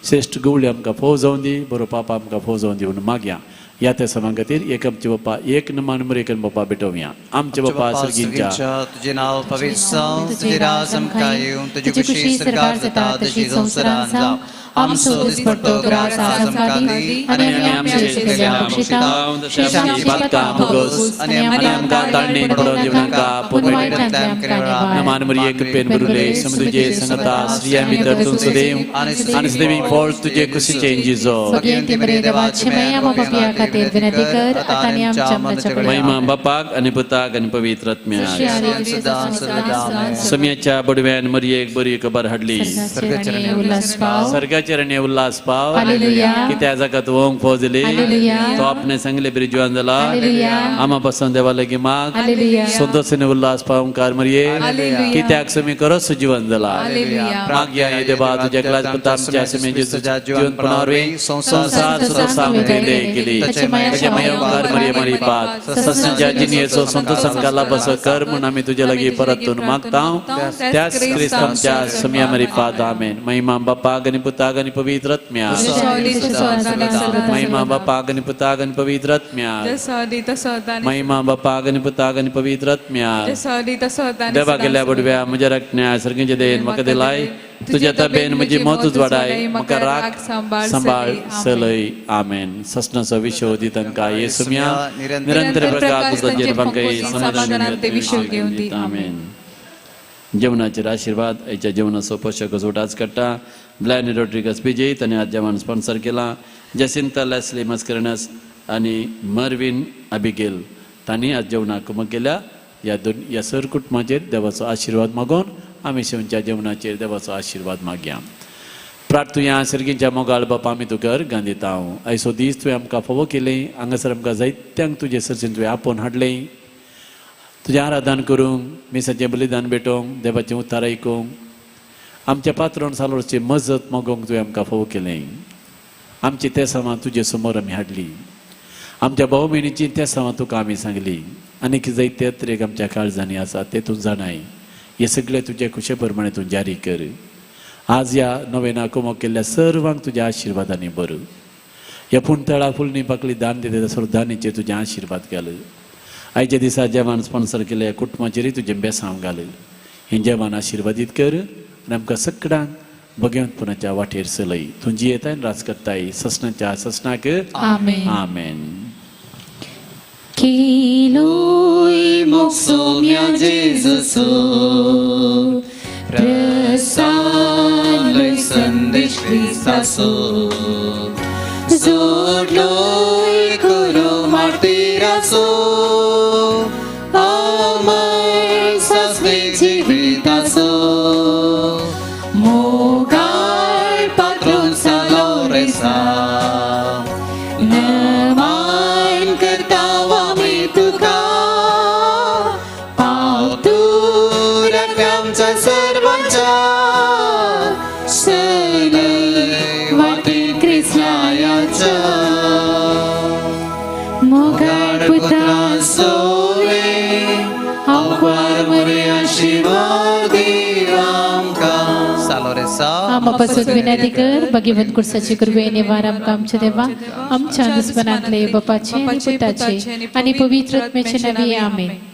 श्रेश्ठ गवळी आमकां फोव जावन दी बरो पापा आमकां फोव जावन दी म्हणून मागया या त्या समा खातीर एक आमचे बाप्पा एक नमान नंबर एक बाप्पा भेटोवया आमचे बाप्पा सर्गींच्या तुझे नाव पवित्र जावं तुझे राज आमकां येवं तुझी खुशी सरकार जाता तशी संवसारांत जावं आमचो दिसपट्टो ग्रास आज आमकां दी आनी आमी आमचे केल्या आमकां तशेंच आमची बातकां भोगोस आनी आमकां ताळणेन पडोवन दिवं नाका पूण वायटांतल्यान आमकां निवार नमान नंबर एक पेन बरुले समृद्धीचे संगता स्त्रियां भितर तुमचो देव आनी सदैवी फळ तुजे कुशीचे जिजो सगळ्यांती बरे देवाची माया बापाया खातीर विनंती कर आता आनी आमच्या मनाच्या महिमा बापाक आनी पुताक आनी पवित्र आत्म्याक सम्याच्या बडव्यान मरयेक बरी खबर हाडली उल्हास पाव सर्गाचेर आनी उल्हास पाव हालेलुया कित्या जाका तूं वोंग फोजली हालेलुया तो आपणे सांगले बरी जुवान जाला हालेलुया आमा पासून देवा लागीं माग हालेलुया संतोष आनी उल्हास पाव ओंकार मरये कित्याक समी करस जुवान जाला मागया हे देवा तुज्या एकलाच पुता आमच्या समेचे जीवनपणावर संसार सुद्दां सांगले गेली ताचे माया ओंकार मरये मरी पात सस्या जिनेचो संतोष आमकां लाभस कर म्हूण आमी तुजे लागीं परतून मागता त्याच क्रिस्त आमच्या समिया मरी पात आमेन महिमा बापाक आनी पुताक आनी पवित्र आत्म्याक महिमा बापाक आनी पुताक आनी पवित्र आत्म्याक महिमा बापाक आनी पुताक आनी पवित्र आत्म्याक देवा गेल्या बडव्या म्हज्या रक्तन्या सर्गींचे देन म्हाका दिलाय तुज्या तबेन म्हजी मोतूच वाडाय म्हाका राख सांबाळ सलय आमेन ससनाचो विशो दितांका येसुम्या निरंतर प्रकाश तुजेर बांकय समाधान विशो घेवन दी आमेन जेवणाचेर आशिर्वाद आयच्या जेवणाचो पोषक जोडाच काडटा ब्लायन रोड्रिगस विजय ताणें आज जेवण स्पॉन्सर केलां जसिंता लॅस्ली मस्करनस आनी मर्विन अबिगेल तांणी आज जेवणाक कुमक केल्या ह्या सर कुटुंबाचेर देवाचो आशिर्वाद मागोवन आमी शिवच्या जेवणाचेर देवाचो आशिर्वाद मागया प्रार्थुया सर्गींच्या मोगाळ बापा आमी तुका अर्गां दिता हांव आयचो दीस तुवें आमकां फोव केलें हांगासर आमकां जायत्यांक तुजे सर्सीन तुवें आपोवन हाडलें तुजें आराधन करूंक मिसाचें बलिदान भेटोवंक देवाचें उतार आयकूंक आमच्या पात्रोन सालोरची मजत मागोवंक तुवें आमकां फोव केलें आमची त्या समा तुजे समोर आमी हाडली आमच्या भाऊ भयणीची त्या समा तुका आमी सांगली आनीक जायते तरेक आमच्या काळजांनी आसा ते तूं जाणाय हे सगळे तुजे खुशे प्रमाणे तूं जारी कर आज ह्या नवेना कुमक केल्ल्या सर्वांक तुज्या आशिर्वादांनी बर ह्या पुणतळा फुलनी पाकळी दान दिता श्रद्धांनीचेर तुजें आशिर्वाद घाल आयच्या दिसा जेवण स्पॉन्सर केल्या कुटुंबाचेरय तुजें बेसांव घाल हें जेवण आशिर्वादीत कर आनी आमकां सगळ्यांक भगवंतपणाच्या वाटेर चलय तूं जियेताय राज करताय ससनाच्या ससनाक आमेन आमेन Kilui moksomia Jesusu Prasanlui sandesh Christasu Zodlui kuru martirasu Amai sasne jivitasu Mogai patron saloresa Naman kertawa tuka pauturak आमच्या सर्वांच्या सलय वाटेन कृष्णायाच्या मोगाळ पुत्रा सोवे आमकां मरे आशिर्वाद दी आमकां सालोरेसा आम्हा पासून विनंती कर भगवंत कुर्साची कृपे निवार आमकां आमच्या देवा आमच्या दुस्मनांतले बापाचे आनी पुताचे आनी पवित्र आत्म्याचे नावे आमेन